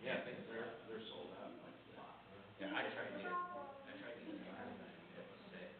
Yeah, I think they're sold out. Yeah, I tried to get it. It was sick.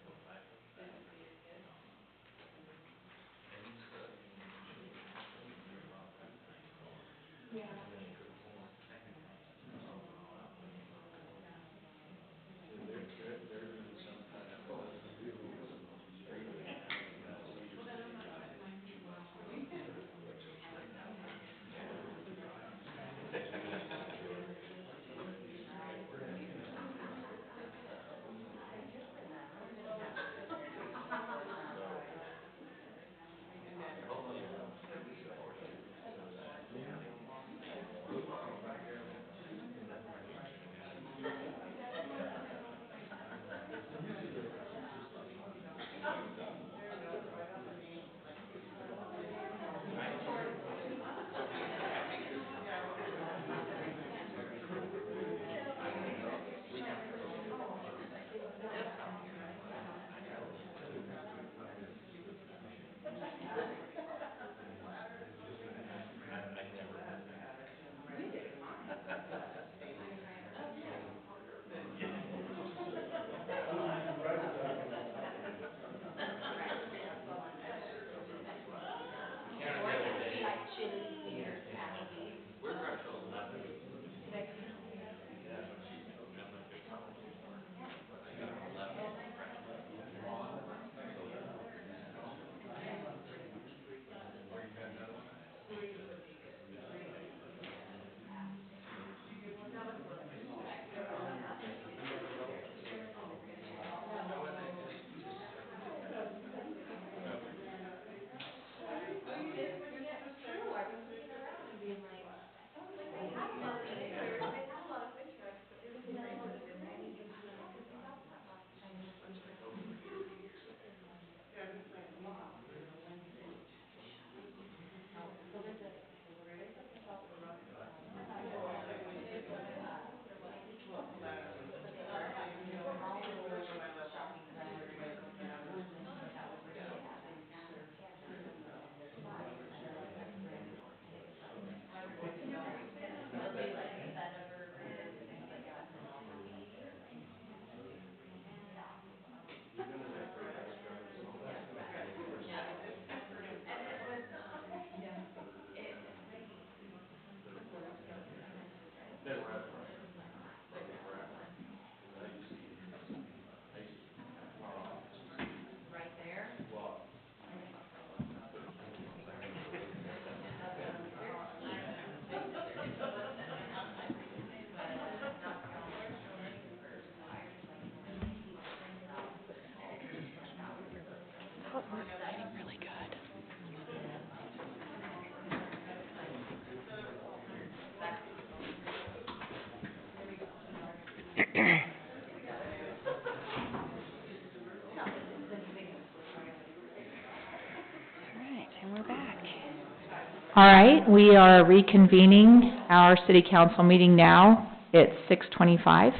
All right, we are reconvening our city council meeting now. It's 6:25.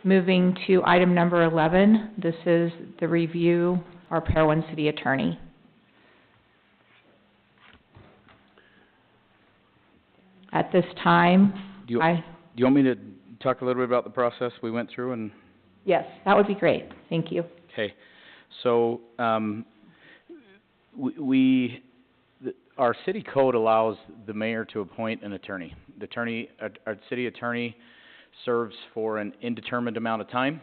Moving to item number 11, this is the review our Parowan city attorney. At this time, Do you want me to talk a little bit about the process we went through? And yes, that would be great. Thank you. okay, so our city code allows the mayor to appoint an attorney. Our city attorney serves for an indeterminate amount of time.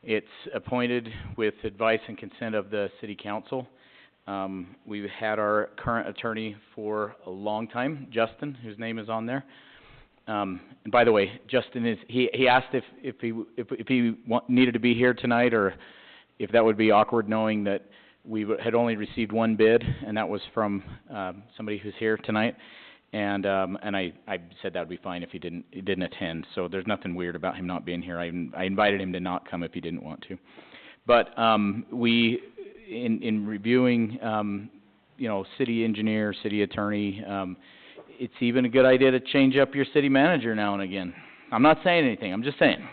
It's appointed with advice and consent of the city council. We've had our current attorney for a long time, Justin, whose name is on there. And by the way, Justin he asked if he needed to be here tonight, or if that would be awkward, knowing that we had only received one bid, and that was from somebody who's here tonight. And I said that would be fine if he didn't attend. So there's nothing weird about him not being here. I invited him to not come if he didn't want to. But we in reviewing city engineer, city attorney, it's even a good idea to change up your city manager now and again. I'm not saying anything, I'm just saying.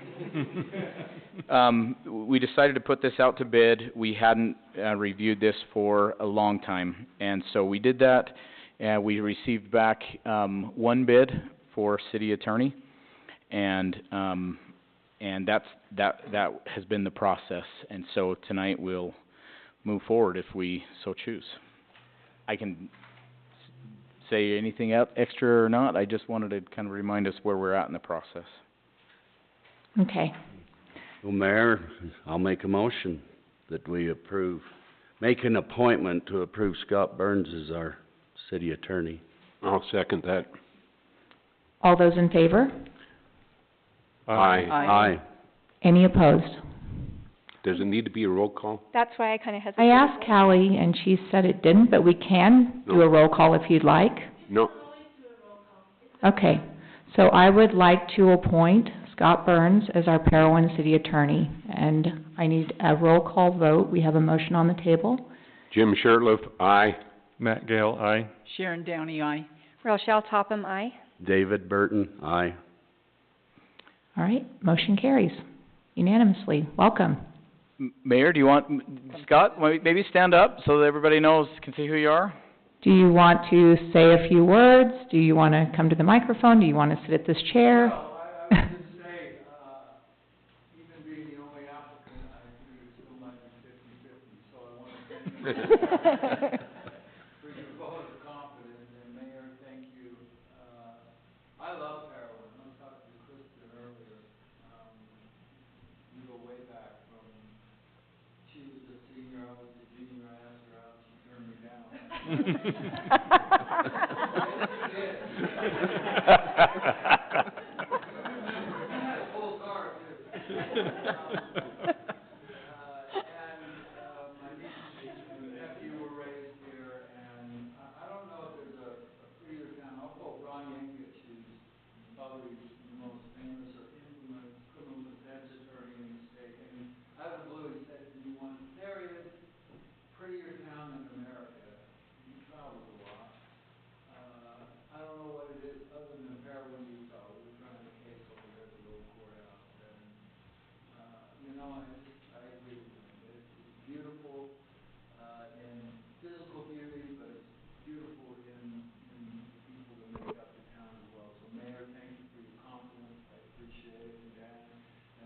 We decided to put this out to bid. We hadn't reviewed this for a long time, and so we did that. We received back one bid for city attorney, and that has been the process. And so tonight we'll move forward if we so choose. I can say anything extra or not. I just wanted to kind of remind us where we're at in the process. Okay. Well, Mayor, I'll make a motion that we make an appointment to approve Scott Burns as our city attorney. I'll second that. All those in favor? Aye. Any opposed? Does it need to be a roll call? That's why I kinda hesitated. I asked Callie, and she said it didn't, but we can do a roll call if you'd like. No. Okay, so I would like to appoint Scott Burns as our Parowan city attorney, and I need a roll call vote. We have a motion on the table. Jim Shirtliff, aye. Matt Gale, aye. Sharon Downey, aye. Rochelle Topham, aye. David Burton, aye. All right, motion carries unanimously. Welcome. Mayor, do you want, Scott, maybe stand up so that everybody can see who you are? Do you want to say a few words? Do you want to come to the microphone? Do you want to sit at this chair? I would just say, even being the only applicant, I think it still might be 50-50, so I want to thank you for your vote of confidence, and Mayor, thank you. I love Parowan. I was talking to Kristen earlier. We go way back from, she was a senior, I was a junior, I asked her out, she turned me down. Full car, too. My niece and nephew were raised here, and I don't know if there's a freer town. I'll quote Ron Yankovich, who's probably the most famous or infamous criminal defense attorney in the state. And out of the blue, he said to me once, there is prettier town in America. He travels a lot. I don't know what it is other than Parowan, Utah. We were trying a case over there at the little courthouse, and I agree with him. It's beautiful in physical beauty, but it's beautiful in the people that make up the town as well. So, Mayor, thank you for your confidence. I appreciate it, and Dan,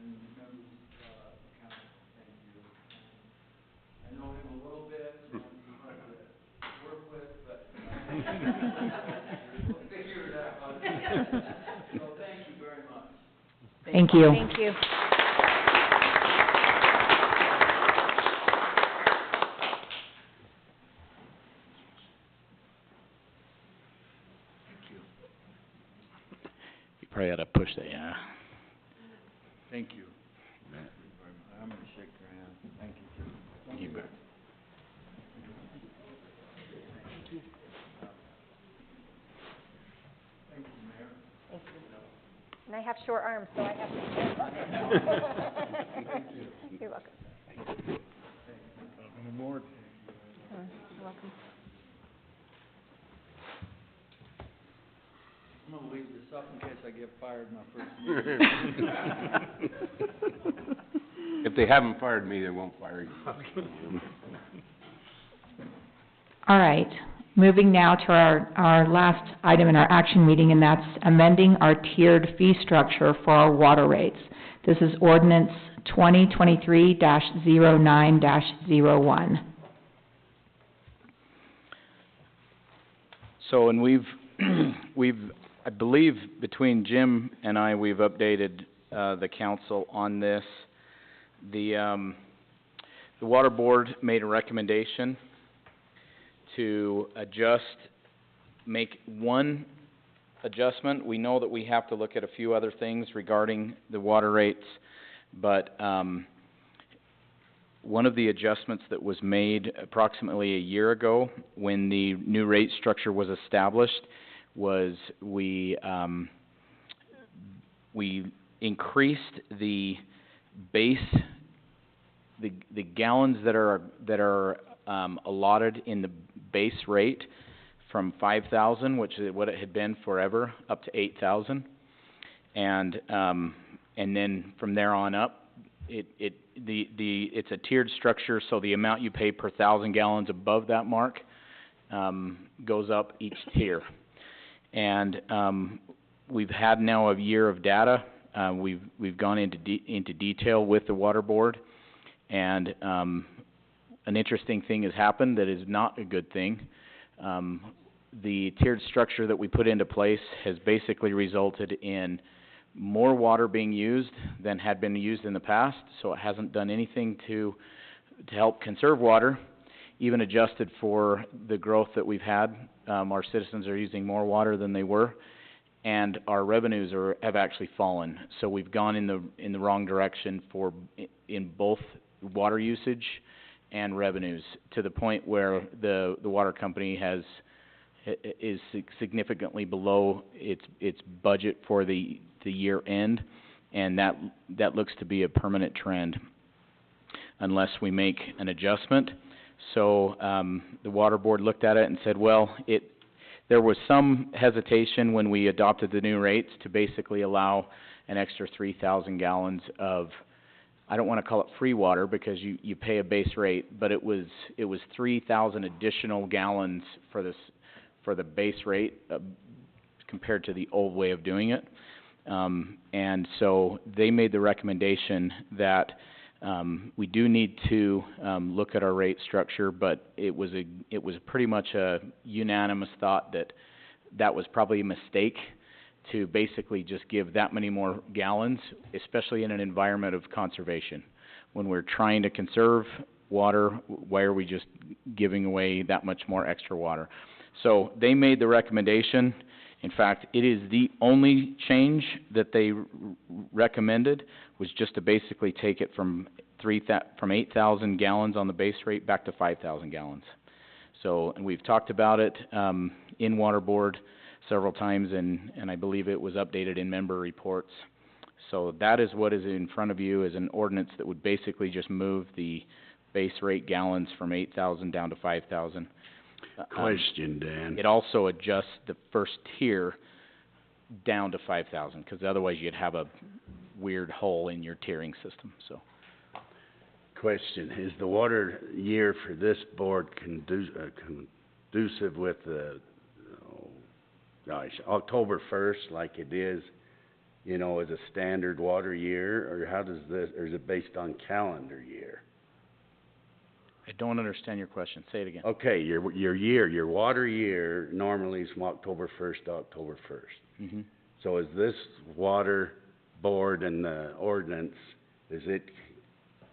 and members of the council, thank you. And I know him a little bit, so I'm hard to work with, but we'll figure it out. So, thank you very much. Thank you. Thank you. You probably ought to push that, yeah. Thank you. I'm gonna shake your hand. Thank you, sir. You bet. Thank you, Mayor. Thank you. And I have short arms, so I have to stand on it. You're welcome. Any more? You're welcome. I'm gonna leave this up in case I get fired my first meeting. If they haven't fired me, they won't fire you. All right, moving now to our last item in our action meeting, and that's amending our tiered fee structure for our water rates. This is ordinance 2023-09-01. So, and we've, I believe between Jim and I, we've updated, the council on this. The water board made a recommendation to make one adjustment. We know that we have to look at a few other things regarding the water rates, but, one of the adjustments that was made approximately a year ago when the new rate structure was established was we increased the base, the gallons that are allotted in the base rate from 5,000, which is what it had been forever, up to 8,000. And then from there on up, it's a tiered structure, so the amount you pay per 1,000 gallons above that mark, goes up each tier. And, we've had now a year of data. We've gone into detail with the water board, and, an interesting thing has happened that is not a good thing. The tiered structure that we put into place has basically resulted in more water being used than had been used in the past, so it hasn't done anything to help conserve water, even adjusted for the growth that we've had. Our citizens are using more water than they were, and our revenues have actually fallen. So we've gone in the wrong direction in both water usage and revenues, to the point where the water company is significantly below its budget for the year end, and that looks to be a permanent trend unless we make an adjustment. So the water board looked at it and said, well, there was some hesitation when we adopted the new rates to basically allow an extra 3,000 gallons of, I don't wanna call it free water because you pay a base rate, but it was 3,000 additional gallons for the base rate, compared to the old way of doing it. And so they made the recommendation that, we do need to, look at our rate structure, but it was pretty much a unanimous thought that was probably a mistake to basically just give that many more gallons, especially in an environment of conservation. When we're trying to conserve water, why are we just giving away that much more extra water? So they made the recommendation. In fact, it is the only change that they recommended, was just to basically take it from 8,000 gallons on the base rate back to 5,000 gallons. So, and we've talked about it, in water board several times, and I believe it was updated in member reports. So that is what is in front of you, is an ordinance that would basically just move the base rate gallons from 8,000 down to 5,000. Question, Dan. It also adjusts the first tier down to 5,000, because otherwise you'd have a weird hole in your tiering system, so. Question, is the water year for this board conducive with the, October 1st, like it is, as a standard water year, or how does this, or is it based on calendar year? I don't understand your question, say it again. Okay, your water year normally is from October 1st to October 1st. Mm-hmm. So is this water board and the ordinance, is it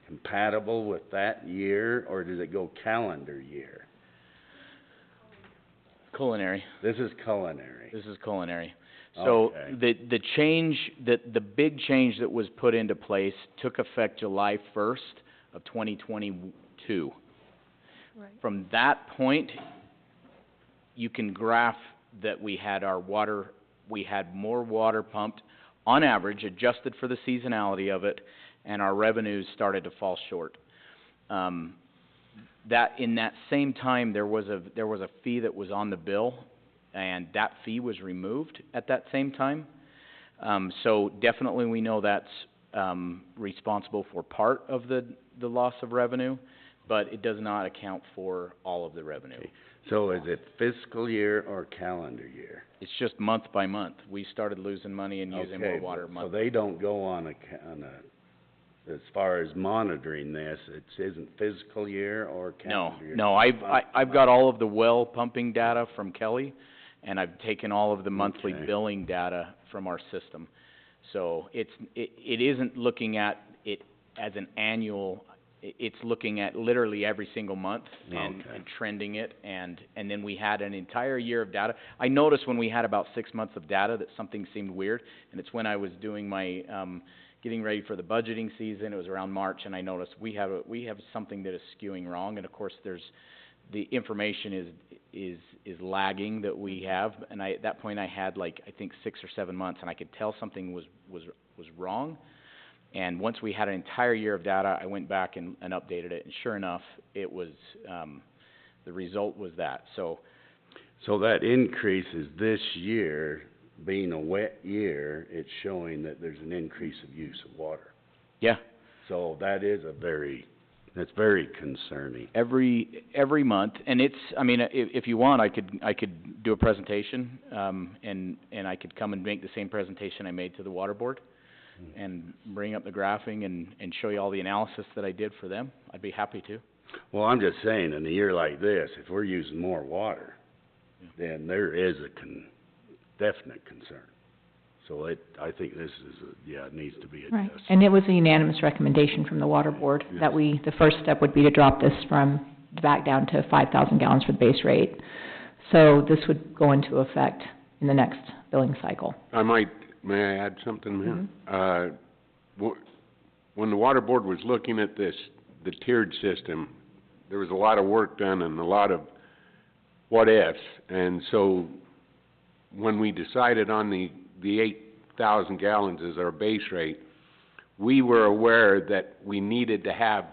compatible with that year, or does it go calendar year? Culinary. This is culinary. This is culinary. So Okay. the big change that was put into place took effect July 1st of 2022. Right. From that point, you can graph that we had more water pumped, on average, adjusted for the seasonality of it, and our revenues started to fall short. That in that same time, there was a fee that was on the bill, and that fee was removed at that same time. So definitely we know that's responsible for part of the loss of revenue, but it does not account for all of the revenue. Okay. So is it fiscal year or calendar year? It's just month by month. We started losing money and using more water month. So they don't go on as far as monitoring this, it isn't fiscal year or calendar year? No, I've got all of the well pumping data from Kelly, and I've taken all of the monthly Okay. billing data from our system. So it isn't looking at it as an annual, it's looking at literally every single month and trending it, and then we had an entire year of data. I noticed when we had about 6 months of data that something seemed weird, and it's when I was doing my, getting ready for the budgeting season. It was around March, and I noticed we have something that is skewing wrong, and of course the information is lagging that we have, and at that point I had I think 6 or 7 months, and I could tell something was wrong. And once we had an entire year of data, I went back and updated it, and sure enough, it was, the result was that, so. So that increase is this year, being a wet year, it's showing that there's an increase of use of water. Yeah, So that is that's very concerning. every month, and it's, I mean, if you want, I could do a presentation, and I could come and make the same presentation I made to the water board, and bring up the graphing and show you all the analysis that I did for them. I'd be happy to. Well, I'm just saying, in a year like this, if we're using more water, then there is a definite concern. So I think this is, it needs to be Right, addressed. and it was a unanimous recommendation from the water board that the first step would be to drop this back down to 5,000 gallons for the base rate. So this would go into effect in the next billing cycle. May I add something, ma'am? When the water board was looking at the tiered system, there was a lot of work done and a lot of what ifs. And so when we decided on the 8,000 gallons as our base rate, we were aware that we needed to have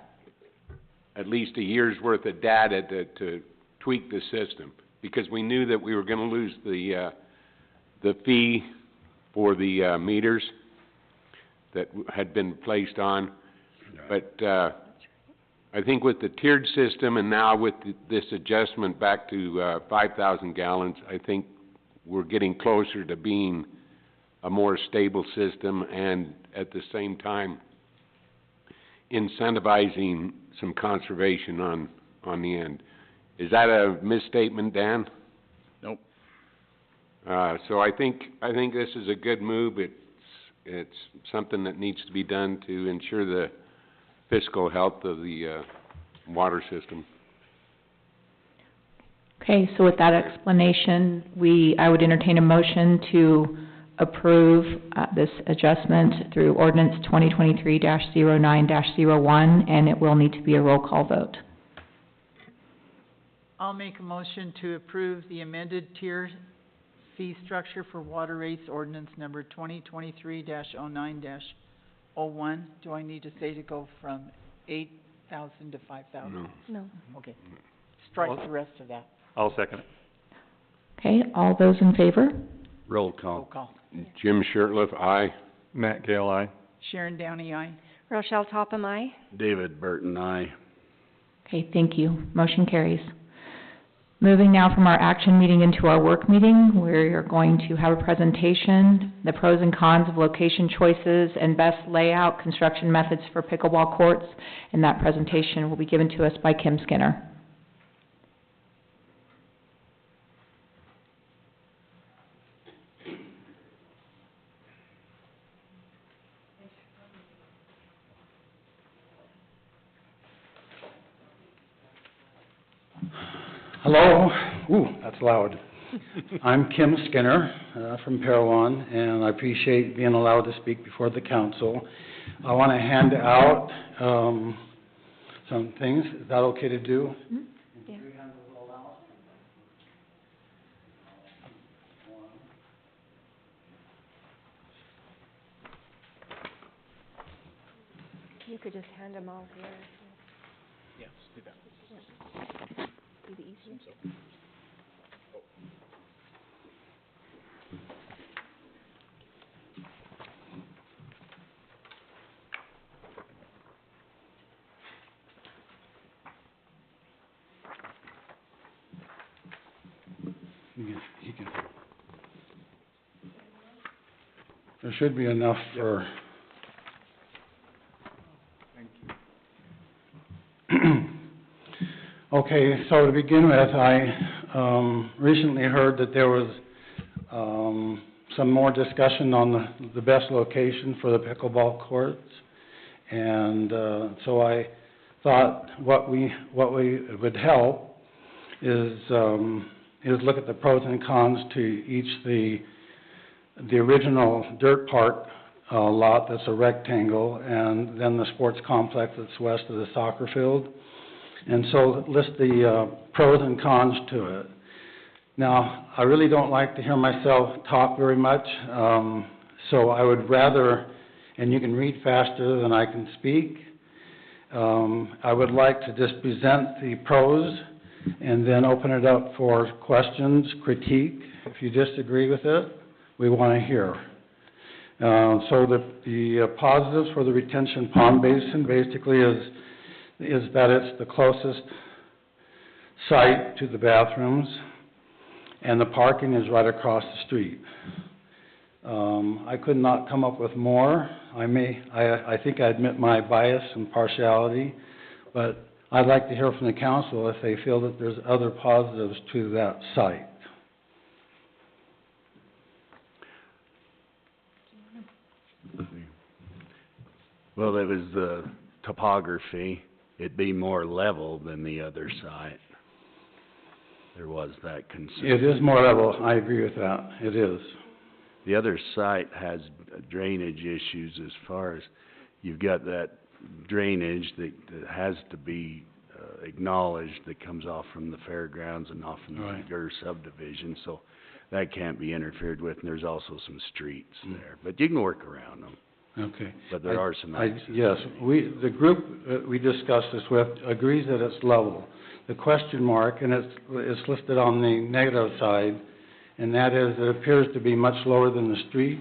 at least a year's worth of data to tweak the system, because we knew that we were gonna lose the fee for the meters that had been placed on. But I think with the tiered system and now with this adjustment back to 5,000 gallons, I think we're getting closer to being a more stable system, and at the same time incentivizing some conservation on the end. Is that a misstatement, Dan? Nope. So I think this is a good move. It's something that needs to be done to ensure the fiscal health of the water system. Okay, so with that explanation, I would entertain a motion to approve this adjustment through ordinance 2023-09-01, and it will need to be a roll call vote. I'll make a motion to approve the amended tier fee structure for water rates ordinance number 2023-09-01. Do I need to say to go from 8,000 to 5,000? No. Okay. Strike the rest of that. I'll second it. Okay, all those in favor? Roll Roll call. call. Jim Shirtliff, aye. Matt Gale, aye. Sharon Downey, aye. Rochelle Topham, aye. David Burton, aye. Okay, thank you. Motion carries. Moving now from our action meeting into our work meeting, we're going to have a presentation, the pros and cons of location choices and best layout construction methods for pickleball courts, and that presentation will be given to us by Kim Skinner. Hello. Ooh, that's loud. I'm Kim Skinner, from Parowan, and I appreciate being allowed to speak before the council. I want to hand out, some things. Is that okay to do? Yeah. You could just hand them all here. Yes, do that. Be the easiest. There should be enough for... Okay, so to begin with, I recently heard that there was some more discussion on the best location for the pickleball courts, and so I thought what would help is look at the pros and cons to each the original dirt park lot that's a rectangle, and then the sports complex that's west of the soccer field. And so list the pros and cons to it. Now, I really don't like to hear myself talk very much, so I would rather, and you can read faster than I can speak, I would like to just present the pros and then open it up for questions, critique, if you disagree with it, we want to hear. So the positives for the retention pond basin basically is that it's the closest site to the bathrooms, and the parking is right across the street. I could not come up with more. I think I admit my bias and partiality, but I'd like to hear from the council if they feel that there's other positives to that site. Well, it was the topography. It'd be more level than the other site. There was that concern. It is more level, I agree with that, it is. The other site has drainage issues as far as you've got that drainage that has to be acknowledged that comes off from the fairgrounds and off from the Right. Gur subdivision, so that can't be interfered with, and there's also some streets there. But you can work around them, Okay. but there are some access. Yes, the group we discussed this with agrees that it's level. The question mark, and it's listed on the negative side, and that is it appears to be much lower than the street,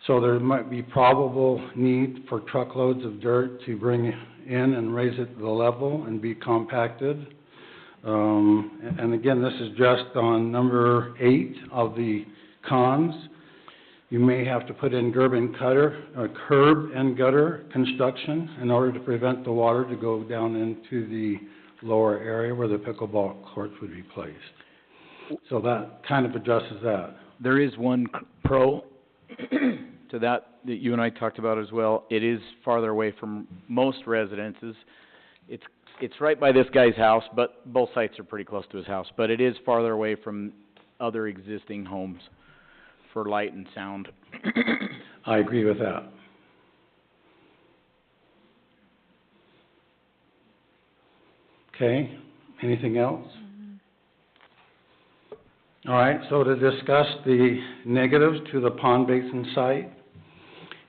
so there might be probable need for truckloads of dirt to bring in and raise it to the level and be compacted. And again, this is just on number 8 of the cons. You may have to put in curb and gutter construction in order to prevent the water to go down into the lower area where the pickleball courts would be placed. So that kind of addresses that. There is one pro to that you and I talked about as well. It is farther away from most residences. It's right by this guy's house, but both sites are pretty close to his house. But it is farther away from other existing homes for light and sound. I agree with that. Okay, anything else? All right, so to discuss the negatives to the pond basin site,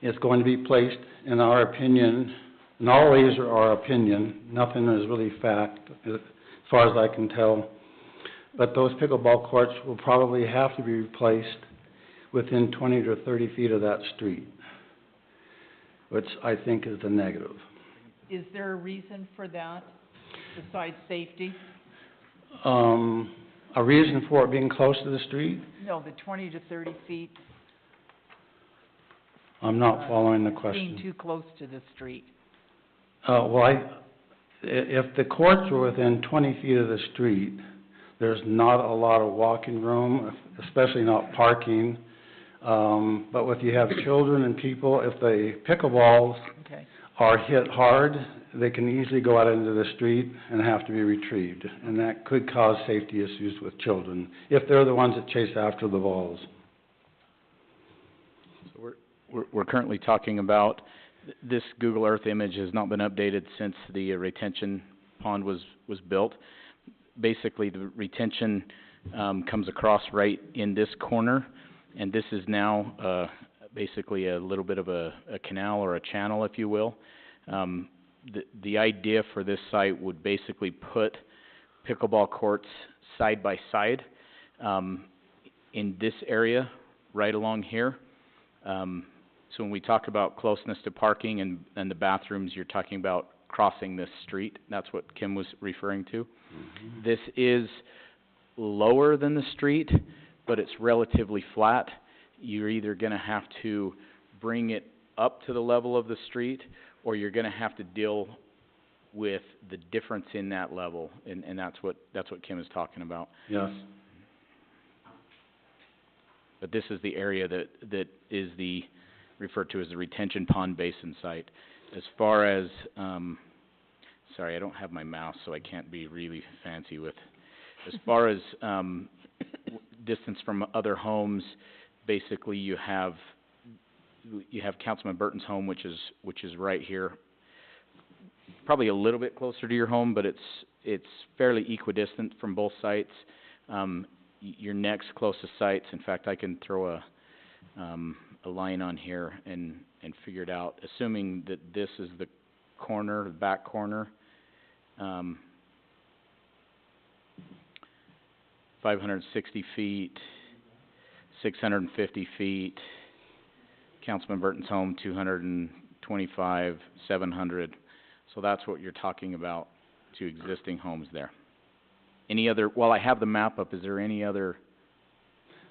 it's going to be placed, in our opinion, and all these are our opinion, nothing is really fact, as far as I can tell, but those pickleball courts will probably have to be replaced within 20 to 30 feet of that street, which I think is the negative. Is there a reason for that, besides safety? A reason for it being close to the street? No, the 20 to 30 feet, I'm not following the being question. too close to the street. If the courts were within 20 feet of the street, there's not a lot of walking room, especially not parking. But if you have children and people, if the pickleballs Okay. are hit hard, they can easily go out into the street and have to be retrieved. And that could cause safety issues with children, if they're the ones that chase after the balls. So we're currently talking about, this Google Earth image has not been updated since the retention pond was built. Basically, the retention comes across right in this corner, and this is now basically a little bit of a canal or a channel, if you will. The idea for this site would basically put pickleball courts side by side in this area right along here. So when we talk about closeness to parking and the bathrooms, you're talking about crossing this street. That's what Kim was referring to. Mm-hmm. This is lower than the street, but it's relatively flat. You're either going to have to bring it up to the level of the street, or you're going to have to deal with the difference in that level, and that's what Kim is talking about. Yes. But this is the area that is referred to as the retention pond basin site. As far as, sorry, I don't have my mouse, so I can't be really fancy with. As far as distance from other homes, basically you have Councilman Burton's home, which is right here, probably a little bit closer to your home, but it's fairly equidistant from both sites. Your next closest sites, in fact, I can throw a line on here and figure it out, assuming that this is the corner, the back corner. 560 feet, 650 feet. Councilman Burton's home, 225, 700. So that's what you're talking about to existing homes there. Any other, while I have the map up, is there any other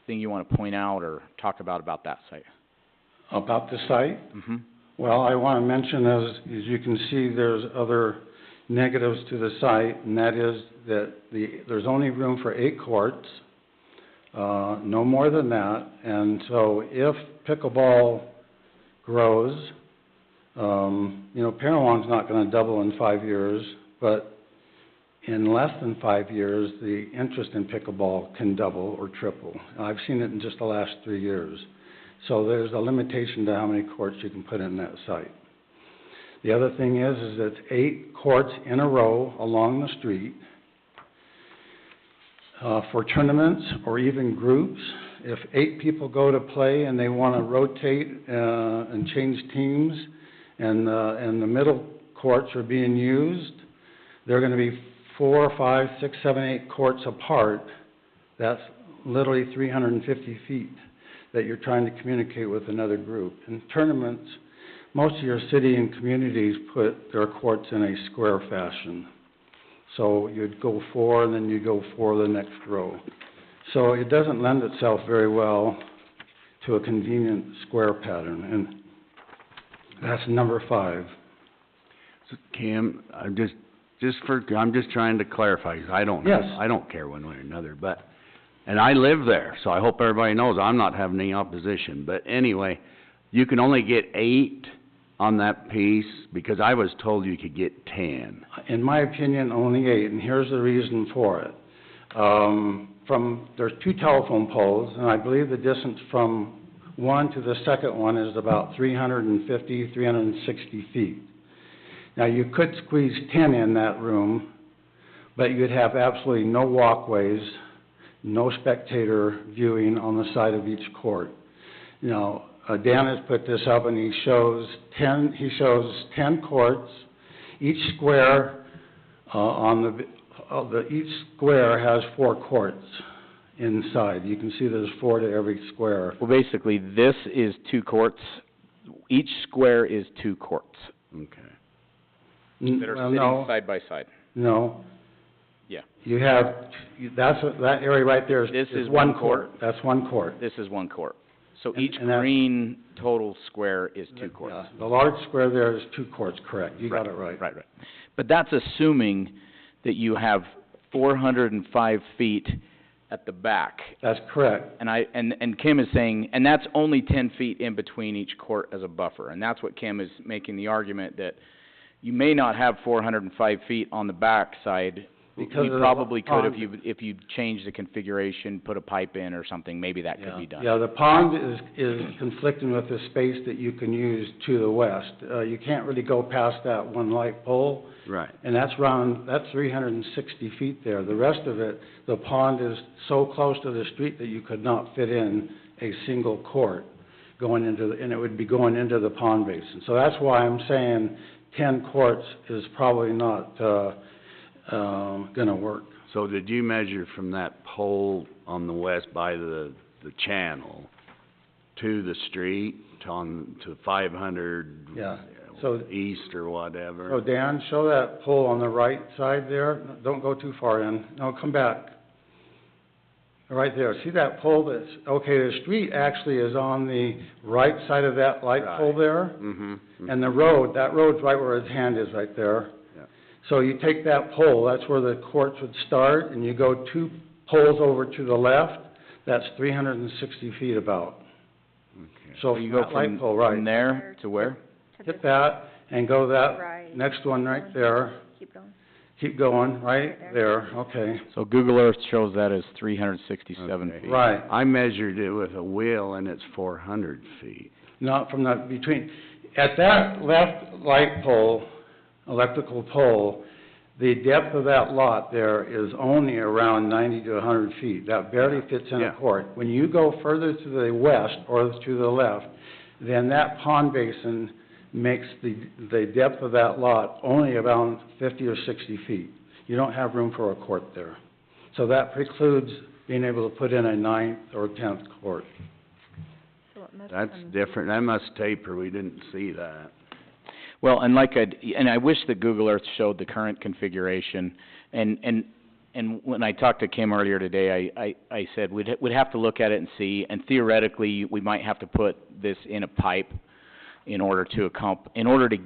thing you want to point out or talk about that site? About the site? Mm-hmm. Well, I want to mention, as you can see, there's other negatives to the site, and that is that there's only room for 8 courts, no more than that. And so if pickleball grows, Parowan's not going to double in 5 years, but in less than 5 years, the interest in pickleball can double or triple. I've seen it in just the last 3 years. So there's a limitation to how many courts you can put in that site. The other thing is it's 8 courts in a row along the street for tournaments or even groups. If 8 people go to play and they want to rotate and change teams, and the middle courts are being used, they're going to be 4, 5, 6, 7, 8 courts apart. That's literally 350 feet that you're trying to communicate with another group. In tournaments, most of your city and communities put their courts in a square fashion. So you'd go 4, and then you go 4 the next row. So it doesn't lend itself very well to a convenient square pattern, and that's number 5. So, Kim, I'm just trying to clarify, 'cause I don't Yes. I don't care one way or another, but, and I live there, so I hope everybody knows I'm not having any opposition. But anyway, you can only get 8 on that piece, because I was told you could get 10. In my opinion, only 8, and here's the reason for it. There's 2 telephone poles, and I believe the distance from one to the second one is about 350, 360 feet. Now, you could squeeze 10 in that room, but you'd have absolutely no walkways, no spectator viewing on the side of each court. Now, Dan has put this up, and he shows 10 courts. Each square each square has 4 courts inside. You can see there's 4 to every square. Well, basically, this is 2 courts. Each square is 2 courts Okay. that are sitting side by side. No. Yeah. You have, that area right there This is is 1 one court. court. That's 1 court. This is 1 court. So And- each and that- green total square is 2 courts. Yeah, the large square there is 2 courts, correct. You got it right. Right. But that's assuming that you have 405 feet at the back. That's correct. And Kim is saying, and that's only 10 feet in between each court as a buffer. And that's what Kim is making the argument, that you may not have 405 feet on the back side. Because You of the probably could pond. if you changed the configuration, put a pipe in or something, maybe that could be done. Yeah, the pond is conflicting with the space that you can use to the west. You can't really go past that 1 light pole, Right. and that's 360 feet there. The rest of it, the pond is so close to the street that you could not fit in a single court going into and it would be going into the pond basin. So that's why I'm saying 10 courts is probably not gonna work. So did you measure from that pole on the west by the channel to the street, to 500 Yeah, so- east or whatever? So Dan, show that pole on the right side there. Don't go too far in. No, come back. Right there. See that pole the street actually is on the right side of that light pole there? Mm-hmm. And that road's right where his hand is, right there. Yeah. So you take that pole, that's where the courts would start, and you go 2 poles over to the left, that's 360 feet about. Okay. So You from go that light pole, right. from there to where? To Hit the that, and go that right. next one right there. Keep going. Keep going, right Right there, okay. So Google Earth shows that as 367 Okay. feet. Right. I measured it with a wheel, and it's 400 feet. Not from the, at that left light pole, electrical pole, the depth of that lot there is only around 90 to 100 feet. That barely fits in a Yeah. court. When you go further to the west or to the left, then that pond basin makes the depth of that lot only around 50 or 60 feet. You don't have room for a court there. So that precludes being able to put in a 9th or 10th court. So it must That's come- different, that must taper, we didn't see that. Well, and I wish that Google Earth showed the current configuration, and when I talked to Kim earlier today, I said we'd have to look at it and see, and theoretically, we might have to put this in a pipe in order to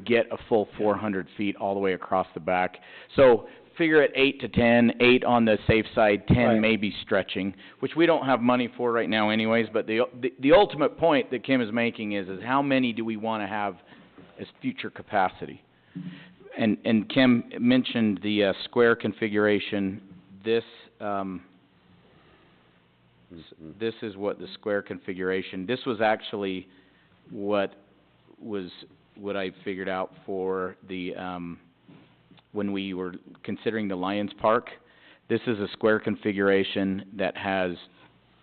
get a full 400 feet all the way across the back. So, figure it 8 to 10, 8 on the safe side, 10 Right. maybe stretching, which we don't have money for right now anyways, but the ultimate point that Kim is making is how many do we wanna have as future capacity? And Kim mentioned the, square configuration. This is what the square configuration, this was actually what I figured out for the, when we were considering the Lions Park. This is a square configuration that has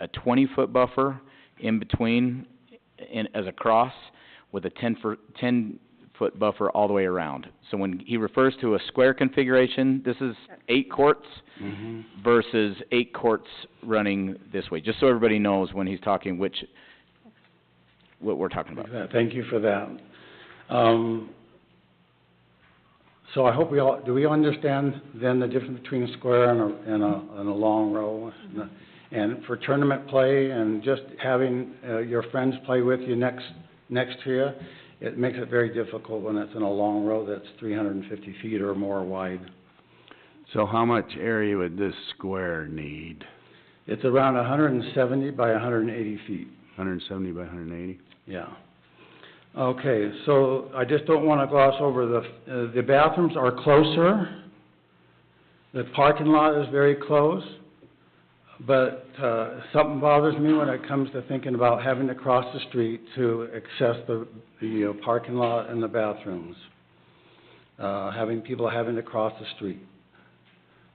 a 20-foot buffer in between as a cross with a 10-foot buffer all the way around. So when he refers to a square configuration, this is 8 courts versus 8 courts running this way, just so everybody knows when he's talking what we're talking about. Thank you for that. So I hope do we understand then the difference between a square and a long row? And for tournament play and just having, your friends play with you next to you, it makes it very difficult when it's in a long row that's 350 feet or more wide. So how much area would this square need? It's around 170 by 180 feet. 170 by 180? Yeah. Okay, so I just don't want to gloss over the bathrooms are closer. The parking lot is very close. But, something bothers me when it comes to thinking about having to cross the street to access the parking lot and the bathrooms. People having to cross the street.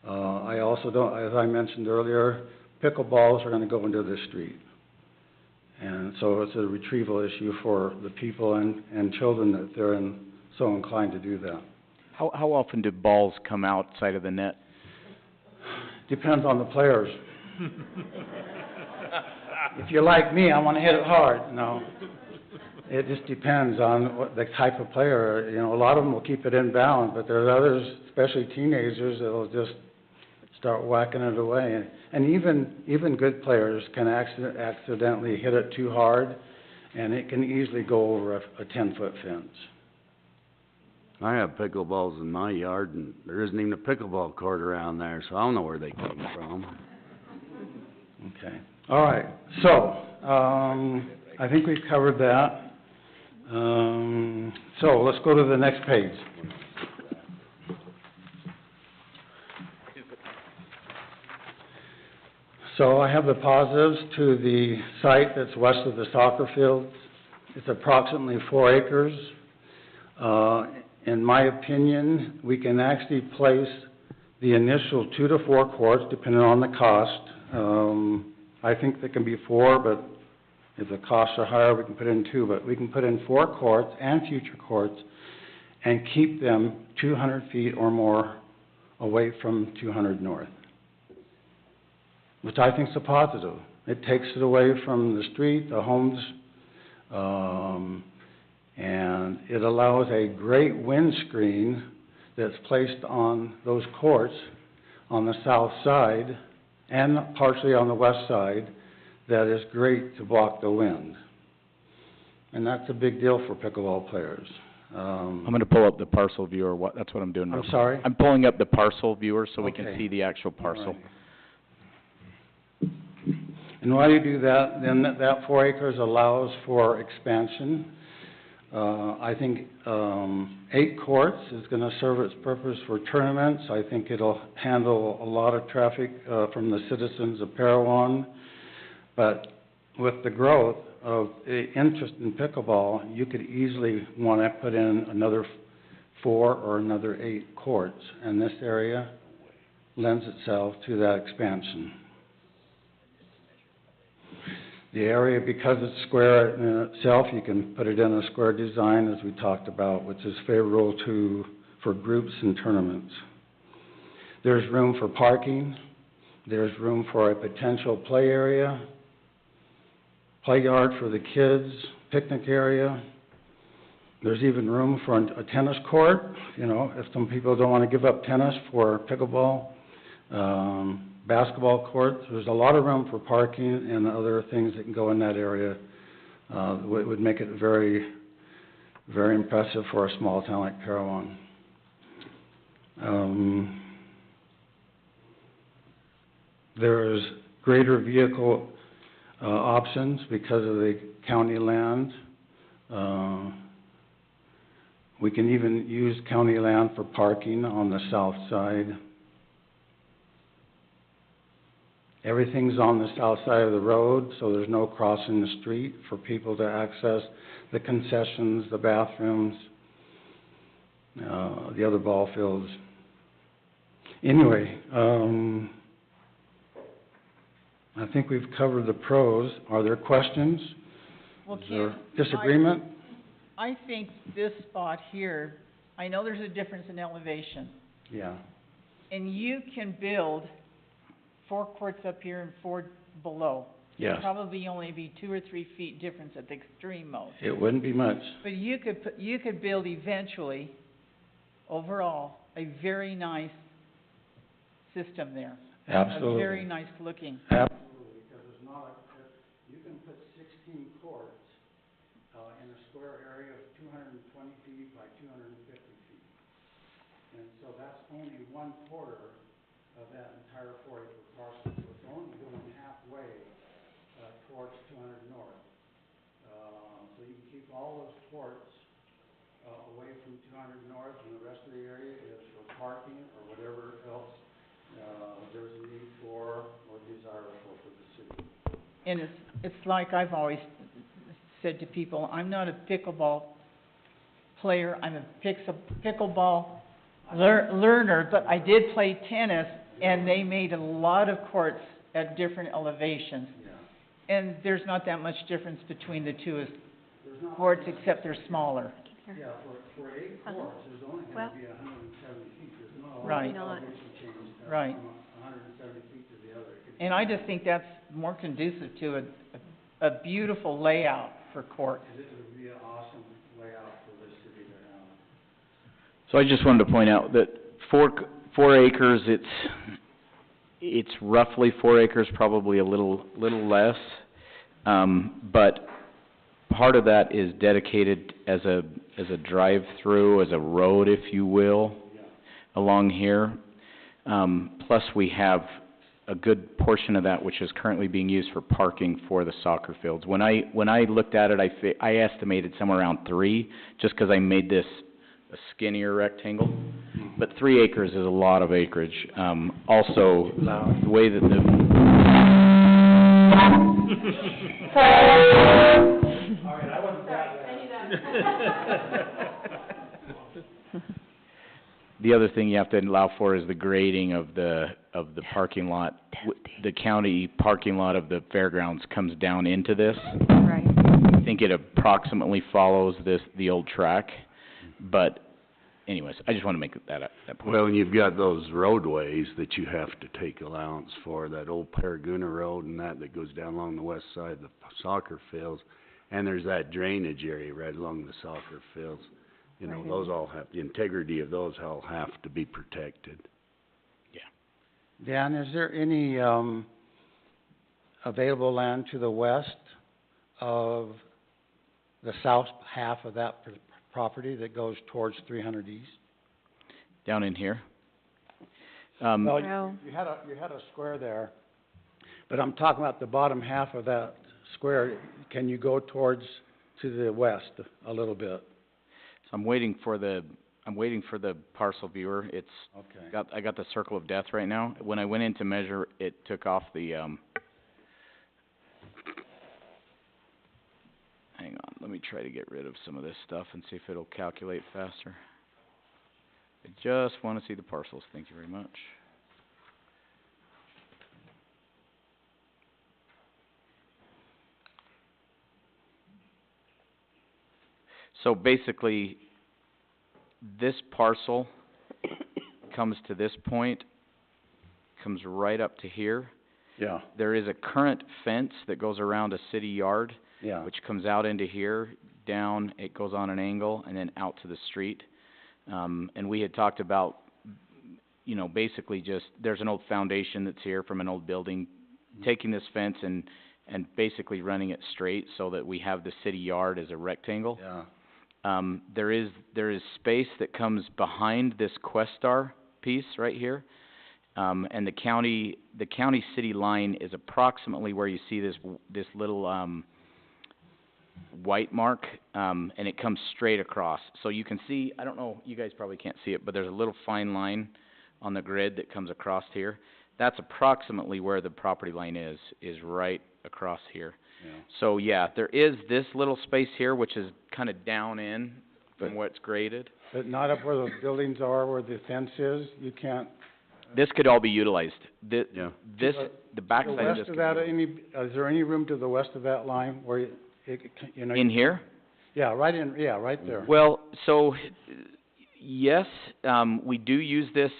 I also don't, as I mentioned earlier, pickleballs are going to go into the street. And so it's a retrieval issue for the people and children that they're so inclined to do that. How often do balls come outside of the net? Depends on the players. If you're like me, I want to hit it hard. No. It just depends on what the type of player. A lot of them will keep it inbound, but there's others, especially teenagers, that'll just start whacking it away. And even good players can accidentally hit it too hard, and it can easily go over a 10-foot fence. I have pickleballs in my yard, and there isn't even a pickleball court around there, so I don't know where they come from. Okay. All right. So, I think we've covered that. So let's go to the next page. So I have the positives to the site that's west of the soccer fields. It's approximately 4 acres. In my opinion, we can actually place the initial 2 to 4 courts, depending on the cost. I think there can be 4, but if the costs are higher, we can put in 2. But we can put in 4 courts and future courts and keep them 200 feet or more away from 200 north, which I think is a positive. It takes it away from the street, the homes, and it allows a great windscreen that's placed on those courts on the south side and partially on the west side that is great to block the wind. And that's a big deal for pickleball players. I'm gonna pull up the parcel viewer, that's what I'm doing. I'm sorry? I'm pulling up the parcel viewer so we can Okay. see the actual parcel. All right. And while you do that, then that 4 acres allows for expansion. I think 8 courts is going to serve its purpose for tournaments. I think it'll handle a lot of traffic from the citizens of Parowan. But with the growth of interest in pickleball, you could easily want to put in another 4 or another 8 courts. And this area lends itself to that expansion. The area, because it's square in itself, you can put it in a square design, as we talked about, which is favorable for groups and tournaments. There's room for parking. There's room for a potential play area, play yard for the kids, picnic area. There's even room for a tennis court, you know, if some people don't want to give up tennis for pickleball, basketball courts. There's a lot of room for parking and other things that can go in that area. Would make it very, very impressive for a small town like Parowan. There's greater vehicle options because of the county land. We can even use county land for parking on the south side. Everything's on the south side of the road, so there's no crossing the street for people to access the concessions, the bathrooms, the other ball fields. Anyway, I think we've covered the pros. Are there questions? Well, Is there Ken, disagreement? I think this spot here, I know there's a difference in elevation, Yeah. and you can build 4 courts up here and 4 below. Yes. Probably only be 2 or 3 feet difference at the extreme most. It wouldn't be much. But you could build eventually, overall, a very nice system there. Absolutely. A very nice looking. Absolutely, because it's not, you can put 16 courts in a square area of 220 feet by 250 feet. And so that's only 1/4 of that entire 4-acre parcel. So it's only going halfway towards 200 north. So you can keep all those courts away from 200 north, and the rest of the area is for parking or whatever else there's a need for or desire for the city. And it's like I've always said to people, I'm not a pickleball player, I'm a pickleball learner, but I did play tennis, and they made a lot of courts at different elevations. Yeah. And there's not that much difference between the two There's not courts, except they're smaller. Yeah, for 8 courts, there's only Well- gonna be 170 feet. There's not a lot Right. of elevation change Right. from 170 feet to the other. It could be- And I just think that's more conducive to a beautiful layout for courts. It would be an awesome layout for this city to have. So I just wanted to point out that 4 acres, it's roughly 4 acres, probably a little less. But part of that is dedicated as a drive-through, as a road, if you will, along here. Plus we have a good portion of that which is currently being used for parking for the soccer fields. When I looked at it, I estimated somewhere around 3, just because I made this a skinnier rectangle. But 3 acres is a lot of acreage. Also, the way that All right, I wasn't the other thing you have to allow for is the grading of the parking lot. The county parking lot of the fairgrounds comes down into this. Right. I think it approximately follows the old track, but anyways, I just want to make that point. Well, and you've got those roadways that you have to take allowance for, that old Paraguna Road and that goes down along the west side of the soccer fields. And there's that drainage area right along the soccer fields. You know, those all have, the integrity of those all have to be protected. Dan, is there any available land to the west of the south half of that property that goes towards 300 East? Down in here. Well, No. you had a square there, but I'm talking about the bottom half of that square. Can you go towards to the west a little bit? So I'm waiting for the parcel viewer. Okay. I got the circle of death right now. When I went in to measure, it took off the, hang on, let me try to get rid of some of this stuff and see if it'll calculate faster. I just want to see the parcels. Thank you very much. So basically, this parcel comes to this point, comes right up to here. Yeah, There is a current fence that goes around a city yard, yeah. which comes out into here, down, it goes on an angle, and then out to the street. And we had talked about, you know, basically just, there's an old foundation that's here from an old building, taking this fence and basically running it straight so that we have the city yard as a rectangle. Yeah, There is space that comes behind this Questar piece right here. And the county city line is approximately where you see this little, white mark, and it comes straight across. So you can see, I don't know, you guys probably can't see it, but there's a little fine line on the grid that comes across here. That's approximately where the property line is right across here. yeah. So, yeah, there is this little space here, which is kinda down in from But- what's graded. But not up where the buildings are, where the fence is, you can't, This could all be utilized. Yeah. The To the backside of this west could of be that, utilized. is there any room to the west of that line where you know? In here? Yeah, right there. Well, so, yes, we do use this,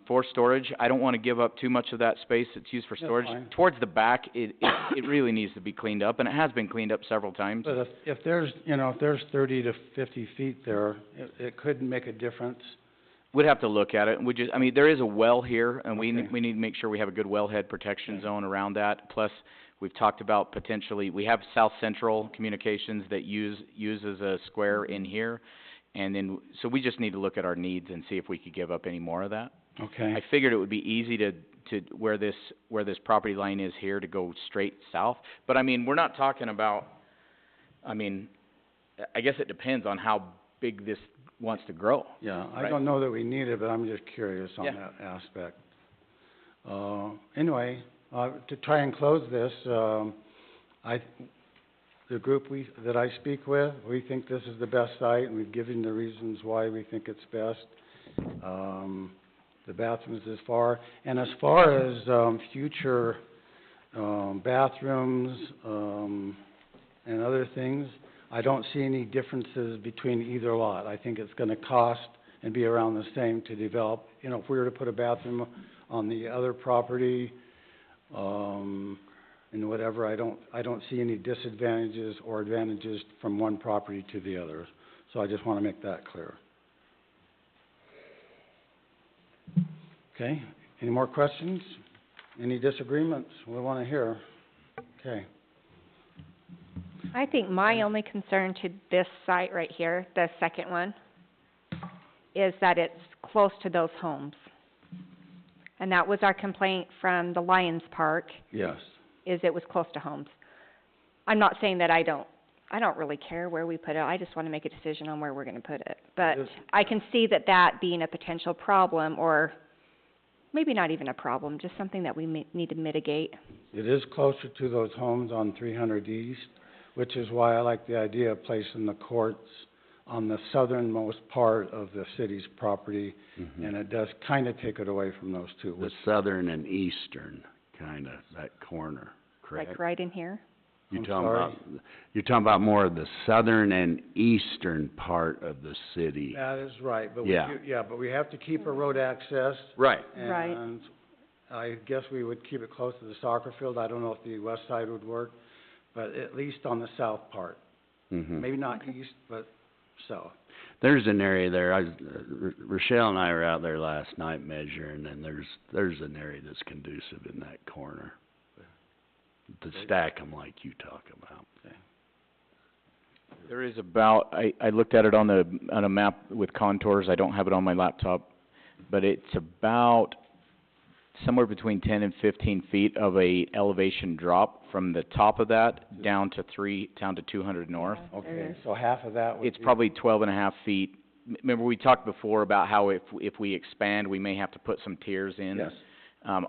for storage. I don't wanna give up too much of that space that's used for That's storage. fine. Towards the back, it really needs to be cleaned up, and it has been cleaned up several times. But if there's, you know, if there's 30 to 50 feet there, it could make a difference. We'd have to look at it, and I mean, there is a well here, and we Okay. need to make sure we have a good wellhead protection Okay. zone around that. Plus, we've talked about potentially, we have South Central Communications that uses a square in here. And then, so we just need to look at our needs and see if we could give up any more of that. Okay. I figured it would be easy to where this property line is here, to go straight south. But I mean, we're not talking about, I mean, I guess it depends on how big this wants to grow. Yeah, I Right. don't know that we need it, but I'm just curious on Yeah. that aspect. Anyway, to try and close this, the group that I speak with, we think this is the best site, and we've given the reasons why we think it's best. The bathrooms as far as, future, bathrooms, and other things, I don't see any differences between either lot. I think it's gonna cost and be around the same to develop. You know, if we were to put a bathroom on the other property, and whatever, I don't see any disadvantages or advantages from one property to the other. So I just wanna make that clear. Okay, any more questions? Any disagreements? We wanna hear. Okay. I think my only concern to this site right here, the second one, is that it's close to those homes. And that was our complaint from the Lions Park, Yes. is it was close to homes. I'm not saying that I don't really care where we put it, I just wanna make a decision on where we're gonna put it. But Yes. I can see that being a potential problem, or maybe not even a problem, just something that we need to mitigate. It is closer to those homes on 300 East, which is why I like the idea of placing the courts on the southernmost part of the city's property, and it does kinda take it away from those two. The southern and eastern, kinda, that corner, correct? Like right in here? You're I'm talking about more of the southern and eastern part of the city. That is right, but Yeah. but we have to keep a road access. Right. Right. And I guess we would keep it close to the soccer field. I don't know if the west side would work, but at least on the south part. Mhm. Maybe not east, but south. There's an area there, Rochelle and I were out there last night measuring, and there's an area that's conducive in that corner. To stack them like you talk about. There is about, I looked at it on a map with contours, I don't have it on my laptop, but it's about somewhere between 10 and 15 feet of a elevation drop from the top of that down to 200 north. Okay, so half of that would be. It's probably 12 and a half feet. Remember, we talked before about how if we expand, we may have to put some tiers in. Yes.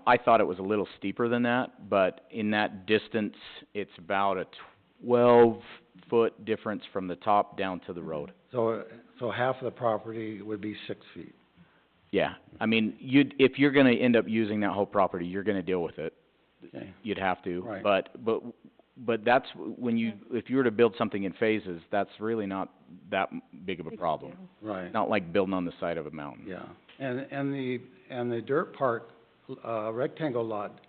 I thought it was a little steeper than that, but in that distance, it's about a 12-foot difference from the top down to the road. So half of the property would be 6 feet. Yeah, I mean, if you're gonna end up using that whole property, you're gonna deal with it. Okay. You'd have to. Right. But that's when if you were to build something in phases, that's really not that big of a problem. Right. Not like building on the side of a mountain. Yeah, and the dirt park rectangle lot.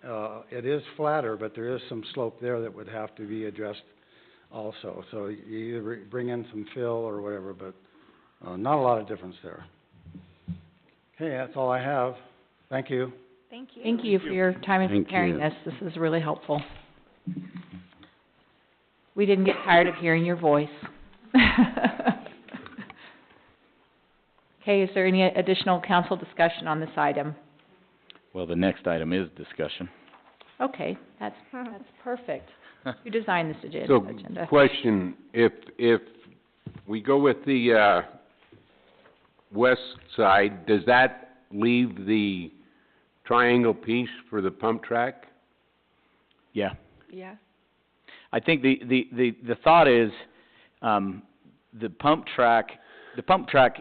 It is flatter, but there is some slope there that would have to be addressed also. So you either bring in some fill or whatever, but, not a lot of difference there. Okay, that's all I have. Thank you. Thank you. Thank you for your time in Thank preparing you. this. This is really helpful. We didn't get tired of hearing your voice. Okay, is there any additional council discussion on this item? Well, the next item is discussion. Okay, that's perfect. You designed this agenda. So, question, if we go with the, west side, does that leave the triangle piece for the pump track? Yeah. Yeah. I think the thought is, the pump track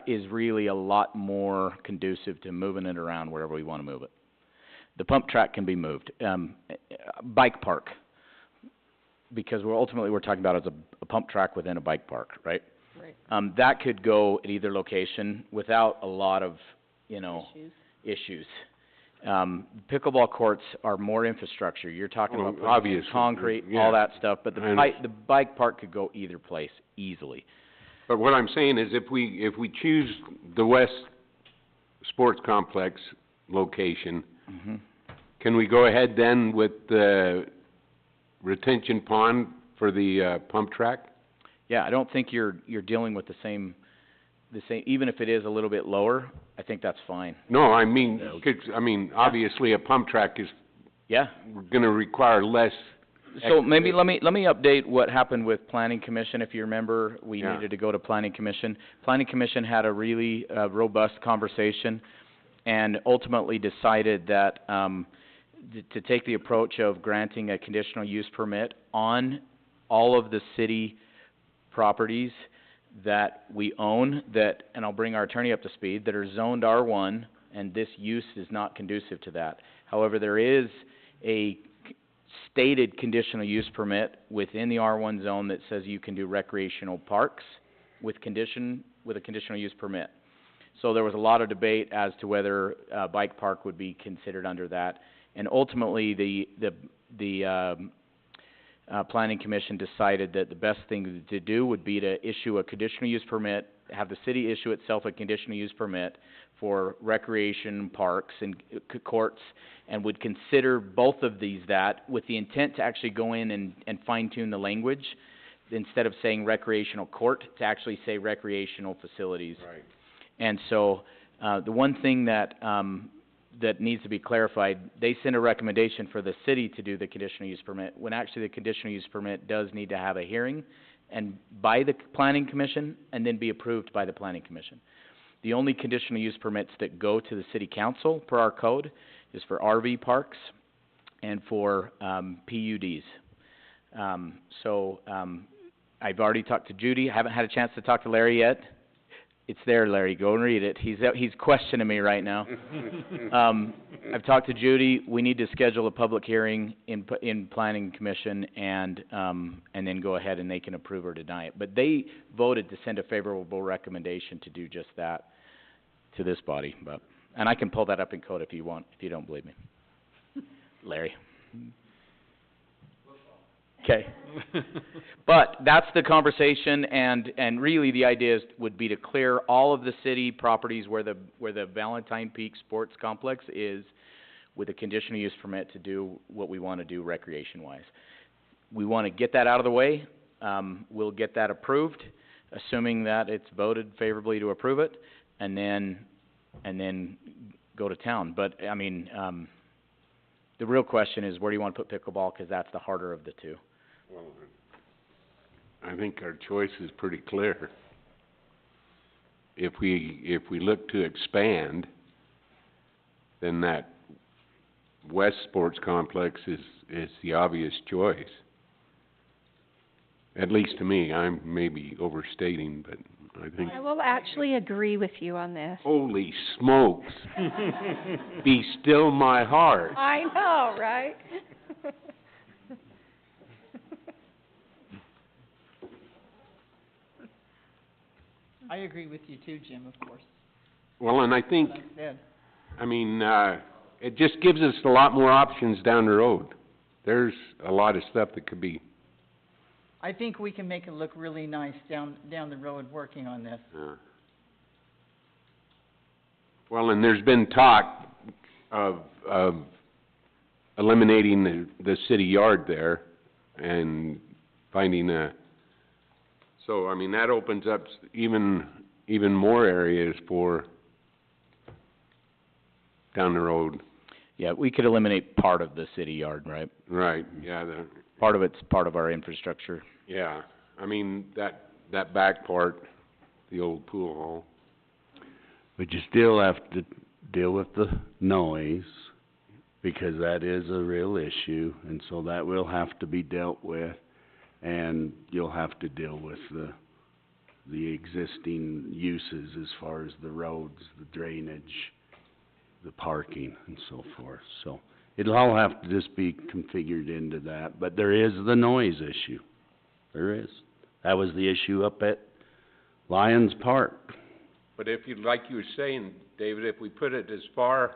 is really a lot more conducive to moving it around wherever we wanna move it. The pump track can be moved. Bike park, because we're talking about as a pump track within a bike park, right? Right. That could go at either location without a lot of, issues. Pickleball courts are more infrastructure. You're talking Well, about putting in obviously, concrete, yeah. all that stuff, but I the bike park could go either place easily. But what I'm saying is if we choose the west sports complex location, Mhm. can we go ahead then with the retention pond for the, pump track? Yeah, I don't think you're dealing with the same, even if it is a little bit lower, I think that's fine. No, I mean, 'cause, obviously a pump track is Yeah. gonna require less. So maybe let me update what happened with planning commission. If you remember, we Yeah. needed to go to planning commission. Planning commission had a really, robust conversation and ultimately decided that, to take the approach of granting a conditional use permit on all of the city properties that we own, and I'll bring our attorney up to speed, that are zoned R1, and this use is not conducive to that. However, there is a stated conditional use permit within the R1 zone that says you can do recreational parks with a conditional use permit. So there was a lot of debate as to whether a bike park would be considered under that. And ultimately, the planning commission decided that the best thing to do would be to issue a conditional use permit, have the city issue itself a conditional use permit for recreation parks and courts, and would consider both of these that, with the intent to actually go in and fine tune the language, instead of saying recreational court, to actually say recreational facilities. Right. And so, the one thing that needs to be clarified, they send a recommendation for the city to do the conditional use permit, when actually the conditional use permit does need to have a hearing and by the planning commission, and then be approved by the planning commission. The only conditional use permits that go to the city council per our code is for RV parks and for, PUDs. I've already talked to Judy, I haven't had a chance to talk to Larry yet. It's there, Larry, go and read it. He's questioning me right now. I've talked to Judy, we need to schedule a public hearing in planning commission and then go ahead and they can approve or deny it. But they voted to send a favorable recommendation to do just that to this body, and I can pull that up in code if you want, if you don't believe me. Larry. Okay. But that's the conversation, and really the idea would be to clear all of the city properties where the Valentine Peak Sports Complex is, with a conditional use permit to do what we wanna do recreation-wise. We wanna get that out of the way, we'll get that approved, assuming that it's voted favorably to approve it, and then go to town. But, the real question is, where do you wanna put pickleball, 'cause that's the harder of the two. Well, I think our choice is pretty clear. If we look to expand, then that west sports complex is the obvious choice. At least to me, I'm maybe overstating, but I think, I will actually agree with you on this. holy smokes. Be still my heart. I know, right? I agree with you too, Jim, of course, Well, and I think, like I said. it just gives us a lot more options down the road. There's a lot of stuff that could be, I think we can make it look really nice down the road working on this. well, and there's been talk of eliminating the city yard there and finding so, I mean, that opens up even more areas for down the road. Yeah, we could eliminate part of the city yard, right? Right, yeah, Part of it's part of our infrastructure. yeah, I mean, that back part, the old pool hall. But you still have to deal with the noise, because that is a real issue, and so that will have to be dealt with. And you'll have to deal with the existing uses as far as the roads, the drainage, the parking, and so forth. So, it'll all have to just be configured into that, but there is the noise issue. There is. That was the issue up at Lions Park. But if you, like you were saying, David, if we put it as far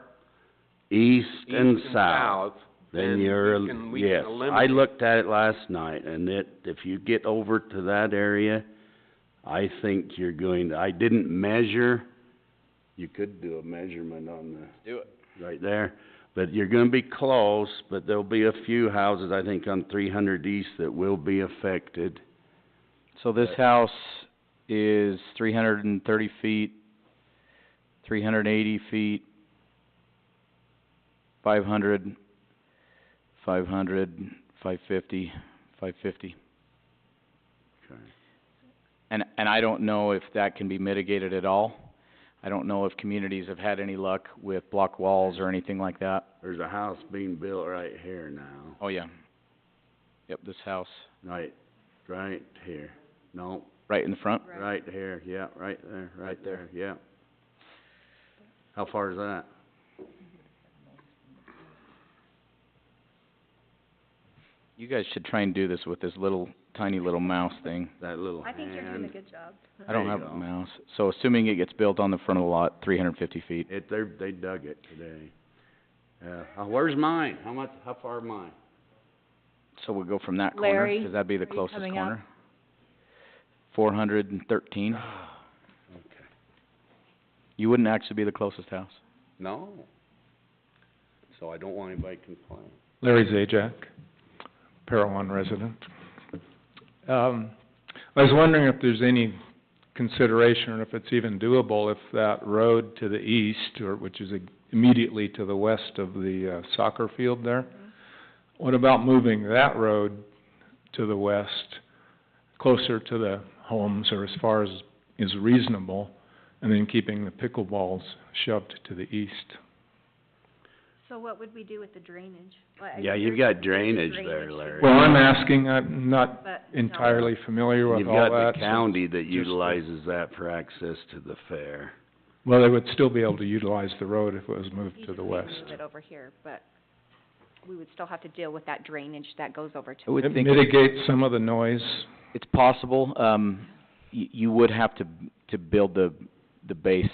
East east and and south, south, then then you're, we can yes. I eliminate. looked at it last night, and if you get over to that area, I think you're going to, I didn't measure, you could do a measurement on the, Do it. right there, but you're gonna be close, but there'll be a few houses, I think, on 300 East that will be affected. So this house is 330 feet, 380 feet, 500, 500, 550, 550. Okay. And I don't know if that can be mitigated at all. I don't know if communities have had any luck with block walls or anything like that. There's a house being built right here now, Oh, yeah. Yep, this house, right here, no, right in the front. right here, yeah, right there, right Right there. there, yeah. How far is that? You guys should try and do this with this little, tiny little mouse thing. That little I think you're doing a hand. good job. I don't There have you a go. mouse. So assuming it gets built on the front of the lot, 350 feet. They dug it today. Where's mine? How far am I? So we'll go from that corner, Larry, because that'd be the are you closest coming up? corner. 413. Okay. You wouldn't actually be the closest house. No. So I don't want anybody to complain. Larry Zajac, Parowan resident. I was wondering if there's any consideration, or if it's even doable, if that road to the east, or which is immediately to the west of the soccer field there, what about moving that road to the west, closer to the homes, or as far as is reasonable, and then keeping the pickleballs shoved to the east? So what would we do with the drainage? Yeah, you've got drainage there, Larry. Well, I'm asking, I'm not But, entirely familiar with You've all got that. the so- county that utilizes that for access to the fair. Well, they would still be able to utilize the road if it was moved to even the if we west. move it over here, but we would still have to deal with that drainage that goes over I to would It think mitigates some of the noise. it's possible. You would have to build the base.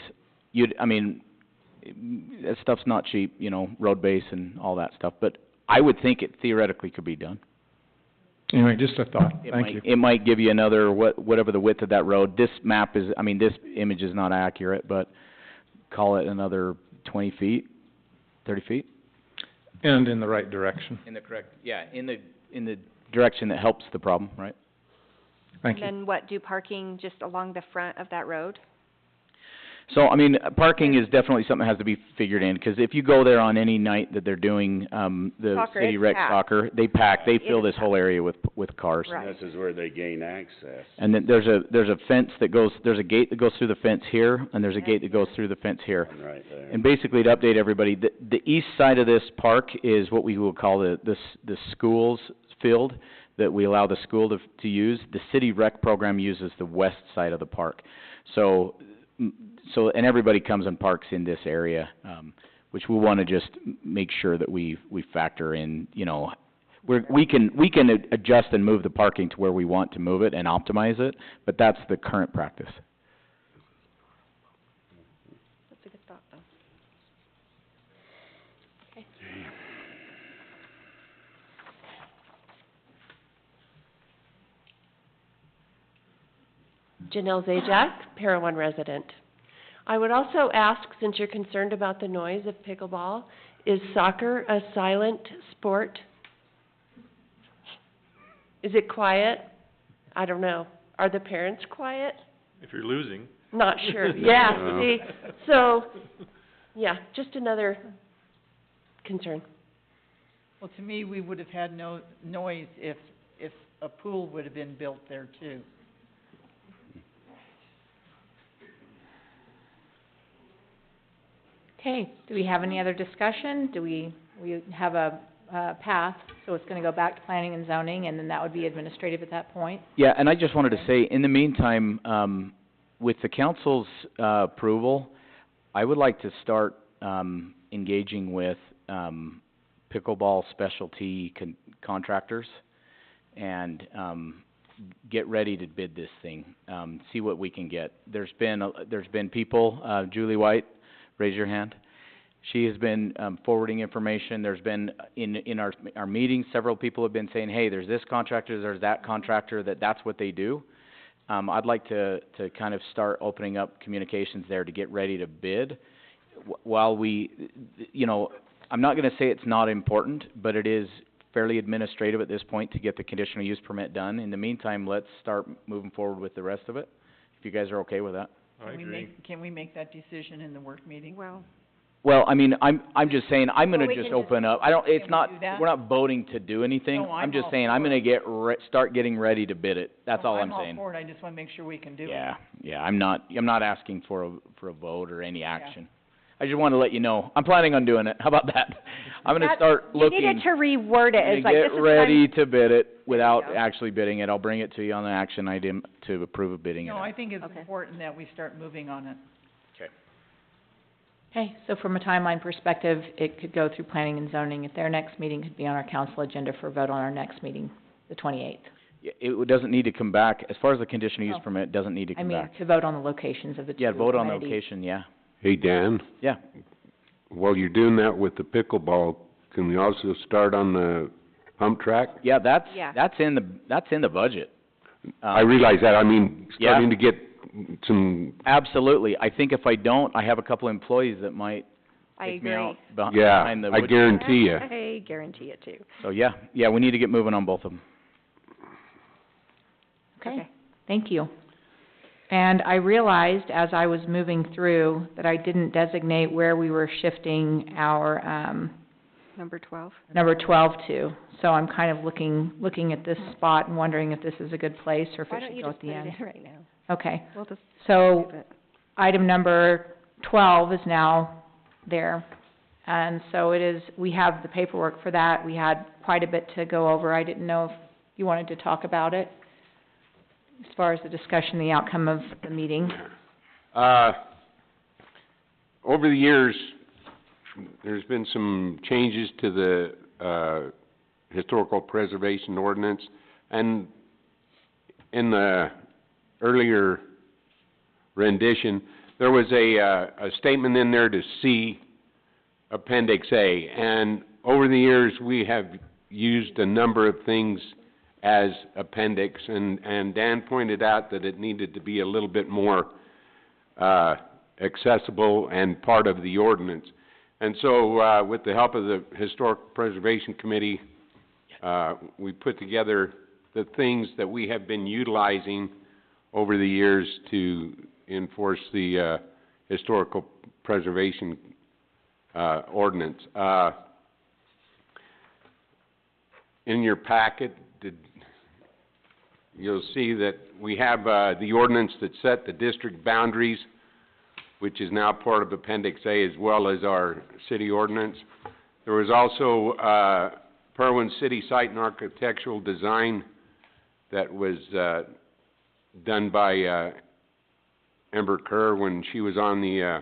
That stuff's not cheap, road base and all that stuff, but I would think it theoretically could be done. Anyway, just a thought. Thank you. It might give you another, whatever the width of that road. This map is, this image is not accurate, but call it another 20 feet, 30 feet? And in the right direction. In the correct, in the direction that helps the problem, right? Thank you. And then what, do parking just along the front of that road? So, parking is definitely something that has to be figured in, 'cause if you go there on any night that they're doing, the Soccer, city it's rec packed. soccer, they fill It this is whole area with cars. Right. This is where they gain access. And then there's a fence that goes, there's a gate that goes through the fence here, and there's a Yeah. gate that goes through the fence here. One right there. And basically, to update everybody, the east side of this park is what we will call the school's field, that we allow the school to use. The city rec program uses the west side of the park. So, and everybody comes and parks in this area, which we wanna just make sure that we factor in, we can adjust and move the parking to where we want to move it and optimize it, but that's the current practice. That's a good thought, though. Janelle Zajac, Parowan resident. I would also ask, since you're concerned about the noise of pickleball, is soccer a silent sport? Is it quiet? I don't know. Are the parents quiet? If you're losing. Not sure. Yeah, see, so, yeah, just another concern. Well, to me, we would have had no noise if a pool would have been built there too. Okay, do we have any other discussion? We have a path, so it's gonna go back to planning and zoning, and then that would be administrative at that point? Yeah, and I just wanted to say, in the meantime, with the council's, approval, I would like to start, engaging with, pickleball specialty contractors and, get ready to bid this thing, see what we can get. There's been people, Julie White, raise your hand. She has been, forwarding information. There's been, in our meetings, several people have been saying, hey, there's this contractor, there's that contractor, that's what they do. I'd like to kind of start opening up communications there to get ready to bid. While we, I'm not gonna say it's not important, but it is fairly administrative at this point to get the conditional use permit done. In the meantime, let's start moving forward with the rest of it, if you guys are okay with that. I agree. Can we make that decision in the work meeting? Well, I mean, I'm just saying, I'm Well, gonna we just can open up, it's we not, do that? we're not voting to do anything. No, I'm I'm just all saying, I'm for gonna start getting ready to bid it. That's all I'm saying. I'm all for it, I just wanna make sure we can do it. Yeah, I'm not asking for a vote or any action. I just wanna let you know, I'm planning on doing it. How about that? I'm gonna start looking. You needed to reword it, it's like, this is Get ready time. to bid it without go. actually bidding it. I'll bring it to you on the action item to approve of bidding it. No, I think it's Okay. important that we start moving on it. Okay, so from a timeline perspective, it could go through planning and zoning. At their next meeting, could be on our council agenda for a vote on our next meeting, the 28th. Yeah, it doesn't need to come back, as far as the conditional use Oh. permit, it doesn't need to I come mean, back. to vote on the locations of the two Yeah, vote on the amenities. location, yeah. Hey, Dan? Yeah. While you're doing that with the pickleball, can we also start on the pump track? Yeah, Yeah. that's in the budget. I realize that, I mean, Yeah. starting to get some, Absolutely. I think if I don't, I have a couple employees that might I take me agree. out yeah, behind the I wood. guarantee you. I guarantee it too. So, yeah, we need to get moving on both of them. Okay, thank you. And I realized as I was moving through that I didn't designate where we were shifting our, Number 12. number 12 to. So I'm kind of looking at this spot and wondering if this is a good place or if Why it don't should you go just at the put end. it in right now? Okay, We'll just so leave it. item number 12 is now there. And so it is, we have the paperwork for that. We had quite a bit to go over. I didn't know if you wanted to talk about it as far as the discussion, the outcome of the meeting. Over the years, there's been some changes to the, historical preservation ordinance, and in the earlier rendition, there was a statement in there to see Appendix A, and over the years, we have used a number of things as appendix, and Dan pointed out that it needed to be a little bit more, accessible and part of the ordinance. And so, with the help of the Historic Preservation Committee, we put together the things that we have been utilizing over the years to enforce the, historical preservation, ordinance. In your packet, you'll see that we have, the ordinance that set the district boundaries, which is now part of Appendix A, as well as our city ordinance. There was also, Parowan City Site and Architectural Design that was, done by, Ember Kerr when she was on the,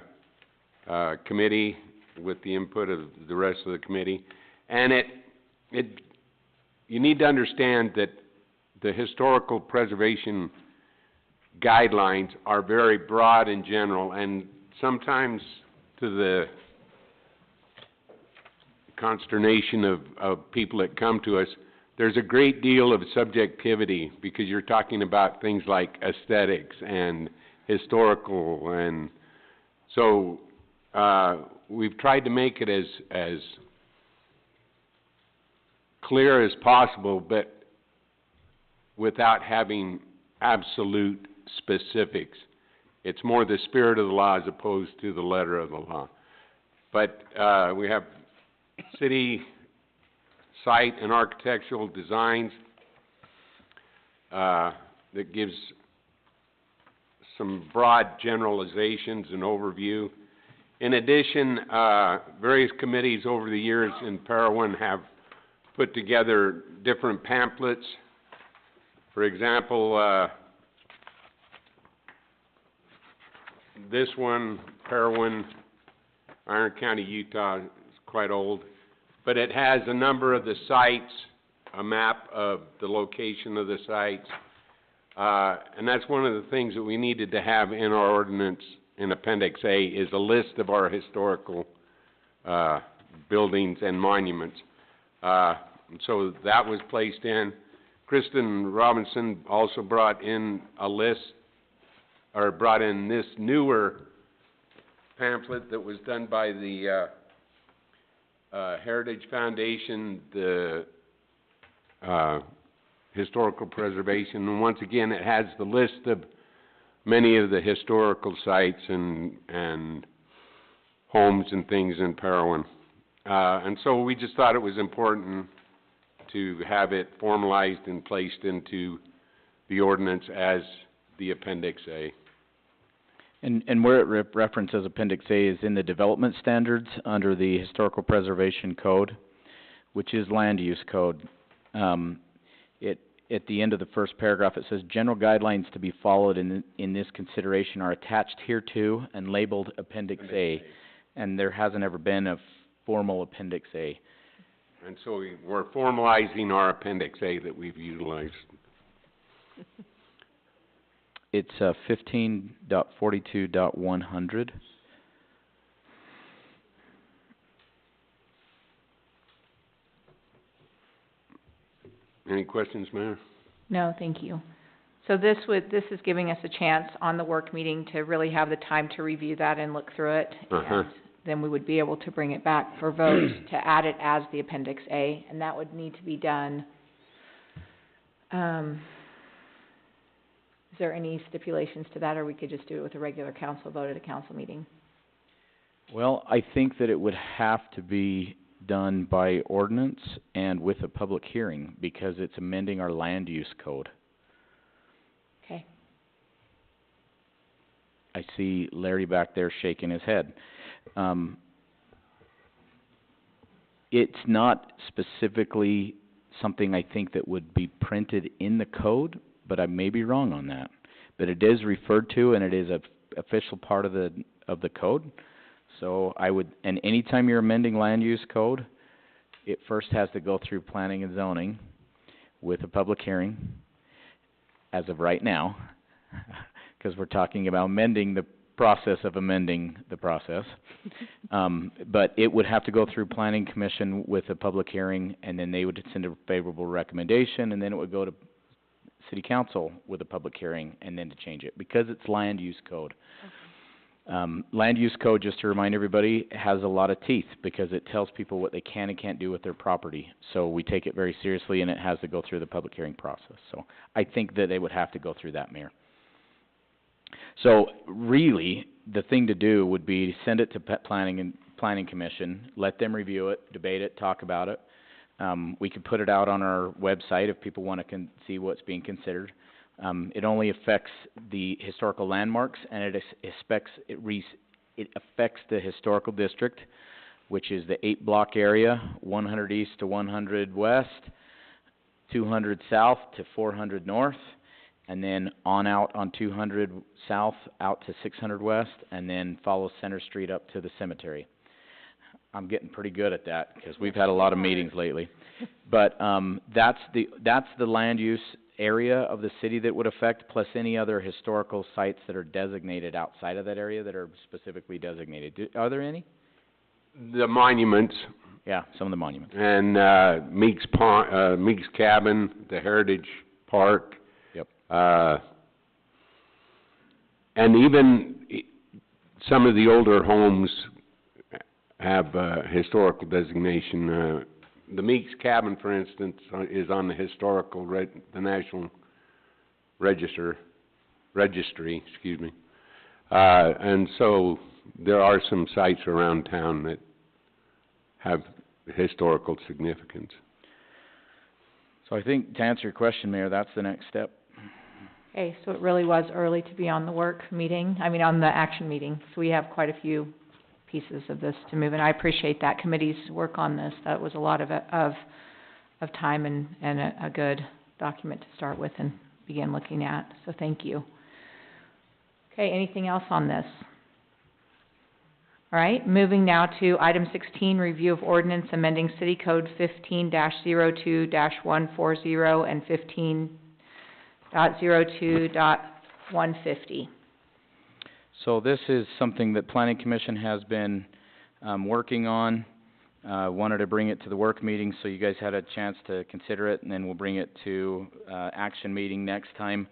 committee with the input of the rest of the committee. And you need to understand that the historical preservation guidelines are very broad and general, and sometimes to the consternation of people that come to us, there's a great deal of subjectivity, because you're talking about things like aesthetics and historical, and so, we've tried to make it as clear as possible, but without having absolute specifics. It's more the spirit of the law as opposed to the letter of the law. But, we have city site and architectural designs, that gives some broad generalizations and overview. In addition, various committees over the years in Parowan have put together different pamphlets. For example, this one, Parowan, Iron County, Utah, is quite old, but it has a number of the sites, a map of the location of the sites, and that's one of the things that we needed to have in our ordinance in Appendix A, is a list of our historical buildings and monuments. So that was placed in. Kristen Robinson also brought in a list, or brought in this newer pamphlet that was done by the Heritage Foundation, the Historical Preservation, and once again it has the list of many of the historical sites and homes and things in Parowan. And so we just thought it was important to have it formalized and placed into the ordinance as the Appendix A. And where it references Appendix A is in the development standards under the Historical Preservation Code, which is land use code. At the end of the first paragraph, it says, general guidelines to be followed in this consideration are attached hereto and labeled Appendix A. And there hasn't ever been a formal Appendix A. And so we're formalizing our Appendix A that we've utilized. It's 15.42.100. Any questions, Mayor? No, thank you. So this is giving us a chance on the work meeting to really have the time to review that and look through it. And then we would be able to bring it back for vote to add it as the Appendix A, and that would need to be done. Is there any stipulations to that, or we could just do it with a regular council vote at a council meeting? Well, I think that it would have to be done by ordinance and with a public hearing, because it's amending our land use code. Okay. I see Larry back there shaking his head. It's not specifically something I think that would be printed in the code, but I may be wrong on that. But it is referred to, and it is a official part of the code. So I would, and anytime you're amending land use code, it first has to go through planning and zoning with a public hearing, as of right now, because we're talking about amending the process of amending the process. But it would have to go through planning commission with a public hearing, and then they would send a favorable recommendation, and then it would go to city council with a public hearing, and then to change it, because it's land use code. Land use code, just to remind everybody, has a lot of teeth, because it tells people what they can and can't do with their property. So we take it very seriously, and it has to go through the public hearing process. So I think that they would have to go through that, Mayor. So really, the thing to do would be send it to planning commission, let them review it, debate it, talk about it. We could put it out on our website if people want to see what's being considered. It only affects the historical landmarks, and it affects the historical district, which is the 8-block area, 100 east to 100 west, 200 south to 400 north, and then on out on 200 south out to 600 west, and then follow Center Street up to the cemetery. I'm getting pretty good at that, because we've had a lot of meetings lately. But that's the land use area of the city that would affect, plus any other historical sites that are designated outside of that area that are specifically designated. Are there any? The monuments, Yeah, some of the monuments. And, Meek's Cabin, the Heritage Park. Yep. And even some of the older homes have, historical designation. The Meek's Cabin, for instance, is on the the National Registry, excuse me. And so there are some sites around town that have historical significance. So I think to answer your question, Mayor, that's the next step. Okay, so it really was early to be on the on the action meeting, so we have quite a few pieces of this to move, and I appreciate that committee's work on this. That was a lot of time and a good document to start with and begin looking at, so thank you. Okay, anything else on this? All right, moving now to item 16, review of ordinance amending City Code 15-02-140 and 15.02.150. So this is something that Planning Commission has been, working on. Wanted to bring it to the work meeting so you guys had a chance to consider it, and then we'll bring it to, action meeting next time.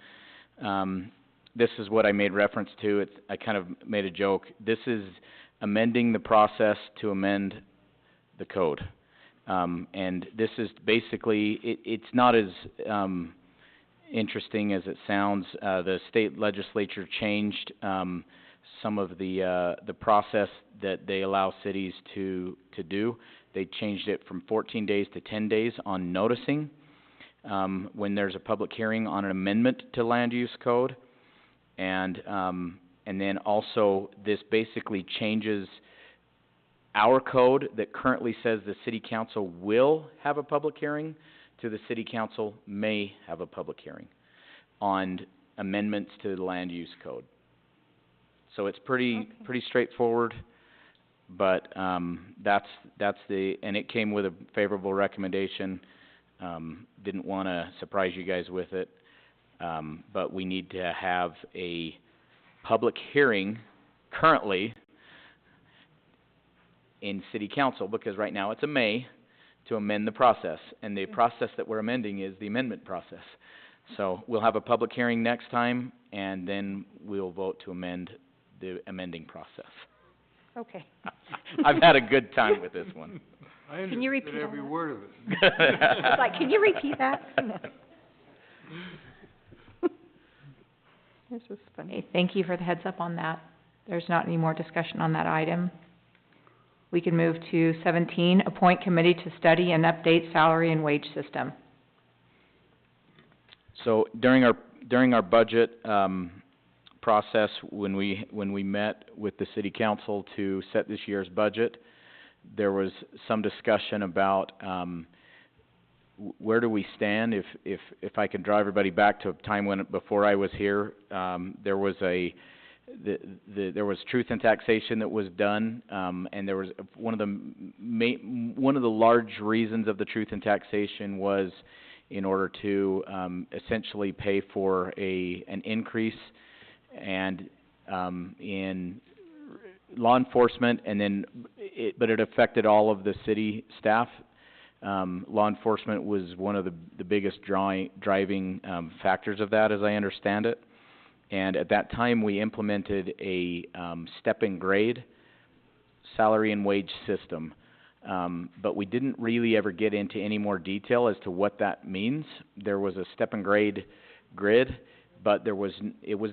This is what I made reference to. I kind of made a joke. This is amending the process to amend the code. And this is basically, it's not as, interesting as it sounds. The state legislature changed, some of the process that they allow cities to do. They changed it from 14 days to 10 days on noticing, when there's a public hearing on an amendment to land use code. And then also, this basically changes our code that currently says the city council will have a public hearing to the city council may have a public hearing on amendments to the land use code. So it's pretty straightforward, but, that's and it came with a favorable recommendation. Didn't wanna surprise you guys with it, but we need to have a public hearing currently in city council, because right now it's a may to amend the process, and the process that we're amending is the amendment process. So we'll have a public hearing next time, and then we'll vote to amend the amending process. Okay. I've had a good time with this one. Can you repeat every all that? word of it. It's like, can you repeat that? This was funny. Okay, thank you for the heads up on that. There's not any more discussion on that item. We can move to 17, appoint committee to study and update salary and wage system. So during our budget, process, when we met with the city council to set this year's budget, there was some discussion about, where do we stand? If I could draw everybody back to a time when, before I was here, there was there was truth and taxation that was done, and there was one of the large reasons of the truth and taxation was in order to essentially pay for an increase and in law enforcement, and then but it affected all of the city staff. Law enforcement was one of the biggest driving factors of that, as I understand it. And at that time, we implemented a step and grade salary and wage system. But we didn't really ever get into any more detail as to what that means. There was a step and grade grid, but it was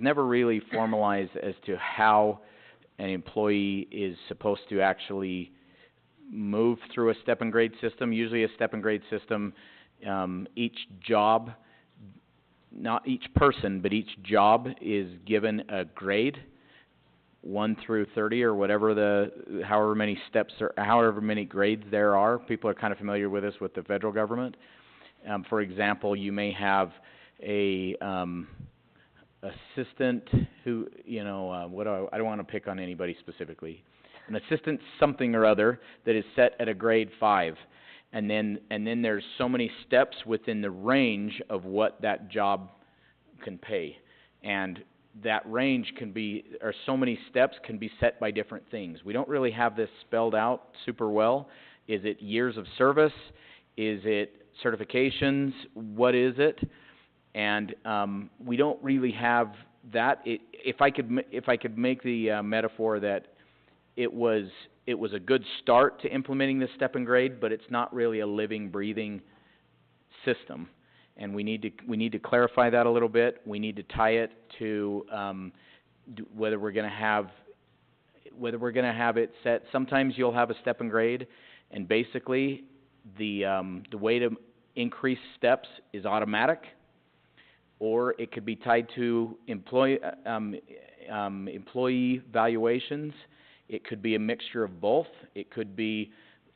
never really formalized as to how an employee is supposed to actually move through a step and grade system. Usually a step and grade system, each job, not each person, but each job is given a grade, 1 through 30 or whatever however many steps or however many grades there are. People are kind of familiar with this with the federal government. For example, you may have a assistant who, I don't want to pick on anybody specifically. An assistant something or other that is set at a grade 5. And then there's so many steps within the range of what that job can pay. And that range can be, or so many steps can be set by different things. We don't really have this spelled out super well, Is it years of service? Is it certifications? What is it? And, we don't really have that. If I could make the, metaphor that it was a good start to implementing this step and grade, but it's not really a living, breathing system. And we need to clarify that a little bit. We need to tie it to, whether we're gonna have it set. Sometimes you'll have a step and grade, and basically, the way to increase steps is automatic, or it could be tied to employee valuations. It could be a mixture of both. It could be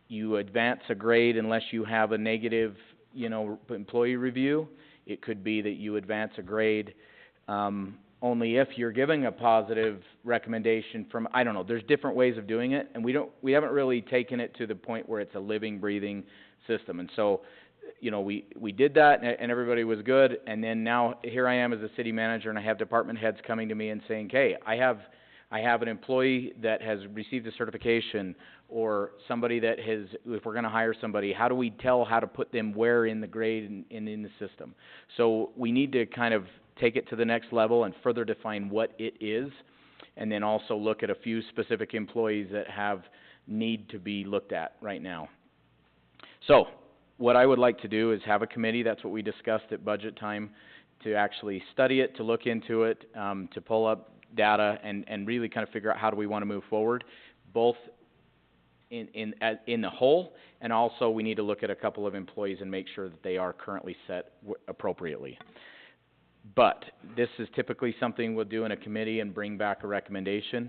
you advance a grade unless you have a negative, employee review. It could be that you advance a grade, only if you're giving a positive recommendation from, I don't know, there's different ways of doing it, and we haven't really taken it to the point where it's a living, breathing system. And so, we did that, and everybody was good, and then now, here I am as a city manager, and I have department heads coming to me and saying, hey, I have an employee that has received a certification, or somebody that has, if we're gonna hire somebody, how do we tell how to put them where in the grade and in the system? So we need to kind of take it to the next level and further define what it is, and then also look at a few specific employees that need to be looked at right now. So, what I would like to do is have a committee, that's what we discussed at budget time, to actually study it, to look into it, to pull up data and really kind of figure out how do we want to move forward, both in the whole, and also we need to look at a couple of employees and make sure that they are currently set appropriately. But this is typically something we'll do in a committee and bring back a recommendation.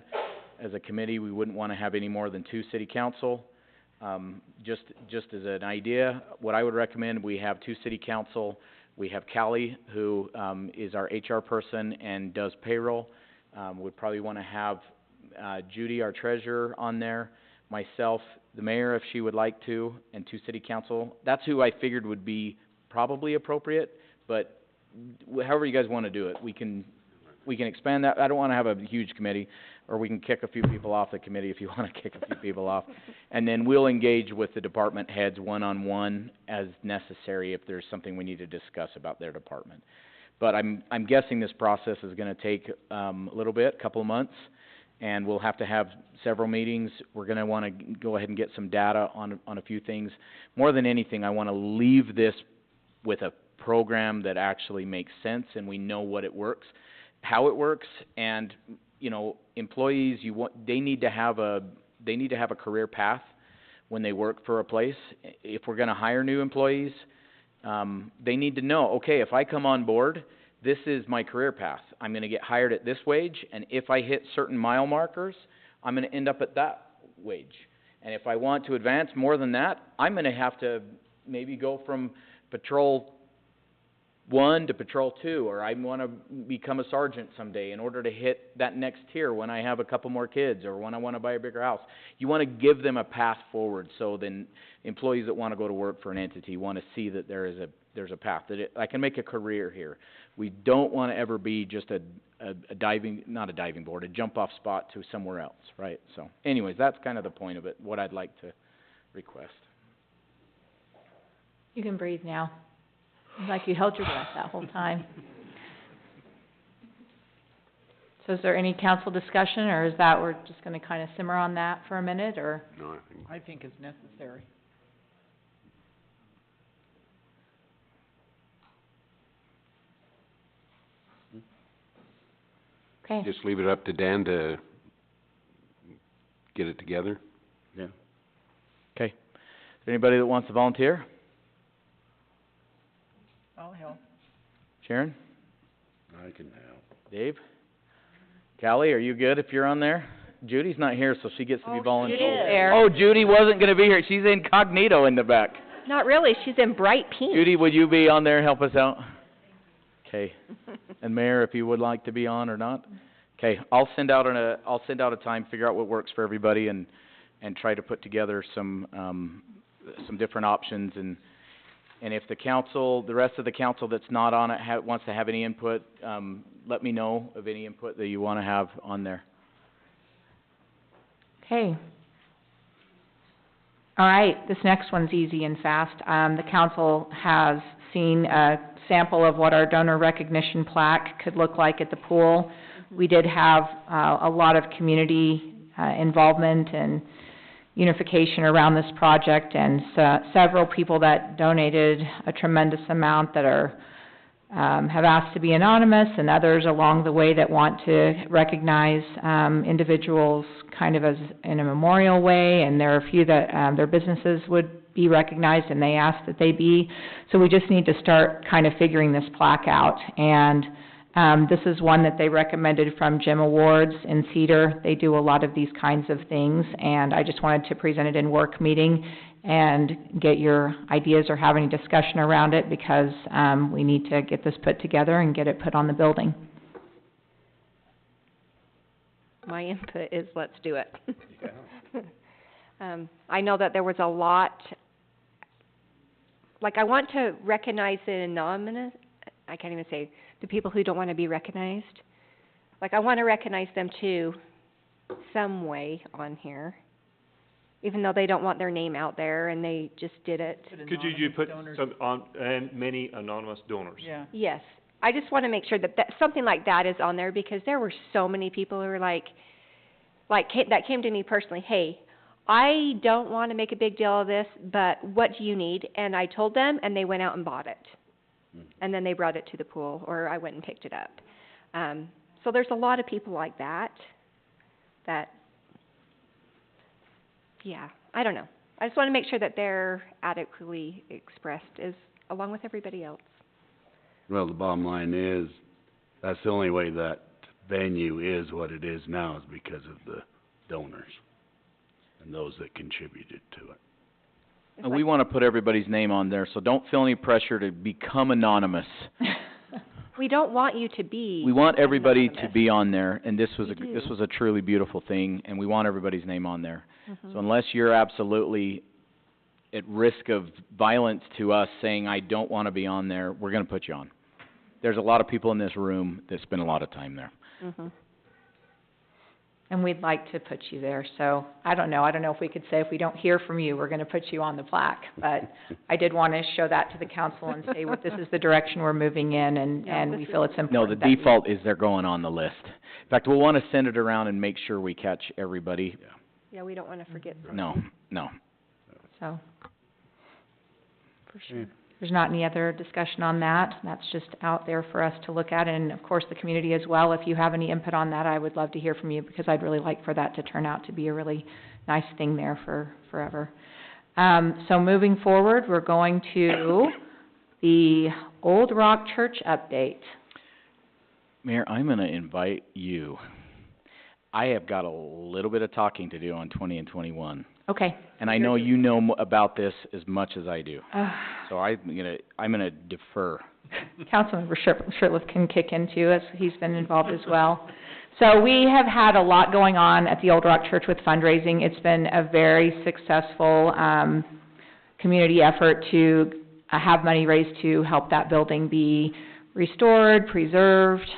As a committee, we wouldn't want to have any more than 2 city council. Just as an idea, what I would recommend, we have 2 city council. We have Callie, who is our HR person and does payroll. We'd probably want to have Judy, our treasurer, on there, myself, the mayor, if she would like to, and 2 city council. That's who I figured would be probably appropriate, but however you guys want to do it, we can expand that. I don't want to have a huge committee, or we can kick a few people off the committee if you want to kick a few people off. And then we'll engage with the department heads one-on-one as necessary if there's something we need to discuss about their department. But I'm guessing this process is going to take a little bit, a couple of months, and we'll have to have several meetings. We're going to want to go ahead and get some data on a few things. More than anything, I want to leave this with a program that actually makes sense and we know what it works, how it works, and employees, they need to have a career path when they work for a place. If we're going to hire new employees, they need to know, okay, if I come on board, this is my career path. I'm going to get hired at this wage, and if I hit certain mile markers, I'm going to end up at that wage. And if I want to advance more than that, I'm going to have to maybe go from patrol 1 to patrol 2, or I want to become a sergeant someday in order to hit that next tier when I have a couple more kids, or when I want to buy a bigger house. You want to give them a path forward, so then employees that want to go to work for an entity want to see that there's a path, that I can make a career here. We don't want to ever be just a jump off spot to somewhere else, right? So anyways, that's kind of the point of it, what I'd like to request. You can breathe now. Like you held your breath that whole time. So is there any council discussion, or is that we're just going to kind of simmer on that for a minute, or? No, I think it's necessary. Okay. just leave it up to Dan to get it together. Yeah. Okay. Is there anybody that wants to volunteer? I'll help. Sharon? I can help. Dave? Callie, are you good if you're on there? Judy's not here, so she gets to be volunteer. Judy's there. Oh, Judy wasn't going to be here. She's incognito in the back. Not really, she's in bright pink. Judy, would you be on there and help us out? Okay. And Mayor, if you would like to be on or not? Okay, I'll send out a time, figure out what works for everybody, and try to put together some different options, and if the rest of the council that's not on it wants to have any input, let me know of any input that you want to have on there. Okay. All right, this next one's easy and fast. The council has seen a sample of what our donor recognition plaque could look like at the pool. We did have, a lot of community, involvement and unification around this project, and several people that donated a tremendous amount that are, have asked to be anonymous, and others along the way that want to recognize, individuals kind of as in a memorial way, and there are a few that, their businesses would be recognized, and they asked that they be. So we just need to start kind of figuring this plaque out, and this is one that they recommended from Jim Awards in Cedar. They do a lot of these kinds of things, and I just wanted to present it in work meeting and get your ideas or have any discussion around it, because we need to get this put together and get it put on the building. My input is let's do it. I know that there was a lot, like I want to recognize the anonymous, I can't even say, the people who don't want to be recognized. Like I want to recognize them too, some way on here, even though they don't want their name out there and they just did it. Could you put some on, and many anonymous donors? Yeah. Yes, I just want to make sure that something like that is on there, because there were so many people who were that came to me personally, hey, I don't want to make a big deal of this, but what do you need? And I told them, and they went out and bought it. And then they brought it to the pool, or I went and picked it up. So there's a lot of people like that, yeah, I don't know. I just want to make sure that they're adequately expressed along with everybody else. Well, the bottom line is, that's the only way that venue is what it is now, is because of the donors and those that contributed to it. And we want to put everybody's name on there, so don't feel any pressure to become anonymous. We don't want you to be We want everybody anonymous. to be on there, and this was We this do. was a truly beautiful thing, and we want everybody's name on there. Mhm. So unless you're absolutely at risk of violence to us saying, I don't want to be on there, we're going to put you on. There's a lot of people in this room that spend a lot of time there. Mhm. And we'd like to put you there, so I don't know if we could say if we don't hear from you, we're gonna put you on the plaque. But I did wanna show that to the council and say, well, this is the direction we're moving in, and we feel it's important. No, the that we- default is they're going on the list. In fact, we'll want to send it around and make sure we catch everybody. Yeah, we don't want to forget something. No. So, for sure. There's not any other discussion on that. That's just out there for us to look at, and of course, the community as well. If you have any input on that, I would love to hear from you, because I'd really like for that to turn out to be a really nice thing there for forever. So moving forward, we're going to the Old Rock Church update. Mayor, I'm going to invite you. I have got a little bit of talking to do on 20 and 21. Okay. And I know you know about this as much as I do. So I'm gonna defer. Councilmember Shirtliff can kick in too, as he's been involved as well. So we have had a lot going on at the Old Rock Church with fundraising. It's been a very successful, community effort to have money raised to help that building be restored, preserved,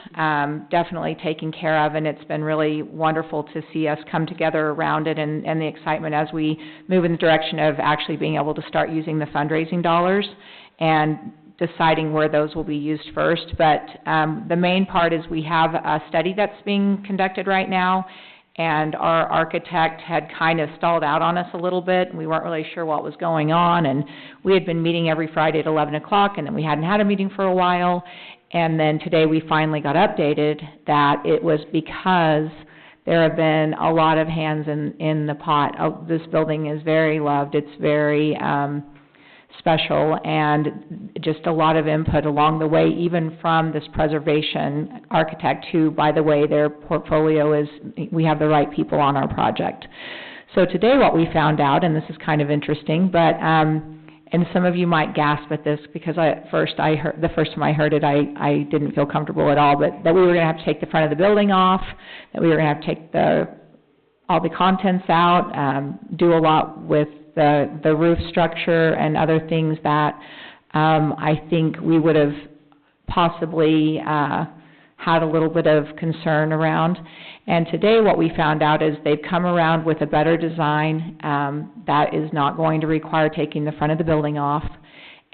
definitely taken care of, and it's been really wonderful to see us come together around it, and the excitement as we move in the direction of actually being able to start using the fundraising dollars and deciding where those will be used first. But the main part is we have a study that's being conducted right now, and our architect had kind of stalled out on us a little bit, and we weren't really sure what was going on, and we had been meeting every Friday at 11 o'clock, and then we hadn't had a meeting for a while, and then today we finally got updated that it was because there have been a lot of hands in the pot. This building is very loved, it's very special, and just a lot of input along the way, even from this preservation architect, who, by the way, their portfolio is, we have the right people on our project. So today what we found out, and this is kind of interesting, but, and some of you might gasp at this, because the first time I heard it, I didn't feel comfortable at all, but that we were gonna have to take the front of the building off, that we were gonna have to take all the contents out, do a lot with the roof structure and other things that I think we would have possibly had had a little bit of concern around. And today what we found out is they've come around with a better design, that is not going to require taking the front of the building off,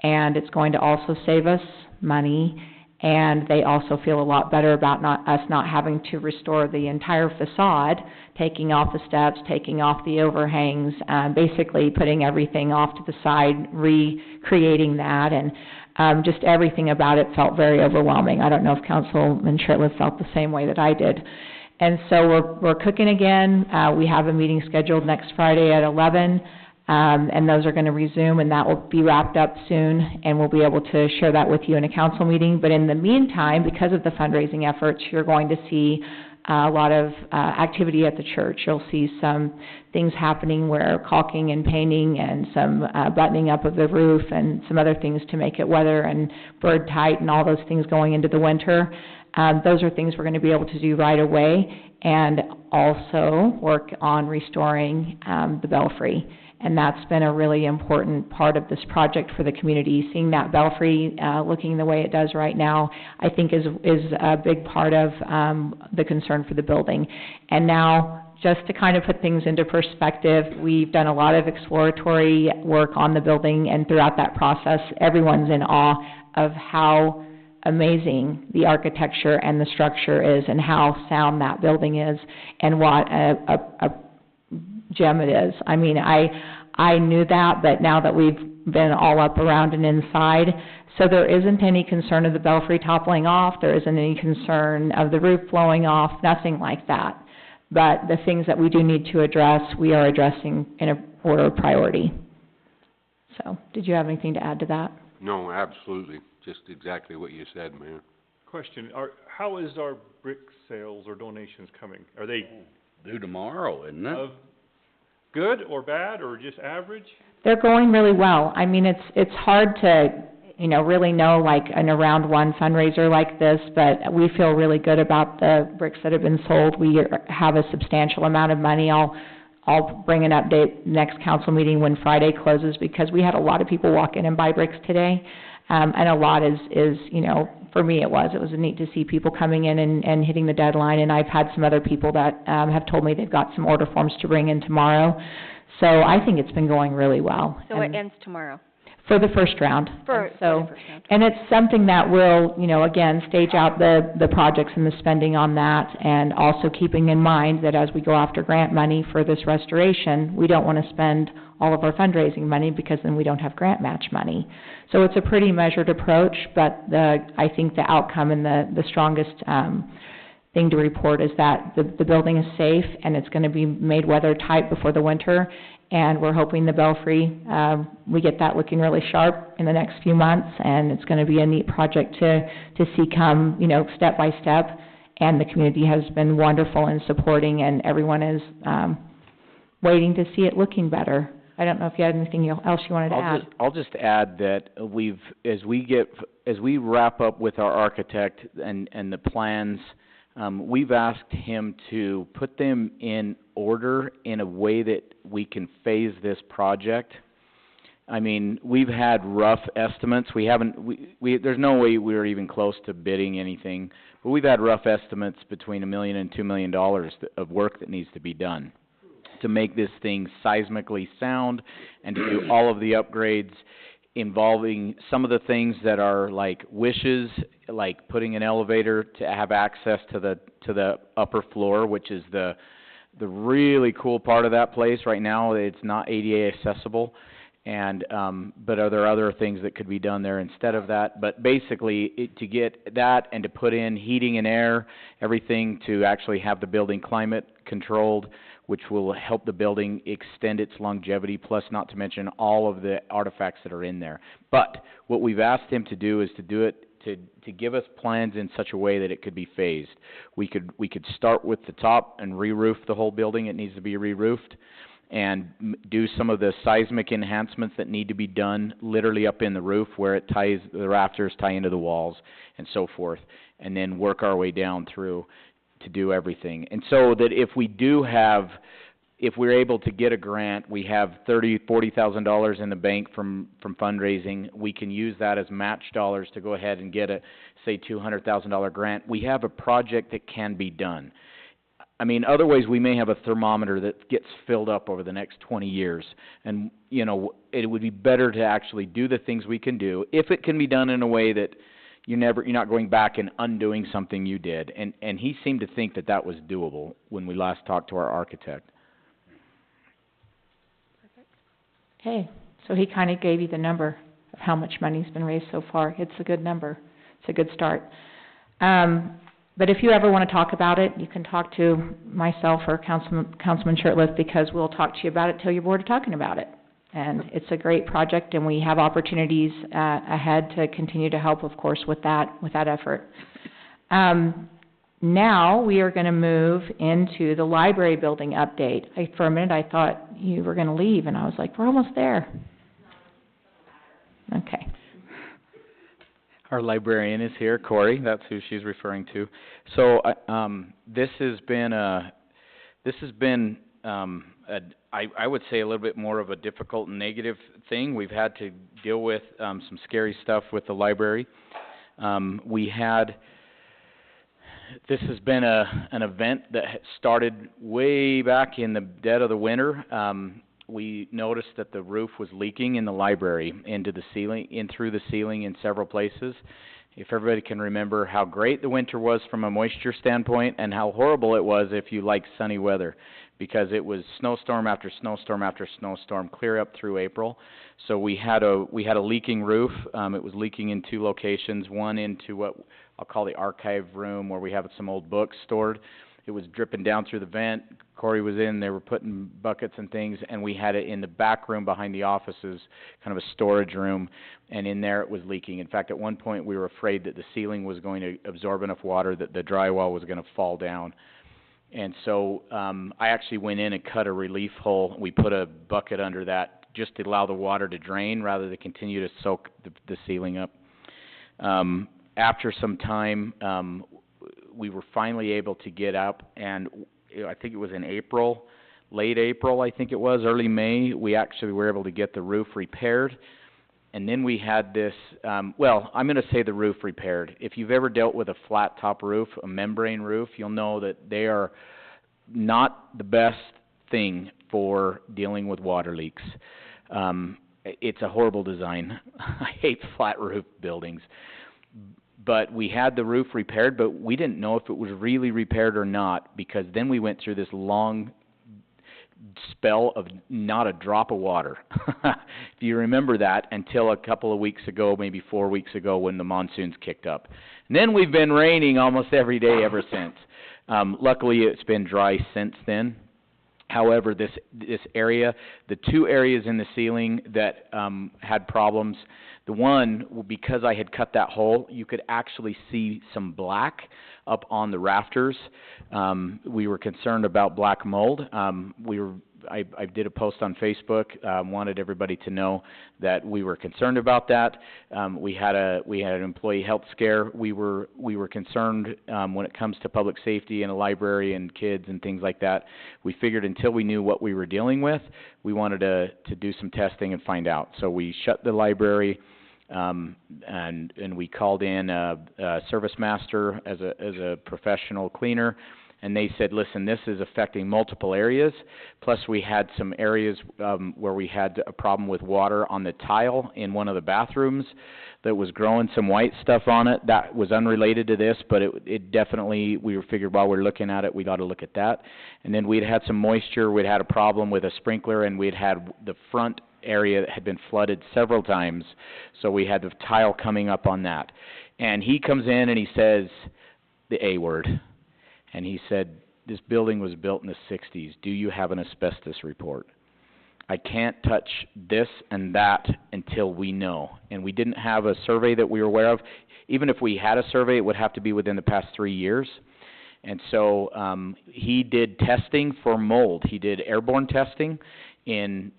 and it's going to also save us money, and they also feel a lot better about us not having to restore the entire facade, taking off the steps, taking off the overhangs, basically putting everything off to the side, recreating that, and just everything about it felt very overwhelming. I don't know if Councilman Shirtliff felt the same way that I did. And so we're cooking again. We have a meeting scheduled next Friday at 11, and those are going to resume, and that will be wrapped up soon, and we'll be able to share that with you in a council meeting. But in the meantime, because of the fundraising efforts, you're going to see a lot of activity at the church. You'll see some things happening where caulking and painting and some buttoning up of the roof and some other things to make it weather and bird tight and all those things going into the winter. Those are things we're going to be able to do right away, and also work on restoring the belfry. And that's been a really important part of this project for the community. Seeing that belfry looking the way it does right now, I think is a big part of the concern for the building. And now, just to kind of put things into perspective, we've done a lot of exploratory work on the building, and throughout that process, everyone's in awe of how amazing the architecture and the structure is, and how sound that building is, and what a gem it is. I mean, I knew that, but now that we've been all up around and inside, so there isn't any concern of the belfry toppling off, there isn't any concern of the roof blowing off, nothing like that. But the things that we do need to address, we are addressing in a order of priority. So, did you have anything to add to that? No, absolutely, just exactly what you said, Mayor. Question, how is our brick sales or donations coming? Are they Due tomorrow, isn't it? good or bad or just average? They're going really well. I mean, it's hard to, really know, like, an around one fundraiser like this, but we feel really good about the bricks that have been sold. We have a substantial amount of money. I'll bring an update next council meeting when Friday closes, because we had a lot of people walk in and buy bricks today. And a lot is, for me it was neat to see people coming in and hitting the deadline, and I've had some other people that have told me they've got some order forms to bring in tomorrow. So I think it's been going really well. So it ends tomorrow? For the first round. For the first round. And it's something that will, again, stage out the projects and the spending on that, and also keeping in mind that as we go after grant money for this restoration, we don't want to spend all of our fundraising money, because then we don't have grant match money. So it's a pretty measured approach, but I think the outcome and the strongest thing to report is that the building is safe, and it's going to be made weather tight before the winter. And we're hoping the belfry, we get that looking really sharp in the next few months, and it's going to be a neat project to see come, step by step. And the community has been wonderful in supporting, and everyone is waiting to see it looking better. I don't know if you had anything else you wanted to add. I'll just add that as we wrap up with our architect and the plans, we've asked him to put them in order in a way that we can phase this project. I mean, we've had rough estimates. There's no way we're even close to bidding anything, but we've had rough estimates between $1 million and $2 million of work that needs to be done to make this thing seismically sound, and to do all of the upgrades involving some of the things that are like wishes, like putting an elevator to have access to the upper floor, which is the really cool part of that place. Right now, it's not ADA accessible, and but are there other things that could be done there instead of that? But basically, to get that and to put in heating and air, everything to actually have the building climate controlled, which will help the building extend its longevity, plus not to mention all of the artifacts that are in there. But what we've asked him to do is to do it, to give us plans in such a way that it could be phased. We could start with the top and re-roof the whole building. It needs to be re-roofed, and do some of the seismic enhancements that need to be done literally up in the roof, where the rafters tie into the walls and so forth, and then work our way down through to do everything. And so that if we do have if we're able to get a grant, we have $40,000 in the bank from fundraising. We can use that as match dollars to go ahead and get a, say, $200,000 grant. We have a project that can be done. I mean, otherwise we may have a thermometer that gets filled up over the next 20 years. And, you know, it would be better to actually do the things we can do, if it can be done in a way that you're not going back and undoing something you did. And he seemed to think that that was doable when we last talked to our architect. Okay, so he kind of gave you the number of how much money's been raised so far. It's a good number. It's a good start. But if you ever want to talk about it, you can talk to myself or Councilman Shirtliff, because we'll talk to you about it till you're bored of talking about it. And it's a great project, and we have opportunities ahead to continue to help, of course, with that effort. Now, we are going to move into the library building update. For a minute, I thought you were going to leave, and I was like, we're almost there. Okay. Our librarian is here, Corey. That's who she's referring to. So, this has been I would say a little bit more of a difficult and negative thing. We've had to deal with some scary stuff with the library. This has been an event that started way back in the dead of the winter. We noticed that the roof was leaking in the library into the ceiling, in through the ceiling in several places. If everybody can remember how great the winter was from a moisture standpoint, and how horrible it was if you like sunny weather, because it was snowstorm after snowstorm after snowstorm clear up through April. So we had a leaking roof. It was leaking in two locations, one into what I'll call the archive room, where we have some old books stored. It was dripping down through the vent. Corey was in, they were putting buckets and things, and we had it in the back room behind the offices, kind of a storage room, and in there it was leaking. In fact, at one point we were afraid that the ceiling was going to absorb enough water that the drywall was going to fall down. And so I actually went in and cut a relief hole. We put a bucket under that just to allow the water to drain rather than continue to soak the ceiling up. After some time, we were finally able to get up, and I think it was in April, late April I think it was, early May, we actually were able to get the roof repaired. And then we had this, I'm going to say the roof repaired. If you've ever dealt with a flat top roof, a membrane roof, you'll know that they are not the best thing for dealing with water leaks. It's a horrible design. I hate flat roof buildings. But we had the roof repaired, but we didn't know if it was really repaired or not, because then we went through this long spell of not a drop of water. If you remember that, until a couple of weeks ago, maybe 4 weeks ago, when the monsoons kicked up. And then we've been raining almost every day ever since. Luckily, it's been dry since then. However, this area, the two areas in the ceiling that had problems, the one, because I had cut that hole, you could actually see some black up on the rafters. We were concerned about black mold. I did a post on Facebook, wanted everybody to know that we were concerned about that. We had an employee health scare. We were concerned when it comes to public safety in a library and kids and things like that. We figured until we knew what we were dealing with, we wanted to do some testing and find out. So we shut the library. And we called in a service master as a professional cleaner, and they said, listen, this is affecting multiple areas, plus we had some areas where we had a problem with water on the tile in one of the bathrooms that was growing some white stuff on it. That was unrelated to this, but it definitely, we figured while we were looking at it, we ought to look at that. And then we'd had some moisture, we'd had a problem with a sprinkler, and we'd had the front area that had been flooded several times, so we had the tile coming up on that. And he comes in and he says the A word, and he said, this building was built in the 60s. Do you have an asbestos report? I can't touch this and that until we know. And we didn't have a survey that we were aware of. Even if we had a survey, it would have to be within the past 3 years. And so he did testing for mold. He did airborne testing in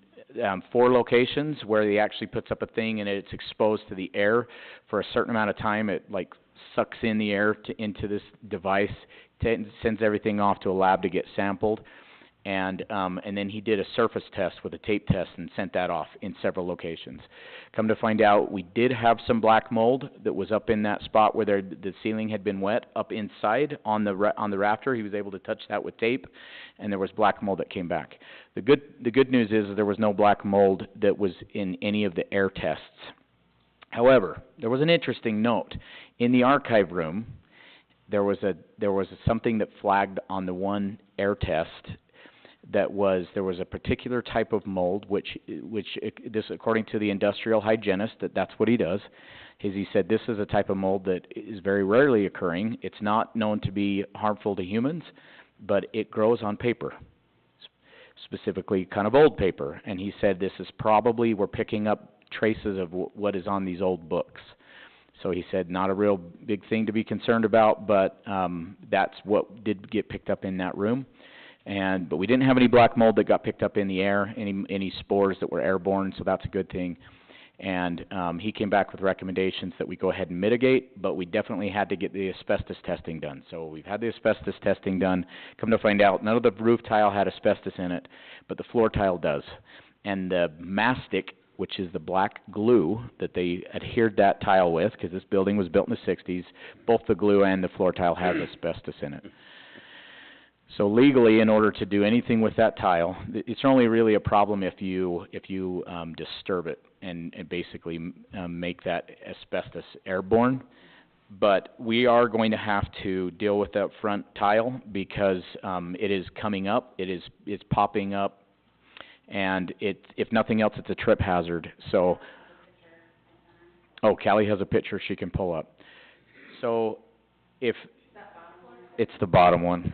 4 locations where he actually puts up a thing and it's exposed to the air for a certain amount of time. It like sucks in the air into this device, sends everything off to a lab to get sampled. and then he did a surface test with a tape test and sent that off in several locations. Come to find out, we did have some black mold that was up in that spot where the ceiling had been wet, up inside on the rafter. He was able to touch that with tape, and there was black mold that came back. The good news is that there was no black mold that was in any of the air tests. However, there was an interesting note. In the archive room, there was something that flagged on the one air test there was a particular type of mold, which this, according to the industrial hygienist, that's what he does, is he said this is a type of mold that is very rarely occurring. It's not known to be harmful to humans, but it grows on paper, specifically kind of old paper. And he said this is probably, we're picking up traces of what is on these old books. So he said not a real big thing to be concerned about, but that's what did get picked up in that room. But we didn't have any black mold that got picked up in the air, any spores that were airborne, so that's a good thing. And he came back with recommendations that we go ahead and mitigate, but we definitely had to get the asbestos testing done. So we've had the asbestos testing done. Come to find out, none of the roof tile had asbestos in it, but the floor tile does. And the mastic, which is the black glue that they adhered that tile with, because this building was built in the 60s, both the glue and the floor tile has asbestos in it. So legally, in order to do anything with that tile, it's only really a problem if you disturb it and basically make that asbestos airborne. But we are going to have to deal with that front tile because it is coming up, it's popping up, and if nothing else, it's a trip hazard. So, Callie has a picture she can pull up. So, if it's the bottom one.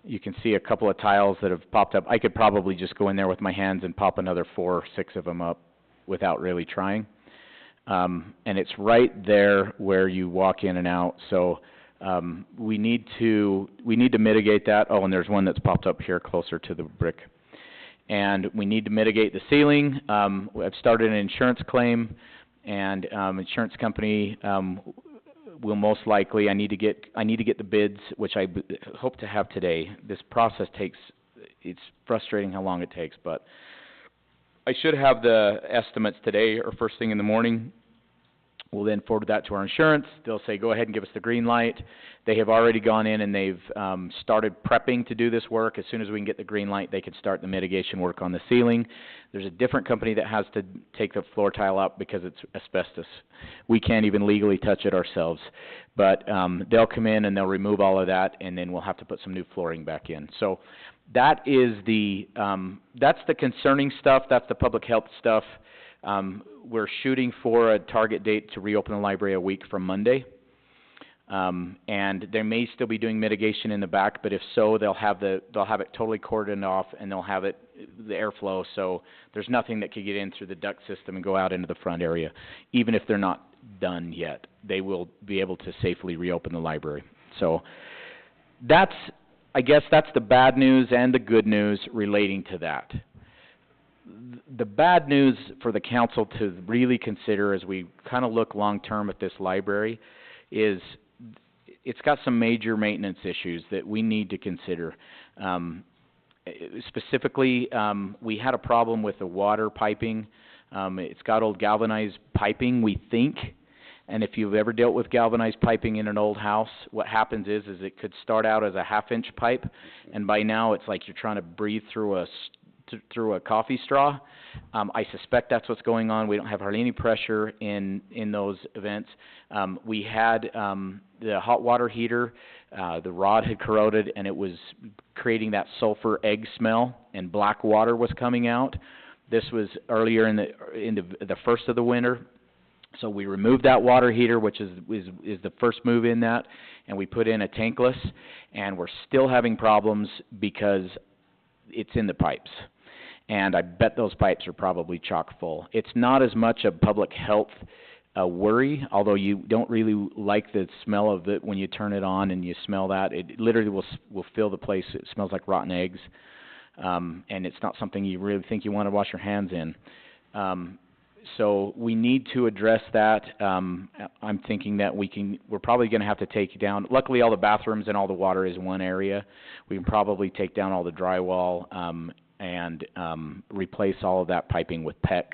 You can see a couple of tiles that have popped up. I could probably just go in there with my hands and pop another 4 or 6 of them up without really trying. And it's right there where you walk in and out. So we need to mitigate that. Oh, and there's one that's popped up here closer to the brick. And we need to mitigate the ceiling. I've started an insurance claim, and insurance company will most likely, I need to get the bids, which I hope to have today. This process it's frustrating how long it takes, but I should have the estimates today or first thing in the morning. We'll then forward that to our insurance. They'll say, go ahead and give us the green light. They have already gone in and they've started prepping to do this work. As soon as we can get the green light, they can start the mitigation work on the ceiling. There's a different company that has to take the floor tile up because it's asbestos. We can't even legally touch it ourselves. But they'll come in and they'll remove all of that, and then we'll have to put some new flooring back in. So that is that's the concerning stuff. That's the public health stuff. We're shooting for a target date to reopen the library a week from Monday. And they may still be doing mitigation in the back, but if so, they'll have it totally cordoned off, and they'll have the airflow, so there's nothing that could get in through the duct system and go out into the front area. Even if they're not done yet, they will be able to safely reopen the library. So I guess that's the bad news and the good news relating to that. The bad news for the council to really consider as we kind of look long-term at this library is it's got some major maintenance issues that we need to consider. Specifically, we had a problem with the water piping. It's got old galvanized piping, we think. And if you've ever dealt with galvanized piping in an old house, what happens is it could start out as a half-inch pipe, and by now it's like you're trying to breathe through a coffee straw. I suspect that's what's going on. We don't have hardly any pressure in those events. We had the hot water heater, the rod had corroded, and it was creating that sulfur egg smell, and black water was coming out. This was earlier in the first of the winter. So we removed that water heater, which is the first move in that, and we put in a tankless, and we're still having problems because it's in the pipes. And I bet those pipes are probably chock full. It's not as much a public health worry, although you don't really like the smell of it when you turn it on and you smell that. It literally will fill the place. It smells like rotten eggs, and it's not something you really think you want to wash your hands in. So we need to address that. I'm thinking that we're probably gonna have to take down, luckily all the bathrooms and all the water is in one area. We can probably take down all the drywall, and replace all of that piping with PEX.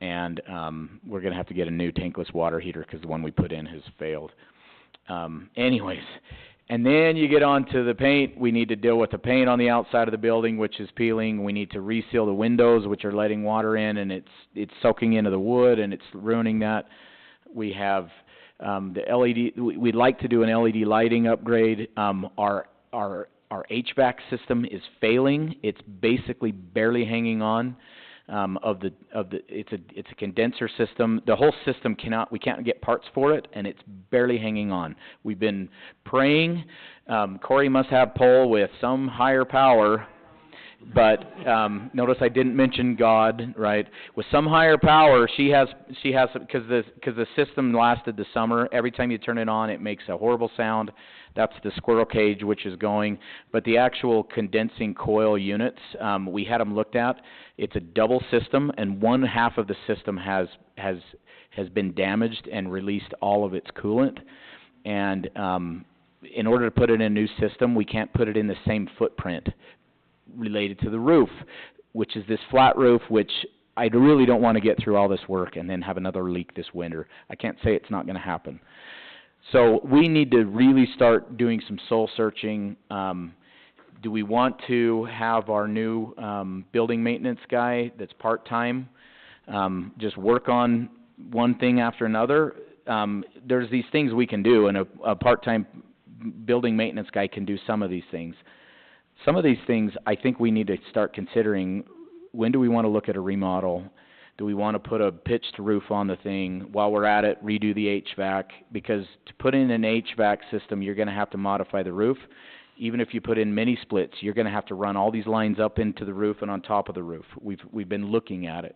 And, we're gonna have to get a new tankless water heater, 'cause the one we put in has failed. Anyways, and then you get on to the paint. We need to deal with the paint on the outside of the building, which is peeling. We need to reseal the windows, which are letting water in, and it's soaking into the wood, and it's ruining that. We have, the LED, we'd like to do an LED lighting upgrade. Our HVAC system is failing. It's basically barely hanging on. It's a condenser system. The whole system we can't get parts for it, and it's barely hanging on. We've been praying. Corey must have pull with some higher power, but, notice I didn't mention God, right? With some higher power, she has, because the system lasted the summer. Every time you turn it on, it makes a horrible sound. That's the squirrel cage, which is going. But the actual condensing coil units, we had them looked at. It's a double system, and one half of the system has been damaged and released all of its coolant. And in order to put it in a new system, we can't put it in the same footprint related to the roof, which is this flat roof, which I really don't want to get through all this work and then have another leak this winter. I can't say it's not going to happen. So we need to really start doing some soul searching. Do we want to have our new building maintenance guy that's part-time just work on one thing after another? There's these things we can do, and a part-time building maintenance guy can do some of these things. Some of these things I think we need to start considering. When do we want to look at a remodel? Do we want to put a pitched roof on the thing? While we're at it, redo the HVAC, because to put in an HVAC system, you're going to have to modify the roof. Even if you put in mini splits, you're going to have to run all these lines up into the roof and on top of the roof. We've been looking at it.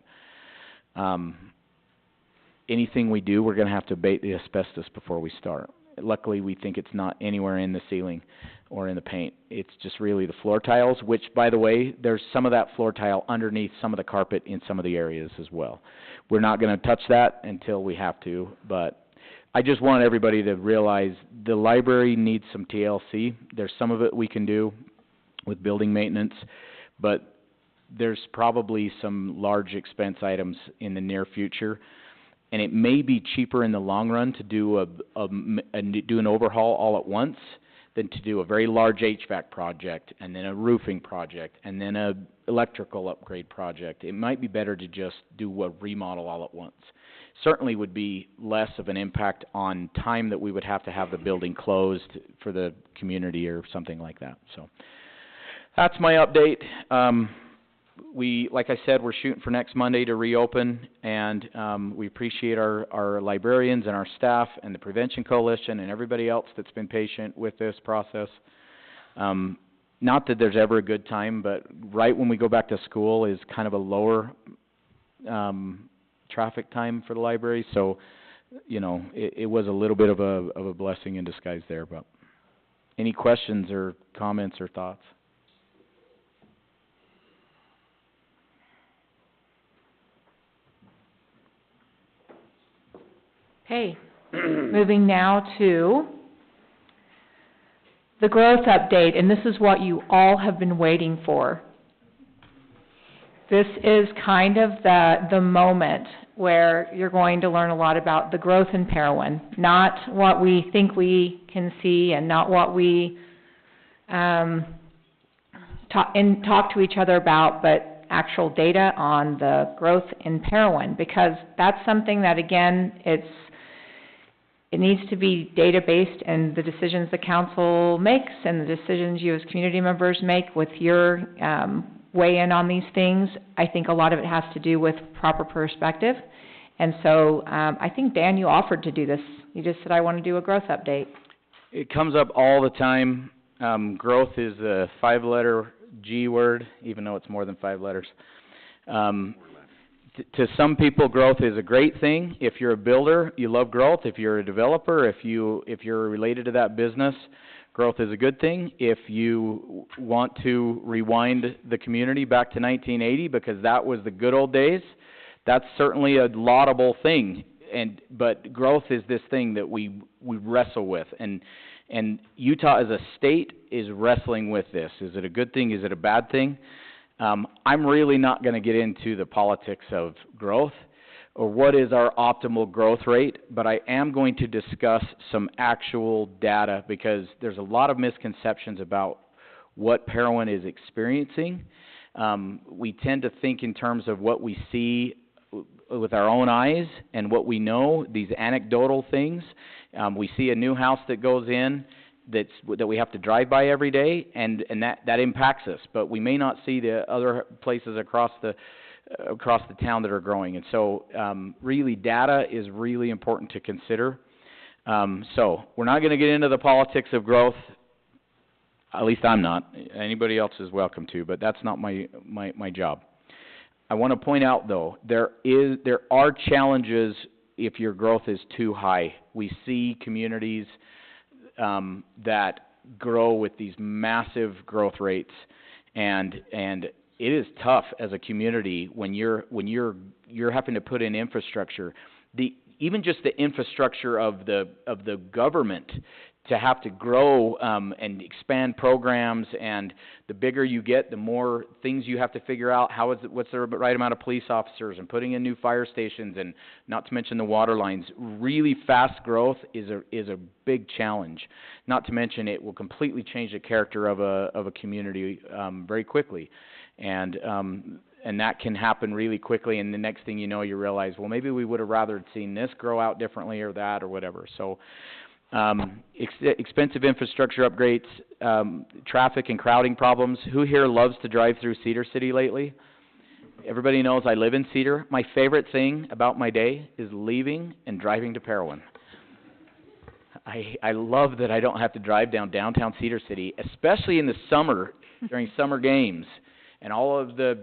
Anything we do, we're going to have to abate the asbestos before we start. Luckily, we think it's not anywhere in the ceiling or in the paint. It's just really the floor tiles, which, by the way, there's some of that floor tile underneath some of the carpet in some of the areas as well. We're not going to touch that until we have to, but I just want everybody to realize the library needs some TLC. There's some of it we can do with building maintenance, but there's probably some large expense items in the near future. And it may be cheaper in the long run to do do an overhaul all at once than to do a very large HVAC project and then a roofing project and then a electrical upgrade project. It might be better to just do a remodel all at once. Certainly would be less of an impact on time that we would have to have the building closed for the community or something like that. So that's my update. Like I said, we're shooting for next Monday to reopen, and we appreciate our librarians and our staff and the Prevention Coalition and everybody else that's been patient with this process. Not that there's ever a good time, but right when we go back to school is kind of a lower traffic time for the library, so, you know, it was a little bit of a blessing in disguise there. But any questions or comments or thoughts? Okay, moving now to the growth update, and this is what you all have been waiting for. This is kind of the moment where you're going to learn a lot about the growth in Parowan, not what we think we can see and not what we talk to each other about, but actual data on the growth in Parowan, because that's something that, again, it needs to be data-based, and the decisions the council makes and the decisions you as community members make with your weigh-in on these things, I think a lot of it has to do with proper perspective. And so I think, Dan, you offered to do this. You just said, I want to do a growth update. It comes up all the time. Growth is a 5-letter G word, even though it's more than 5 letters. To some people, growth is a great thing. If you're a builder, you love growth. If you're a developer, if you're related to that business, growth is a good thing. If you want to rewind the community back to 1980, because that was the good old days, That's certainly a laudable thing, but growth is this thing that we wrestle with, and Utah as a state is wrestling with this. Is it a good thing? Is it a bad thing? I'm really not gonna get into the politics of growth or what is our optimal growth rate, but I am going to discuss some actual data because there's a lot of misconceptions about what Parowan is experiencing. We tend to think in terms of what we see with our own eyes and what we know, these anecdotal things. We see a new house that goes in that we have to drive by every day, and that impacts us, but we may not see the other places across the town that are growing. And so really data is really important to consider. So we're not going to get into the politics of growth. At least I'm not. Anybody else is welcome to, but that's not my job. I want to point out though, there are challenges if your growth is too high. We see communities that grow with these massive growth rates, and it is tough as a community when you're having to put in infrastructure. Even just the infrastructure of the government to have to grow and expand programs, and the bigger you get, the more things you have to figure out. What's the right amount of police officers, and putting in new fire stations, and not to mention the water lines. Really fast growth is a big challenge. Not to mention it will completely change the character of a community very quickly. And that can happen really quickly, and the next thing you know, you realize, well, maybe we would have rather seen this grow out differently or that or whatever. So expensive infrastructure upgrades, traffic and crowding problems. Who here loves to drive through Cedar City lately? Everybody knows I live in Cedar. My favorite thing about my day is leaving and driving to Parowan. I love that I don't have to drive downtown Cedar City, especially in the summer, during summer games, and all of the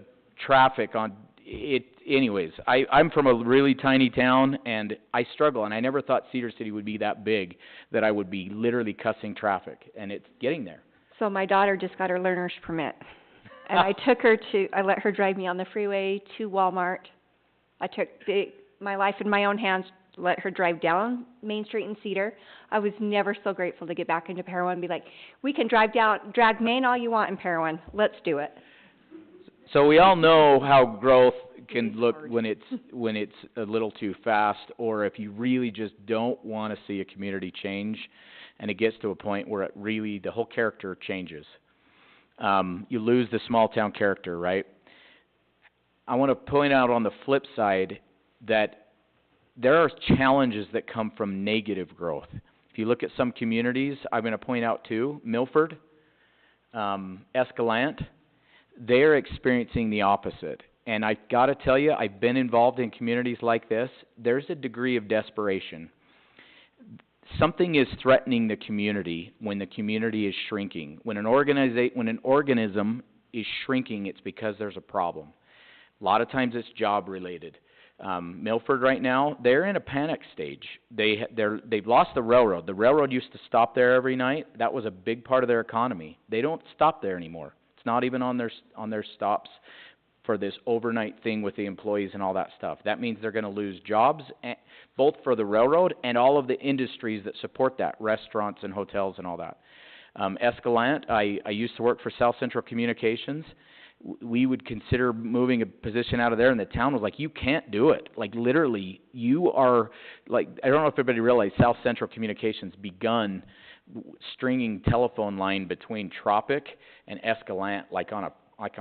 traffic on it. Anyways, I'm from a really tiny town, and I struggle, and I never thought Cedar City would be that big, that I would be literally cussing traffic, and it's getting there. So my daughter just got her learner's permit, and I let her drive me on the freeway to Walmart. I took my life in my own hands, let her drive down Main Street in Cedar. I was never so grateful to get back into Parowan and be like, we can drag Main all you want in Parowan. Let's do it. So we all know how growth can look when it's a little too fast, or if you really just don't want to see a community change, and it gets to a point where the whole character changes. You lose the small town character, right? I want to point out on the flip side that there are challenges that come from negative growth. If you look at some communities, I'm going to point out two: Milford, Escalante. They're experiencing the opposite. And I got to tell you, I've been involved in communities like this. There's a degree of desperation. Something is threatening the community when the community is shrinking. When an organism is shrinking, it's because there's a problem. A lot of times it's job related. Milford right now, they're in a panic stage. They've lost the railroad. The railroad used to stop there every night. That was a big part of their economy. They don't stop there anymore. It's not even on their stops for this overnight thing with the employees and all that stuff. That means they're going to lose jobs, both for the railroad and all of the industries that support that, restaurants and hotels and all that. Escalante, I used to work for South Central Communications. We would consider moving a position out of there, and the town was like, you can't do it. Like, literally, you are, like, I don't know if everybody realized South Central Communications begun stringing telephone line between Tropic and Escalante, like on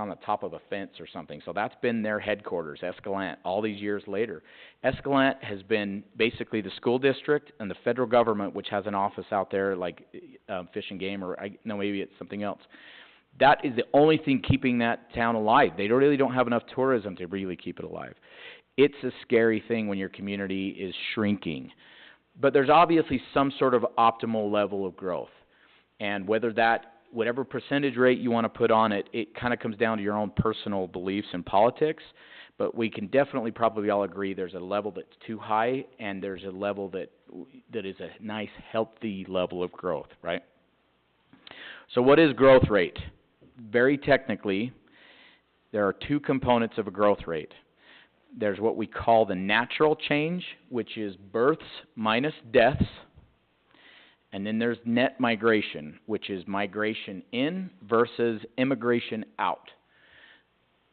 the top of a fence or something. So that's been their headquarters, Escalante, all these years later. Escalante has been basically the school district and the federal government, which has an office out there, like Fish and Game, or maybe it's something else. That is the only thing keeping that town alive. They really don't have enough tourism to really keep it alive. It's a scary thing when your community is shrinking. But there's obviously some sort of optimal level of growth. And whatever percentage rate you want to put on it, it kind of comes down to your own personal beliefs and politics. But we can definitely probably all agree there's a level that's too high, and there's a level that is a nice, healthy level of growth, right? So what is growth rate? Very technically, there are two components of a growth rate. There's what we call the natural change, which is births minus deaths. And then there's net migration, which is migration in versus immigration out.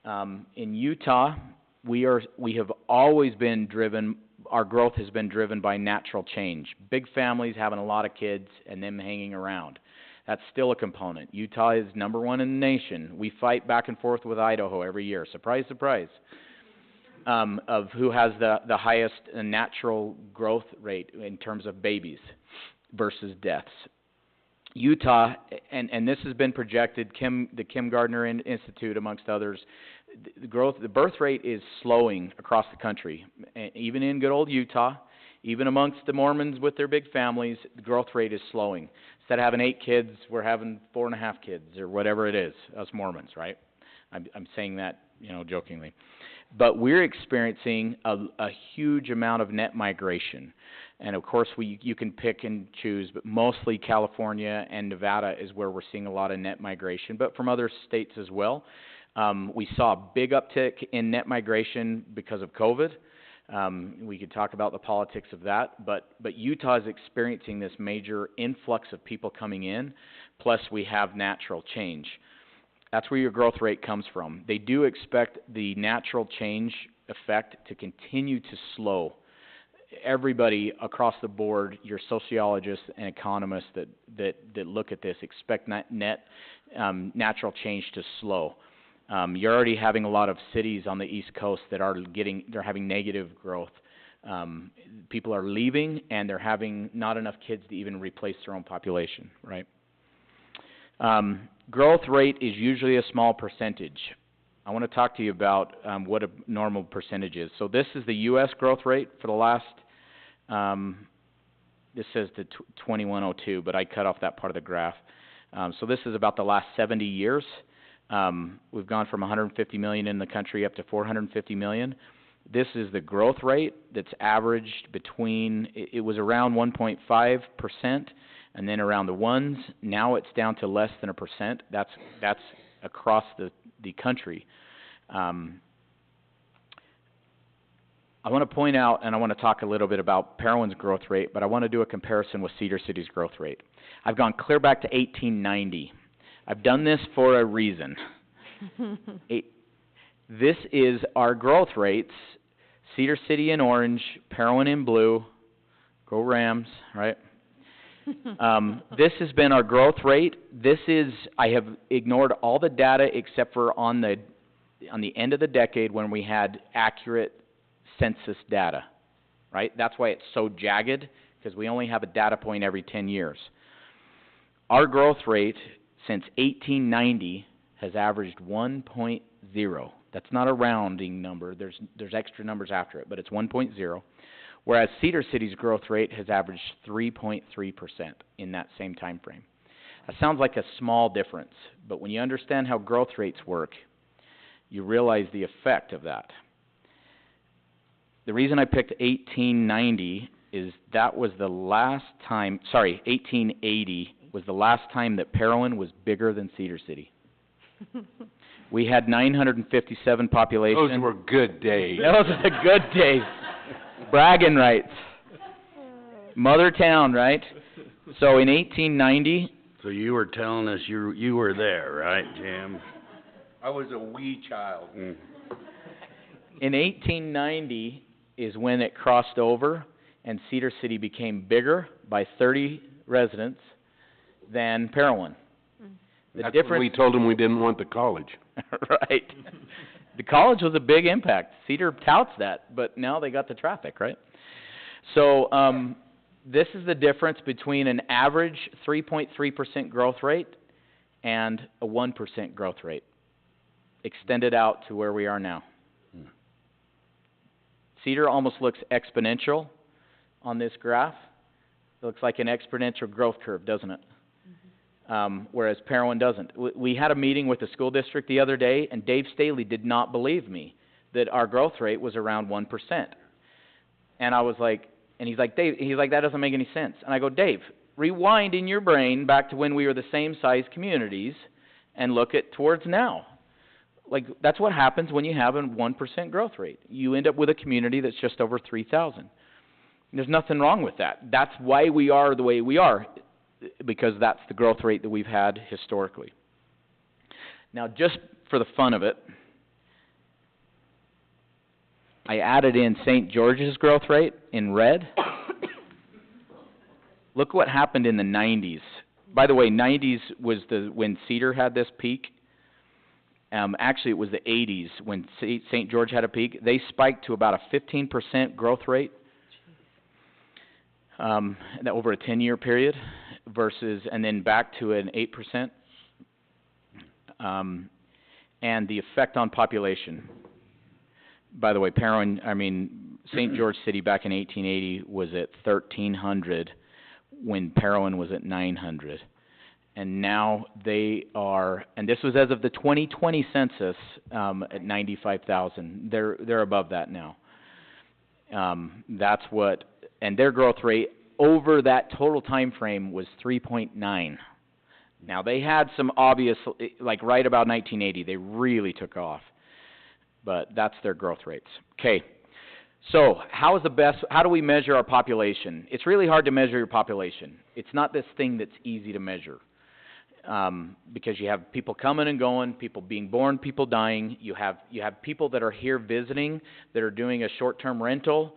In Utah, we have always been driven, our growth has been driven by natural change. Big families having a lot of kids and them hanging around. That's still a component. Utah is number one in the nation. We fight back and forth with Idaho every year. Surprise, surprise. Of who has the highest natural growth rate in terms of babies versus deaths. Utah, and this has been projected, the Kim Gardner Institute, amongst others, the birth rate is slowing across the country. Even in good old Utah, even amongst the Mormons with their big families, the growth rate is slowing. Instead of having 8 kids, we're having 4.5 kids, or whatever it is, us Mormons, right? I'm saying that, jokingly. But we're experiencing a huge amount of net migration. And of course, you can pick and choose, but mostly California and Nevada is where we're seeing a lot of net migration, but from other states as well. We saw a big uptick in net migration because of COVID. We could talk about the politics of that, but Utah is experiencing this major influx of people coming in, plus we have natural change. That's where your growth rate comes from. They do expect the natural change effect to continue to slow. Everybody across the board, your sociologists and economists that look at this, expect natural change to slow. You're already having a lot of cities on the East Coast that they're having negative growth. People are leaving, and they're having not enough kids to even replace their own population, right? Growth rate is usually a small percentage. I want to talk to you about what a normal percentage is. So this is the U.S. growth rate for the last, this says the 2102, but I cut off that part of the graph. So this is about the last 70 years. We've gone from 150 million in the country up to 450 million. This is the growth rate that's averaged between, it was around 1.5%. And then around the ones, now it's down to less than 1%. That's across the country. I want to point out, and I want to talk a little bit about Parowan's growth rate, but I want to do a comparison with Cedar City's growth rate. I've gone clear back to 1890. I've done this for a reason. This is our growth rates. Cedar City in orange, Parowan in blue. Go Rams, right? This has been our growth rate. I have ignored all the data except for on the end of the decade when we had accurate census data, right? That's why it's so jagged, because we only have a data point every 10 years. Our growth rate since 1890 has averaged 1.0. That's not a rounding number. There's extra numbers after it, but it's 1.0. Whereas Cedar City's growth rate has averaged 3.3% in that same time frame. That sounds like a small difference, but when you understand how growth rates work, you realize the effect of that. The reason I picked 1890 is that was the last time, 1880 was the last time that Parowan was bigger than Cedar City. We had 957 population. Those were good days. Those were the good days. Bragging rights. Mother town, right? So in 1890... So you were telling us you were there, right, Jim? I was a wee child. In 1890 is when it crossed over, and Cedar City became bigger by 30 residents than Parowan. That's when we told them we didn't want the college. Right. The college was a big impact. Cedar touts that, but now they got the traffic, right? So this is the difference between an average 3.3% growth rate and a 1% growth rate, extended out to where we are now. Cedar almost looks exponential on this graph. It looks like an exponential growth curve, doesn't it? Whereas Parowan doesn't. We had a meeting with the school district the other day, and Dave Staley did not believe me that our growth rate was around 1%. And I was like, and he's like, Dave, that doesn't make any sense. And I go, Dave, rewind in your brain back to when we were the same size communities and look at towards now. like, that's what happens when you have a 1% growth rate. You end up with a community that's just over 3,000. There's nothing wrong with that. That's why we are the way we are, because that's the growth rate that we've had historically. Now, just for the fun of it, I added in St. George's growth rate in red. Look what happened in the 90s. By the way, 90s was when Cedar had this peak. Actually, it was the 80s when St. George had a peak. They spiked to about a 15% growth rate over a 10-year period, and then back to an 8%. And the effect on population. By the way, St. George City back in 1880 was at 1,300 when Parowan was at 900. And now they are, and this was as of the 2020 census, at 95,000. They're above that now. That's what, and their growth rate over that total time frame was 3.9. Now, they had some obvious, like right about 1980, they really took off. But that's their growth rates. Okay, so how do we measure our population? It's really hard to measure your population. It's not this thing that's easy to measure. Because you have people coming and going, people being born, people dying. You have people that are here visiting, that are doing a short-term rental,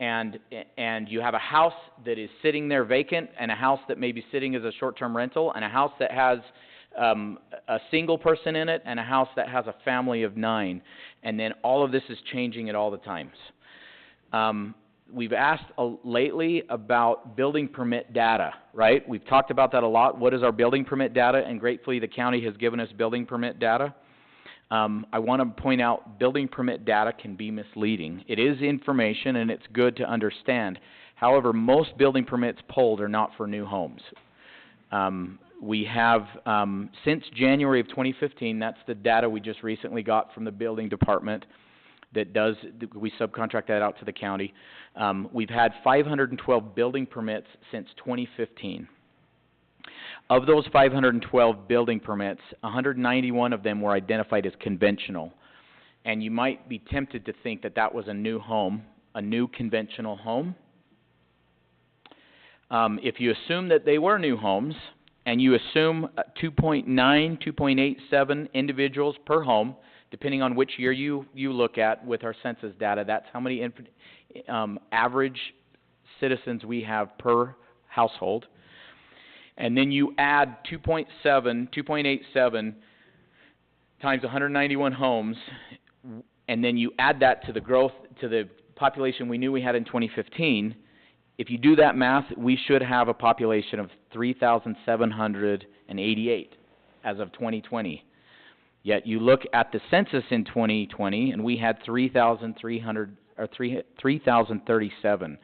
and you have a house that is sitting there vacant, and a house that may be sitting as a short-term rental, and a house that has a single person in it, and a house that has a family of 9. And then all of this is changing at all the times. We've asked lately about building permit data, right? We've talked about that a lot. What is our building permit data? And gratefully, the county has given us building permit data. I want to point out building permit data can be misleading. It is information, and it's good to understand. However, most building permits pulled are not for new homes. We have, since January of 2015, that's the data we just recently got from the building department we subcontract that out to the county. We've had 512 building permits since 2015. Of those 512 building permits, 191 of them were identified as conventional. And you might be tempted to think that that was a new home, a new conventional home. If you assume that they were new homes, and you assume 2.9, 2.87 individuals per home, depending on which year you look at with our census data, that's how many average citizens we have per household. And then you add 2.87 times 191 homes, and then you add that to the growth, to the population we knew we had in 2015. If you do that math, we should have a population of 3,788 as of 2020. Yet you look at the census in 2020, and we had 3,037,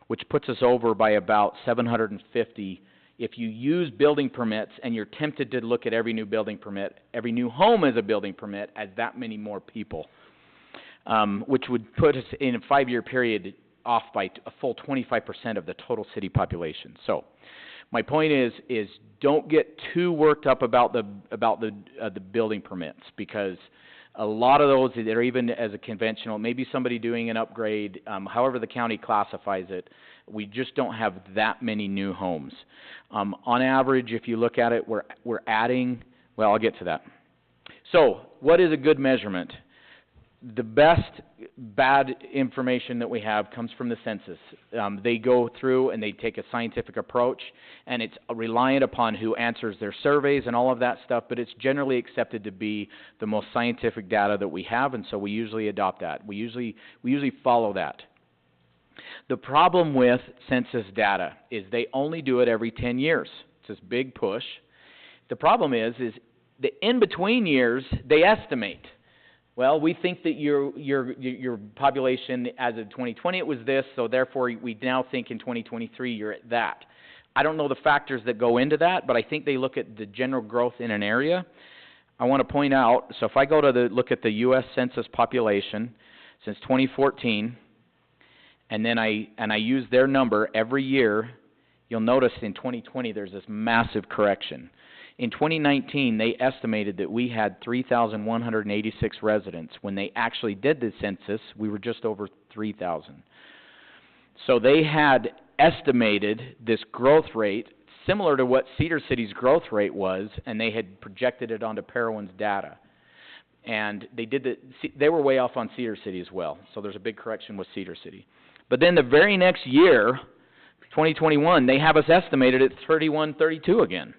which puts us over by about 750. If you use building permits and you're tempted to look at every new building permit, every new home as a building permit, as that many more people, which would put us in a 5-year period off by a full 25% of the total city population. So, my point is don't get too worked up about the building permits, because a lot of those that are even as a conventional, maybe somebody doing an upgrade, however the county classifies it, we just don't have that many new homes. On average, if you look at it, we're adding. Well, I'll get to that. So, what is a good measurement? The best bad information that we have comes from the census. They go through and they take a scientific approach, and it's reliant upon who answers their surveys and all of that stuff, but it's generally accepted to be the most scientific data that we have, and so we usually adopt that. We usually follow that. The problem with census data is they only do it every 10 years. It's this big push. The problem is the in-between years, they estimate. Well, we think that your population as of 2020 it was this, so therefore we now think in 2023 you're at that. I don't know the factors that go into that, but I think they look at the general growth in an area. I want to point out, so if I go to look at the U.S. Census population since 2014, and then I use their number every year, you'll notice in 2020 there's this massive correction. In 2019, they estimated that we had 3,186 residents. When they actually did the census, we were just over 3,000. So they had estimated this growth rate similar to what Cedar City's growth rate was, and they had projected it onto Parowan's data. And they were way off on Cedar City as well, so there's a big correction with Cedar City. But then the very next year, 2021, they have us estimated at 31, 32 again.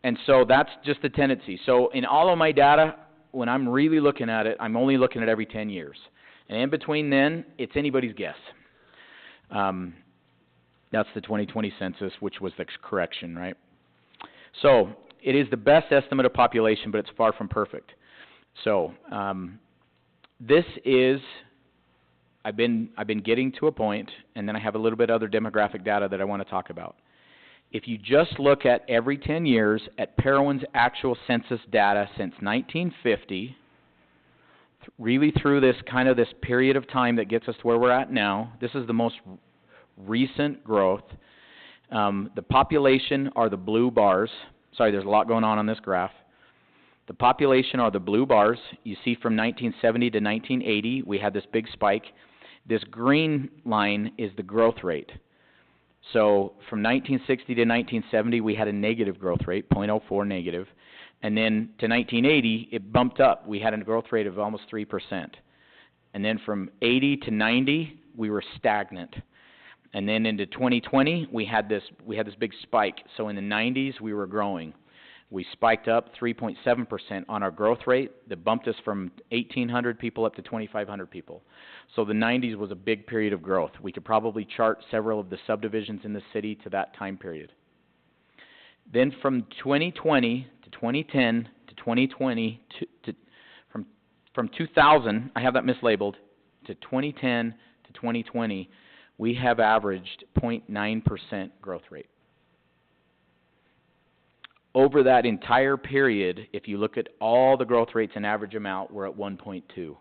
And so that's just the tendency. So in all of my data, when I'm really looking at it, I'm only looking at every 10 years. And in between then, it's anybody's guess. That's the 2020 census, which was the correction, right? So it is the best estimate of population, but it's far from perfect. So this is, I've been getting to a point, and then I have a little bit other demographic data that I want to talk about. If you just look at every 10 years at Parowan's actual census data since 1950, really through this this period of time that gets us to where we're at now, this is the most recent growth. The population are the blue bars. Sorry, there's a lot going on this graph. The population are the blue bars. You see from 1970 to 1980, we had this big spike. This green line is the growth rate. So from 1960 to 1970, we had a negative growth rate, 0.04 negative. And then to 1980, it bumped up. We had a growth rate of almost 3%. And then from 80 to 90, we were stagnant. And then into 2020, we had this big spike. So in the 90s, we were growing. We spiked up 3.7% on our growth rate. That bumped us from 1,800 people up to 2,500 people. So the 90s was a big period of growth. We could probably chart several of the subdivisions in the city to that time period. Then from 2020 to 2010 to 2020 from 2000, I have that mislabeled, to 2010 to 2020, we have averaged 0.9% growth rate. Over that entire period, if you look at all the growth rates and average them out, we're at 1.2.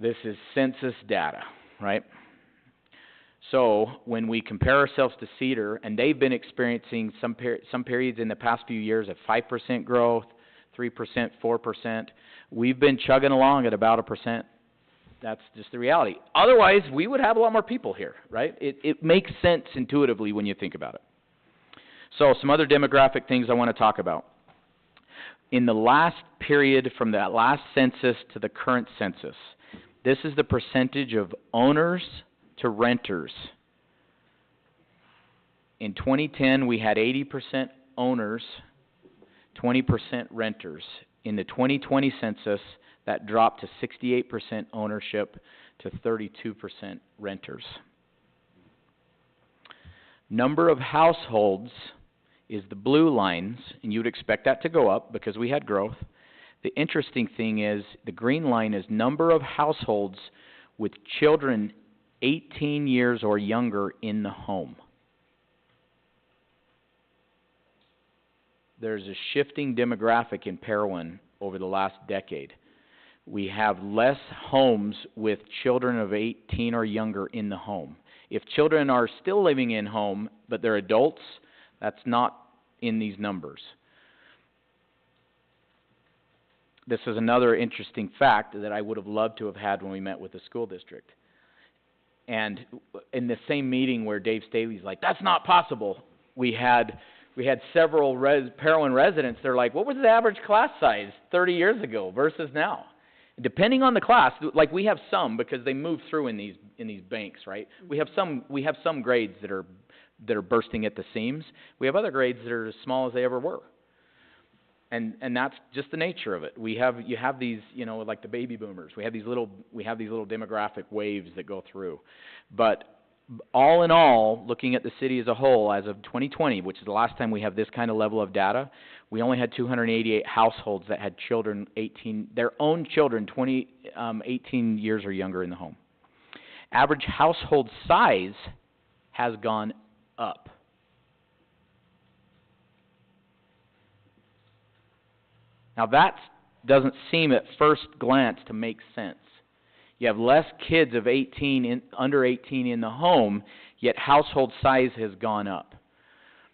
This is census data, right? So when we compare ourselves to Cedar, and they've been experiencing some periods in the past few years of 5% growth, 3%, 4%, we've been chugging along at about 1%. That's just the reality. Otherwise, we would have a lot more people here, right? It makes sense intuitively when you think about it. So some other demographic things I want to talk about. In the last period from that last census to the current census, this is the percentage of owners to renters. In 2010, we had 80% owners, 20% renters. In the 2020 census, that dropped to 68% ownership to 32% renters. Number of households is the blue lines, and you would expect that to go up because we had growth. The interesting thing is the green line is number of households with children 18 years or younger in the home. There's a shifting demographic in Parowan over the last decade. We have less homes with children of 18 or younger in the home. If children are still living in home, but they're adults, that's not in these numbers. This is another interesting fact that I would have loved to have had when we met with the school district. And in the same meeting where Dave Staley's like, that's not possible, we had several Parowan residents, they're like, what was the average class size 30 years ago versus now? Depending on the class, like we have some because they move through in these banks, right? We have some grades that are bursting at the seams. We have other grades that are as small as they ever were. And that's just the nature of it. You have these, like the baby boomers. We have these little demographic waves that go through. But all in all, looking at the city as a whole, as of 2020, which is the last time we have this kind of level of data, we only had 288 households that had children, their own children, 18 years or younger in the home. Average household size has gone up. Now that doesn't seem at first glance to make sense. You have less kids of under 18 in the home, yet household size has gone up.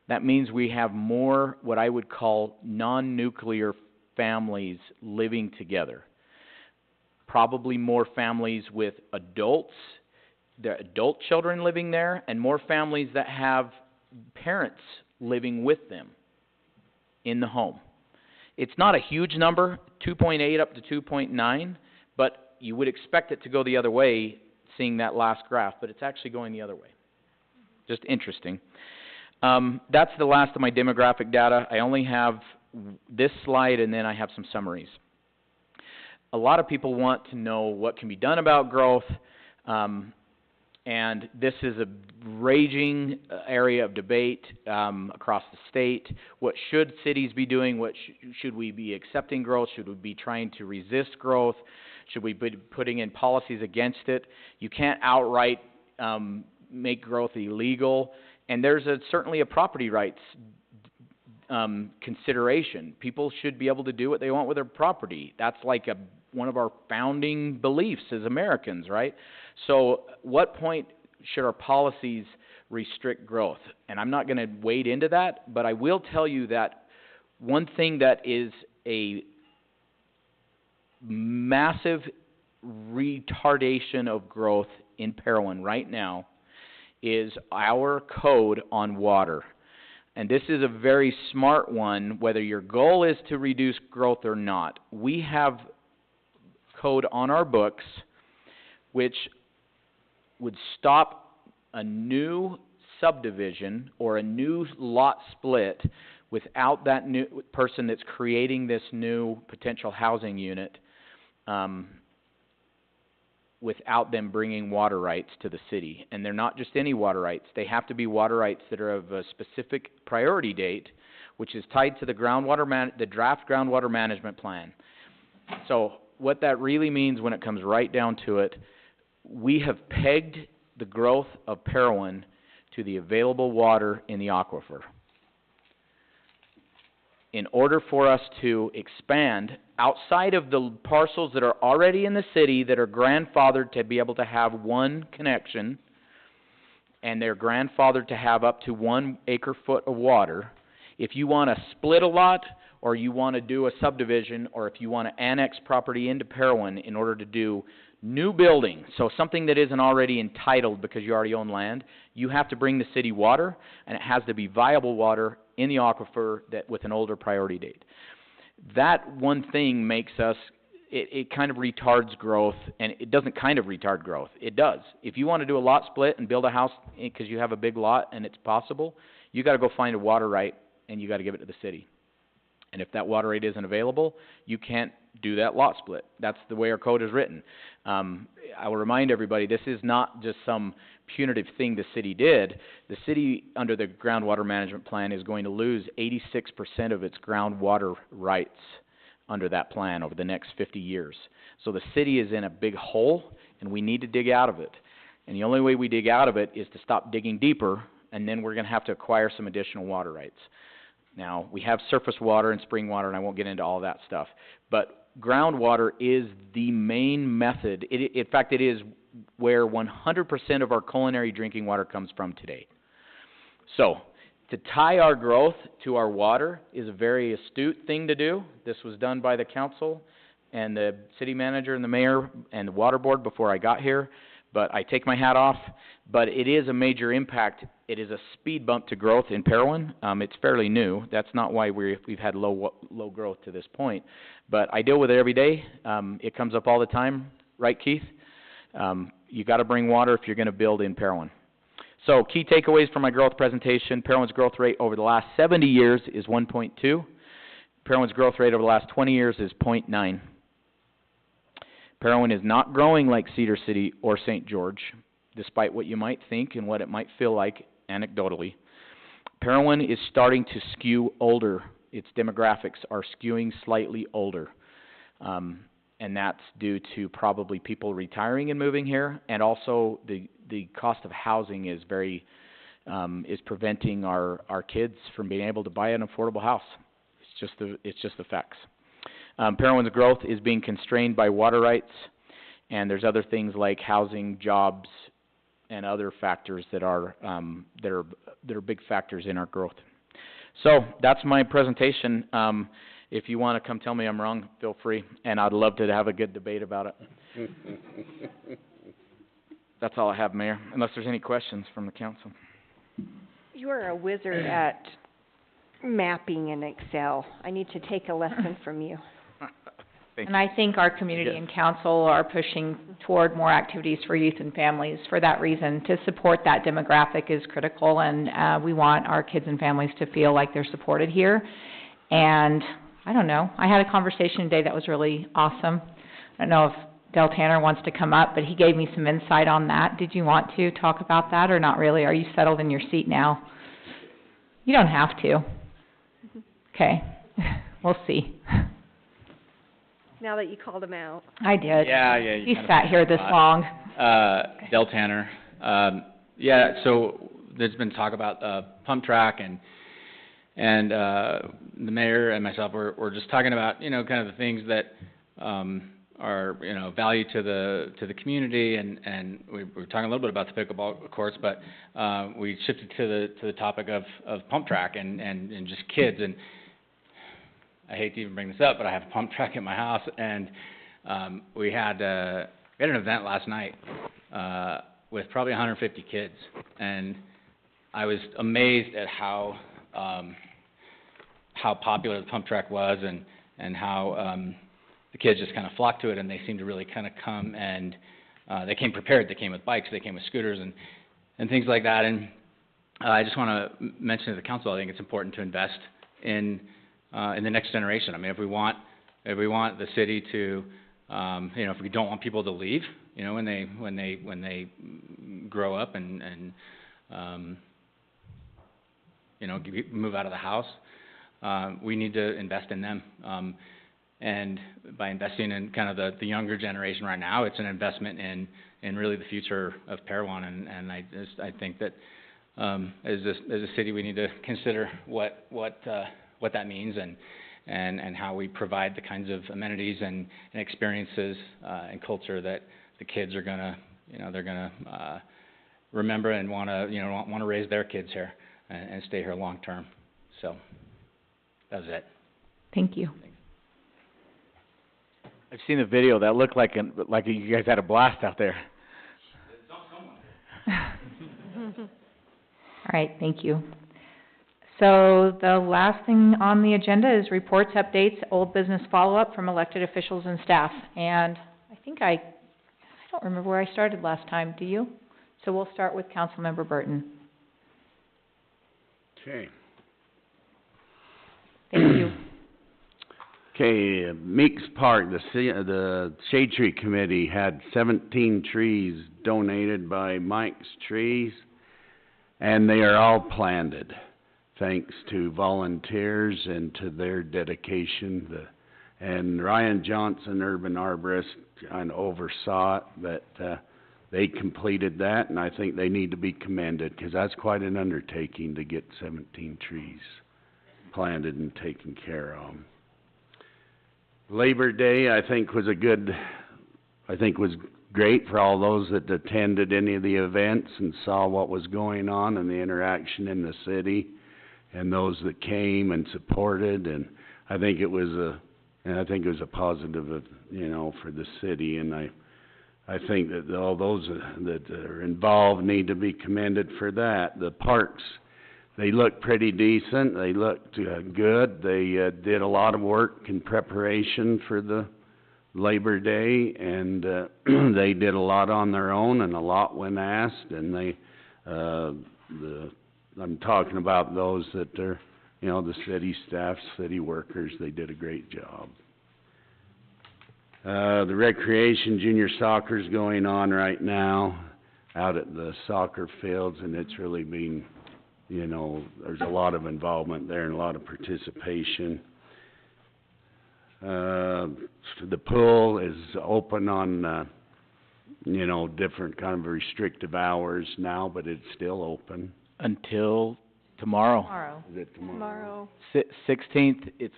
That means we have more what I would call non-nuclear families living together. Probably more families with adults, the adult children living there, and more families that have parents living with them in the home. It's not a huge number, 2.8 up to 2.9, but you would expect it to go the other way, seeing that last graph, but it's actually going the other way. Just interesting. That's the last of my demographic data. I only have this slide, and then I have some summaries. A lot of people want to know what can be done about growth, and this is a raging area of debate across the state. What should cities be doing? What should we be accepting growth? Should we be trying to resist growth? Should we be putting in policies against it? You can't outright make growth illegal, and there's certainly a property rights consideration. People should be able to do what they want with their property. That's like one of our founding beliefs as Americans, right? So what point should our policies restrict growth? And I'm not going to wade into that, but I will tell you that one thing that is a massive retardation of growth in Parowan right now is our code on water. And this is a very smart one, whether your goal is to reduce growth or not. We have code on our books which would stop a new subdivision or a new lot split without that new person that's creating this new potential housing unit, without them bringing water rights to the city. And they're not just any water rights. They have to be water rights that are of a specific priority date, which is tied to the the draft groundwater management plan. So what that really means when it comes right down to it, we have pegged the growth of Parowan to the available water in the aquifer. In order for us to expand outside of the parcels that are already in the city that are grandfathered to be able to have one connection, and they're grandfathered to have up to 1 acre-foot of water, if you want to split a lot, or you want to do a subdivision, or if you want to annex property into Parowan in order to do new building, so something that isn't already entitled because you already own land, you have to bring the city water, and it has to be viable water in the aquifer that with an older priority date. That one thing makes us, it kind of retards growth, and it doesn't kind of retard growth. It does. If you want to do a lot split and build a house because you have a big lot and it's possible, you got to go find a water right and you got to give it to the city. And if that water right isn't available, you can't do that lot split. That's the way our code is written. I will remind everybody, this is not just some punitive thing the city did. The city, under the groundwater management plan, is going to lose 86% of its groundwater rights under that plan over the next 50 years. So the city is in a big hole, and we need to dig out of it. And the only way we dig out of it is to stop digging deeper, and then we're going to have to acquire some additional water rights. Now, we have surface water and spring water, and I won't get into all that stuff. But groundwater is the main method. In fact, it is where 100% of our culinary drinking water comes from today. So, to tie our growth to our water is a very astute thing to do. This was done by the council and the city manager and the mayor and the water board before I got here. But I take my hat off. But it is a major impact. It is a speed bump to growth in Parowan. It's fairly new. That's not why we've had low growth to this point. But I deal with it every day. It comes up all the time, right, Keith? You got to bring water if you're going to build in Parowan. So key takeaways from my growth presentation: Parowan's growth rate over the last 70 years is 1.2. Parowan's growth rate over the last 20 years is 0.9. Parowan is not growing like Cedar City or St. George, despite what you might think and what it might feel like anecdotally. Parowan is starting to skew older. Its demographics are skewing slightly older. And that's due to probably people retiring and moving here, and also the cost of housing is is preventing our kids from being able to buy an affordable house. It's just the facts. Parowan's growth is being constrained by water rights, and there's other things like housing, jobs, and other factors that are big factors in our growth. So, that's my presentation. If you wanna come tell me I'm wrong, feel free, and I'd love to have a good debate about it. That's all I have, Mayor, unless there's any questions from the council. You are a wizard at mapping in Excel. I need to take a lesson from you. Thank And I think our community Yes. and council are pushing toward more activities for youth and families for that reason. To support that demographic is critical, and, we want our kids and families to feel like they're supported here. And, I don't know, I had a conversation today that was really awesome. I don't know if Del Tanner wants to come up, but he gave me some insight on that. Did you want to talk about that, or not really? Are you settled in your seat now? You don't have to. Okay, we'll see. Now that you called him out. I did. Yeah, yeah. you He kinda sat here this long. Del Tanner. Yeah, so there's been talk about, pump track and the mayor and myself, we're just talking about, you know, kind of the things that, are, you know, value to the community, and we're talking a little bit about the pickleball courts, but, we shifted to the topic of pump track and just kids, and I hate to even bring this up, but I have a pump track at my house, and, we had an event last night, with probably 150 kids, and I was amazed at how popular the pump track was, and how, the kids just kind of flocked to it, and they seemed to really kind of come, and, they came prepared. They came with bikes, they came with scooters, and things like that, and, I just want to mention to the council, I think it's important to invest in the next generation. I mean, if we want the city to, you know, if we don't want people to leave, you know, when they grow up and you know, move out of the house, we need to invest in them. And by investing in kind of the younger generation right now, it's an investment in really the future of Parowan, and I think that, as a city, we need to consider what that means, and how we provide the kinds of amenities and experiences and culture that the kids are gonna, you know, they're gonna remember and wanna raise their kids here and stay here long term. So that was it. Thank you. I've seen the video, that looked like you guys had a blast out there. All right, thank you. So the last thing on the agenda is reports, updates, old business follow-up from elected officials and staff. And I think I don't remember where I started last time, do you? So we'll start with Councilmember Burton. Okay. Thank you. Okay, Meeks Park, the Shade Tree Committee had 17 trees donated by Mike's Trees, and they are all planted, thanks to volunteers and to their dedication. And Ryan Johnson, urban arborist, kind of oversaw it, but they completed that, and I think they need to be commended, because that's quite an undertaking to get 17 trees planted and taken care of. Labor Day, I think was great for all those that attended any of the events and saw what was going on and the interaction in the city, and those that came and supported, and I think it was a positive, you know, for the city, and I think that all those that are involved need to be commended for that. The parks, they look pretty decent, they looked good, they did a lot of work in preparation for the Labor Day, and they did a lot on their own, and a lot when asked, and I'm talking about those that are, you know, the city staff, city workers, they did a great job. The recreation junior soccer's going on right now out at the soccer fields, and it's really been, you know, there's a lot of involvement there and a lot of participation. The pool is open on, you know, different kind of restrictive hours now, but it's still open. Until tomorrow. Tomorrow. Is it Tomorrow. 16th, it's,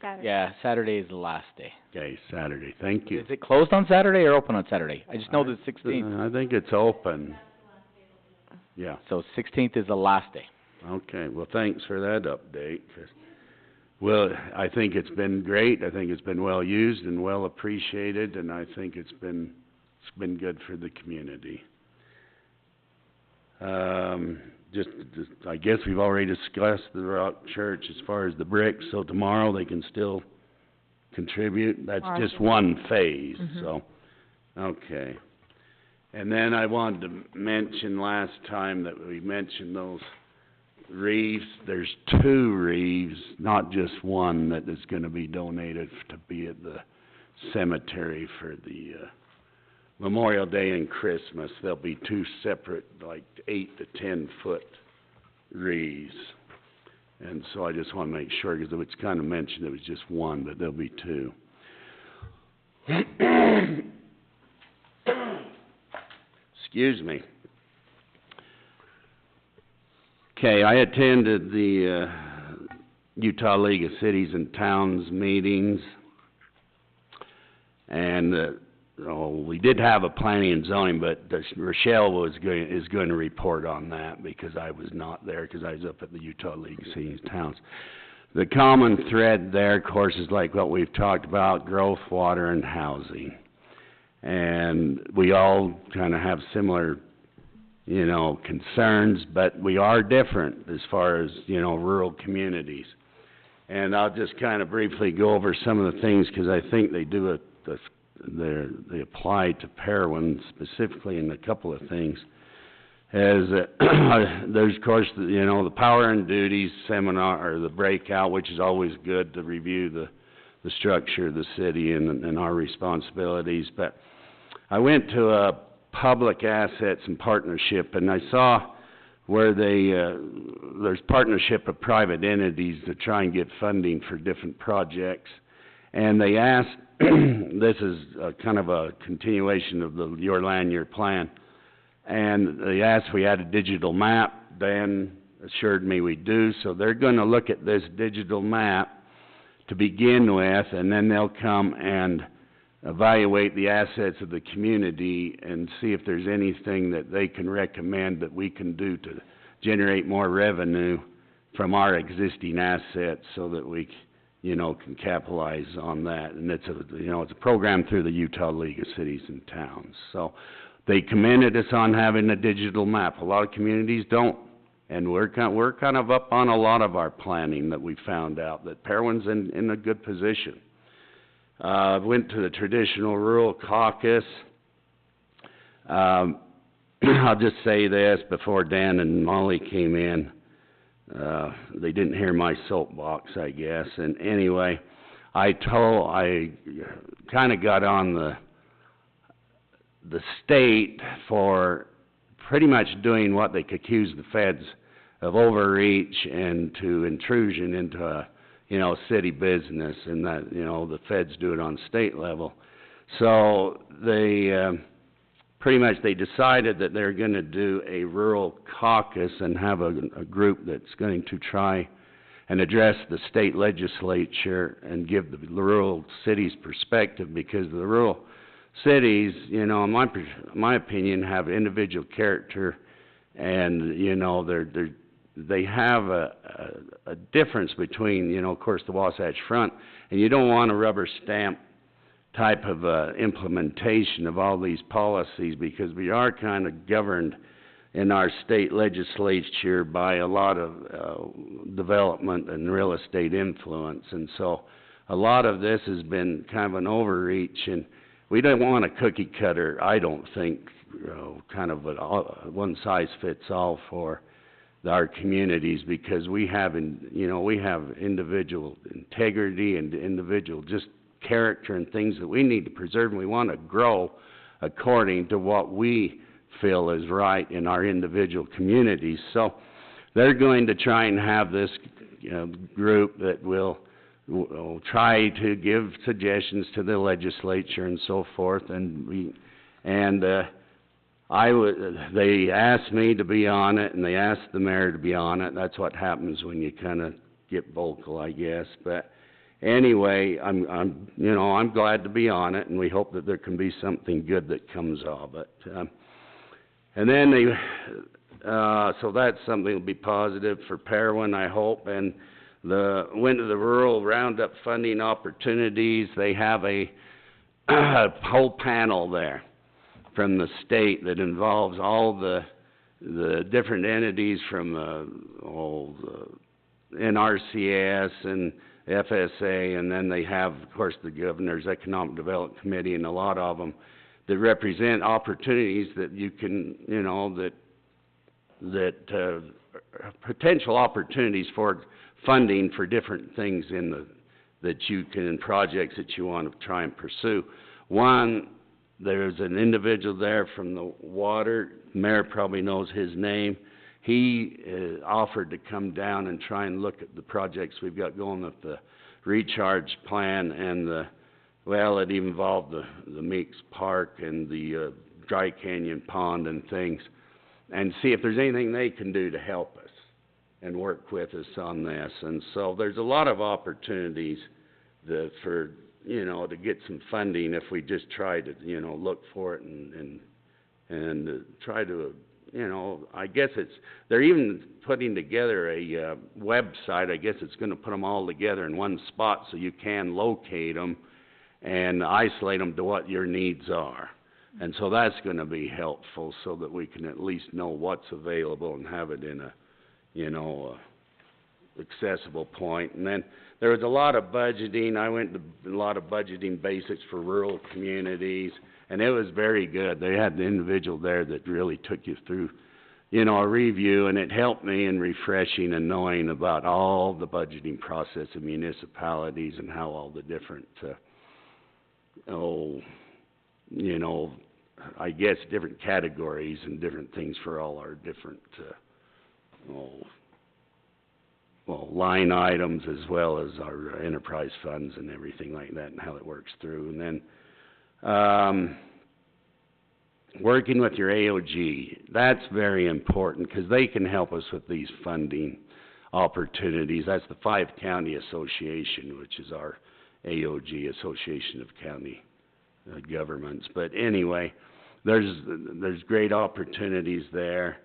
Saturday. yeah, Saturday is the last day. Okay, Saturday, thank you. Is it closed on Saturday or open on Saturday? I just know the 16th. I think it's open. Yeah. So 16th is the last day. Okay, well, thanks for that update, 'cause, well, I think it's been great, I think it's been well used and well appreciated, and I think it's been good for the community. Just, I guess we've already discussed the Rock Church as far as the bricks, so tomorrow they can still contribute, that's Tomorrow's just the- one phase, Mhm. so, okay. And then I wanted to mention last time that we mentioned those reefs, there's 2 reefs, not just one, that is gonna be donated to be at the cemetery for the, Memorial Day and Christmas. There'll be 2 separate, like 8 to 10 foot reefs. And so I just wanna make sure, 'cause it's kinda mentioned it was just one, but there'll be 2. Excuse me. Okay, I attended the, Utah League of Cities and Towns meetings. And, we did have a planning and zoning, but Rochelle is going to report on that because I was not there, 'cause I was up at the Utah League of Cities and Towns. The common thread there, of course, is like what we've talked about, growth, water, and housing. And we all kinda have similar, concerns, but we are different as far as, rural communities. And I'll just kinda briefly go over some of the things, 'cause I think they do they apply to Parowan specifically in a couple of things. As, there's of course, the power and duties seminar, or the breakout, which is always good to review the structure of the city and our responsibilities. But I went to a public assets and partnership, and I saw where there's partnership of private entities to try and get funding for different projects. And they asked, this is kind of a continuation of the Your Land, Your Plan, and they asked if we had a digital map. Dan assured me we do, so they're gonna look at this digital map to begin with, and then they'll come and evaluate the assets of the community and see if there's anything that they can recommend that we can do to generate more revenue from our existing assets so that we can capitalize on that. And it's a program through the Utah League of Cities and Towns. So they commended us on having a digital map. A lot of communities don't. And we're kind of up on a lot of our planning that we found out, that Parowan's in a good position. Went to the traditional rural caucus. I'll just say this before Dan and Molly came in. They didn't hear my soapbox, I guess. And anyway, I kinda got on the state for pretty much doing what they accused the feds of overreach and to intrusion into a, city business, and that, the feds do it on state level. So they, pretty much they decided that they're gonna do a rural caucus and have a group that's going to try and address the state legislature and give the rural cities perspective, because the rural cities, in my opinion, have individual character, and, they have a difference between, of course, the Wasatch Front, and you don't want a rubber stamp type of implementation of all these policies, because we are kind of governed in our state legislature by a lot of development and real estate influence. And so a lot of this has been kind of an overreach, and we don't want a cookie cutter, I don't think, kind of a one size fits all for our communities, because we have individual integrity and individual just character and things that we need to preserve, and we want to grow according to what we feel is right in our individual communities. So they're going to try and have this group that will try to give suggestions to the legislature and so forth, they asked me to be on it, and they asked the mayor to be on it. That's what happens when you kind of get vocal, I guess. But anyway, I'm glad to be on it, and we hope that there can be something good that comes of it. And then so that's something that'll be positive for Parowan, I hope. And went to the rural roundup funding opportunities. They have a whole panel there from the state that involves all the different entities from the NRCS and FSA, and then they have, of course, the Governor's Economic Development Committee, and a lot of them that represent opportunities that you can, you know, potential opportunities for funding for different things that you can, projects that you want to try and pursue. One, there's an individual there from the water, Mayor probably knows his name. He offered to come down and try and look at the projects we've got going with the recharge plan and it involved the Meeks Park and the Dry Canyon Pond and things, and see if there's anything they can do to help us and work with us on this. And so there's a lot of opportunities for, you know, to get some funding if we just try to, you know, look for it and try to, you know, I guess they're even putting together a website. I guess it's gonna put them all together in one spot so you can locate them and isolate them to what your needs are. And so that's gonna be helpful so that we can at least know what's available and have it in a, you know, accessible point. And then there was a lot of budgeting. I went to a lot of budgeting basics for rural communities, and it was very good. They had the individual there that really took you through, you know, a review, and it helped me in refreshing and knowing about all the budgeting process of municipalities and how all the different, you know, I guess different categories and different things for all our different, line items as well as our enterprise funds and everything like that and how it works through. And then, working with your AOG, that's very important because they can help us with these funding opportunities. That's the 5-County Association, which is our AOG, Association of County Governments. But anyway, there's great opportunities there.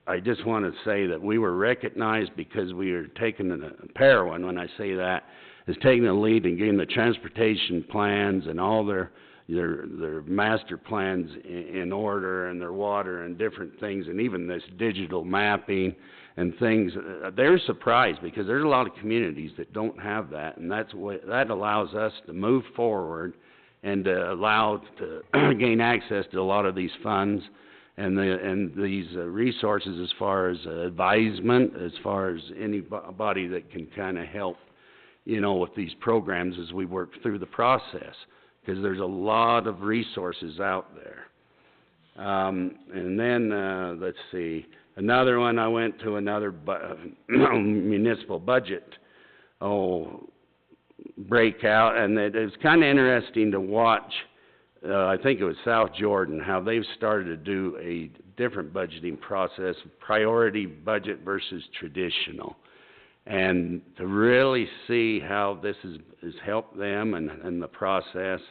I just want to say that we were recognized because we are taking Parowan, when I say that, is taking the lead in getting the transportation plans and all their master plans in order, and their water and different things, and even this digital mapping and things. They're surprised because there's a lot of communities that don't have that, and that allows us to move forward and to allow to gain access to a lot of these funds and these resources as far as advisement, as far as anybody that can kind of help, you know, with these programs as we work through the process, because there's a lot of resources out there. And then, let's see, another one, I went to another municipal budget, breakout, and it was kind of interesting to watch. I think it was South Jordan, how they've started to do a different budgeting process, priority budget versus traditional. And to really see how this has helped them and the process,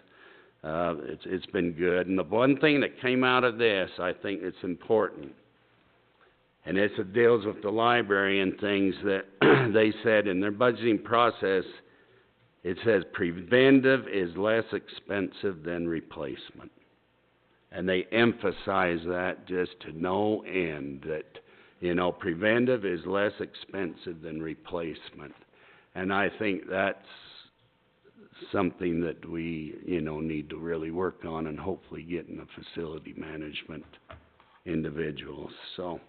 it's been good. And the one thing that came out of this, I think it's important, and it deals with the library and things that they said in their budgeting process. It says preventive is less expensive than replacement. And they emphasize that just to no end, that, you know, preventive is less expensive than replacement. And I think that's something that we, you know, need to really work on and hopefully get in the facility management individuals. So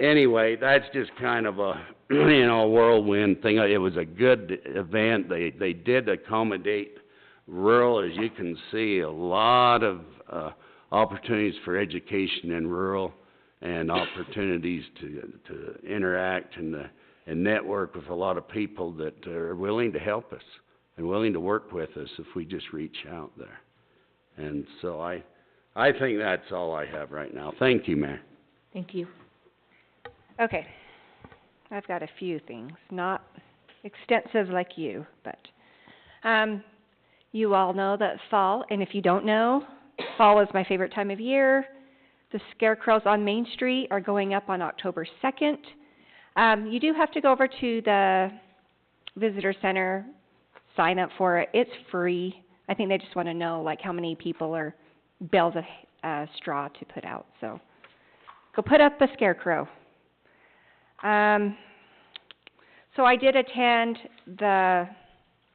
anyway, that's just kind of a, you know, whirlwind thing. It was a good event. They did accommodate rural, as you can see, a lot of opportunities for education in rural and opportunities to interact and network with a lot of people that are willing to help us and willing to work with us if we just reach out there. And so I think that's all I have right now. Thank you, Mayor. Thank you. Okay, I've got a few things, not extensive like you, but, you all know that fall, and if you don't know, fall is my favorite time of year. The scarecrows on Main Street are going up on October 2nd. You do have to go over to the visitor center, sign up for it. It's free. I think they just want to know, like, how many people are bales of straw to put out. So go put up a scarecrow. So I did attend the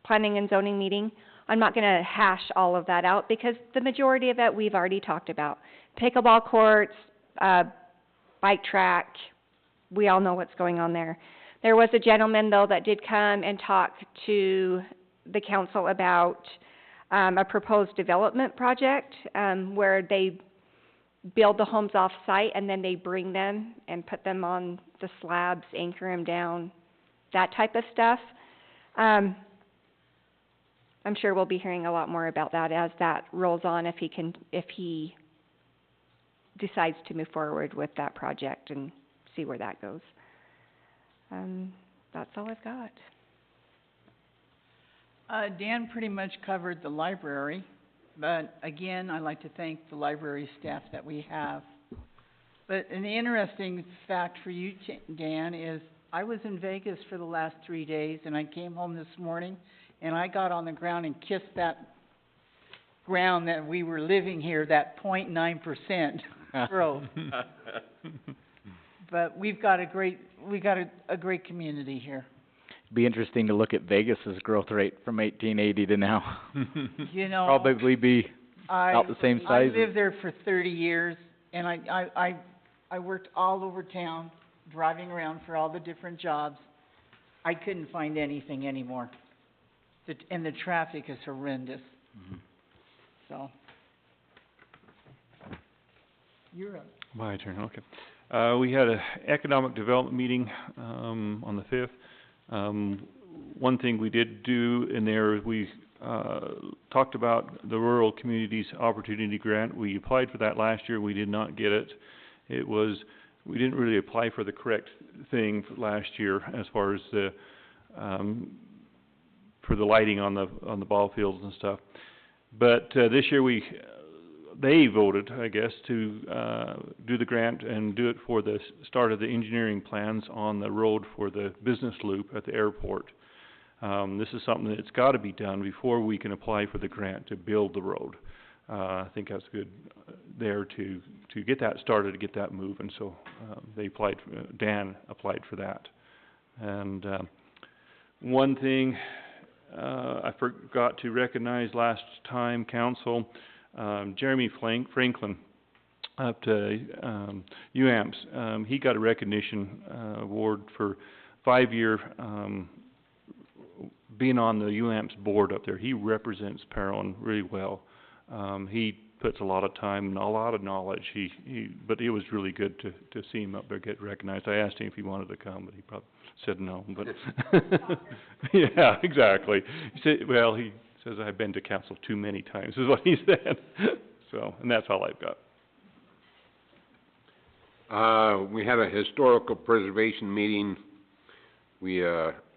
planning and zoning meeting. I'm not going to hash all of that out because the majority of it we've already talked about. Pickleball courts, bike track, we all know what's going on there. There was a gentleman, though, that did come and talk to the council about a proposed development project where they build the homes off-site and then they bring them and put them on the slabs, anchor them down, that type of stuff. I'm sure we'll be hearing a lot more about that as that rolls on, if he decides to move forward with that project and see where that goes. That's all I've got. Dan pretty much covered the library, but again, I'd like to thank the library staff that we have. But an interesting fact for you, Dan, is I was in Vegas for the last 3 days, and I came home this morning, and I got on the ground and kissed that ground that we were living here, that 0.9% growth. But we've got a great community here. Be interesting to look at Vegas's growth rate from 1880 to now. You know, Probably be about the same size. I lived there for 30 years, and I worked all over town, driving around for all the different jobs. I couldn't find anything anymore. And the traffic is horrendous. Mm-hmm. So. You're up. My turn, okay. We had an economic development meeting, on the 5th. One thing we did do in there, we, talked about the Rural Communities Opportunity Grant. We applied for that last year. We did not get it. We didn't really apply for the correct thing for last year as far as the, for the lighting on the ball fields and stuff. But, this year they voted, I guess, to do the grant and do it for the start of the engineering plans on the road for the business loop at the airport. This is something that's got to be done before we can apply for the grant to build the road. I think that's good there to get that started, to get that moving. So they applied. Dan applied for that. And one thing I forgot to recognize last time, council. Jeremy Franklin up to UAMPS. He got a recognition award for 5-year being on the UAMPS board up there. He represents Parowan really well. He puts a lot of time and a lot of knowledge. But it was really good to see him up there get recognized. I asked him if he wanted to come, but he probably said no. But yeah, exactly. He said, well, he says I've been to council too many times, is what he said. So, and that's all I've got. We had a historical preservation meeting. We,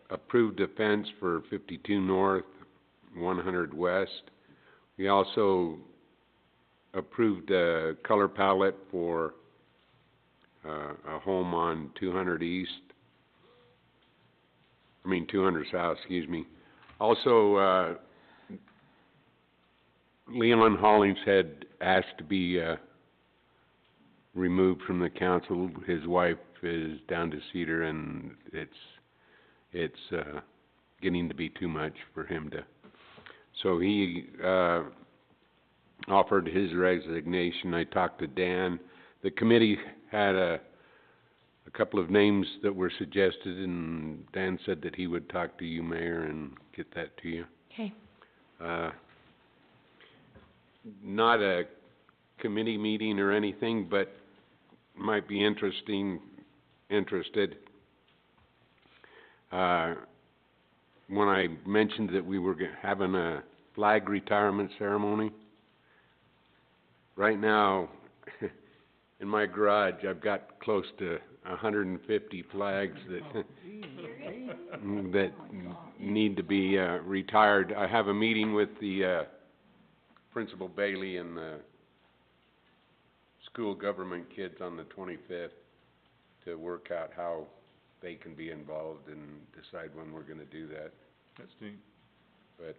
approved a fence for 52 North, 100 West. We also approved a color palette for, a home on 200 South, excuse me. Also, Leon Hollings had asked to be removed from the council. His wife is down to Cedar, and it's getting to be too much for him to. So he offered his resignation. I talked to Dan. The committee had a couple of names that were suggested, and Dan said that he would talk to you, Mayor, and get that to you. Okay. Not a committee meeting or anything, but might be interested. When I mentioned that we were having a flag retirement ceremony, right now in my garage I've got close to 150 flags that need to be retired. I have a meeting with the Principal Bailey and the school government kids on the 25th to work out how they can be involved and decide when we're gonna do that. That's neat. But,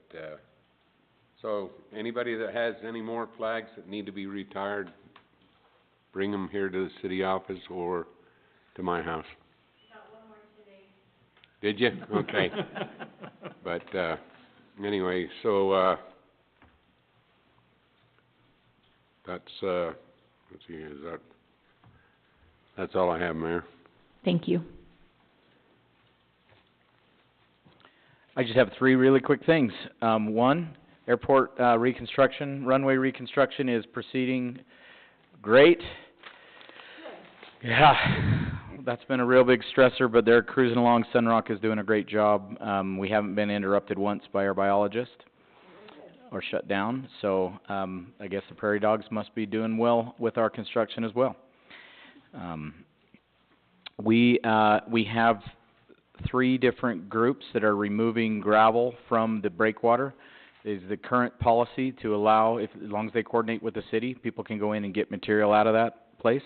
so, anybody that has any more flags that need to be retired, bring them here to the city office or to my house. Got one more today. Did you? Okay. But, anyway, so, that's, let's see, that's all I have, Mayor. Thank you. I just have three really quick things. One, airport, reconstruction, runway reconstruction is proceeding great. Yeah, that's been a real big stressor, but they're cruising along. Sunrock is doing a great job. We haven't been interrupted once by our biologist or shut down, so, I guess the prairie dogs must be doing well with our construction as well. We have 3 different groups that are removing gravel from the breakwater. It is the current policy to allow, as long as they coordinate with the city, people can go in and get material out of that place.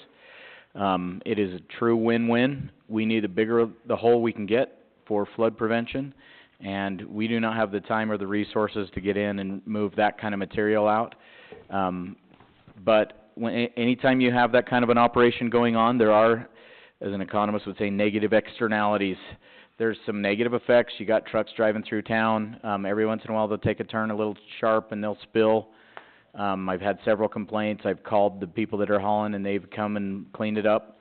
It is a true win-win. We need the hole we can get for flood prevention, and we do not have the time or the resources to get in and move that kind of material out. But anytime you have that kind of an operation going on, there are, as an economist would say, negative externalities. There's some negative effects. You got trucks driving through town. Every once in a while they'll take a turn a little sharp and they'll spill. I've had several complaints. I've called the people that are hauling and they've come and cleaned it up.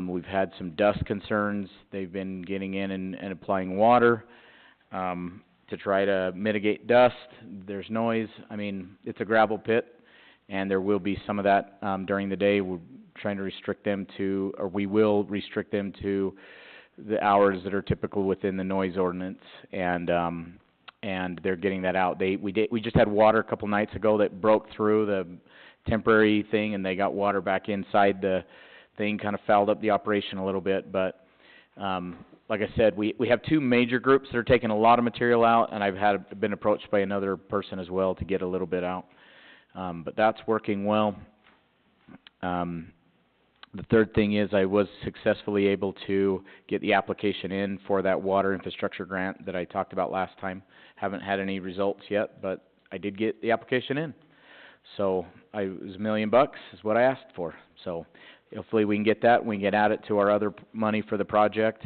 We've had some dust concerns. They've been getting in and applying water to try to mitigate dust. There's noise. I mean, it's a gravel pit, and there will be some of that during the day. We're trying to restrict them to, or we will restrict them to the hours that are typical within the noise ordinance, and they're getting that out. We just had water a couple nights ago that broke through the temporary thing, and they got water back inside the thing, kind of fouled up the operation a little bit, but like I said, we have 2 major groups that are taking a lot of material out, and I've been approached by another person as well to get a little bit out. But that's working well. The third thing is I was successfully able to get the application in for that water infrastructure grant that I talked about last time. Haven't had any results yet, but I did get the application in. So it was $1 million is what I asked for. So hopefully we can get that. We can get add it to our other money for the project.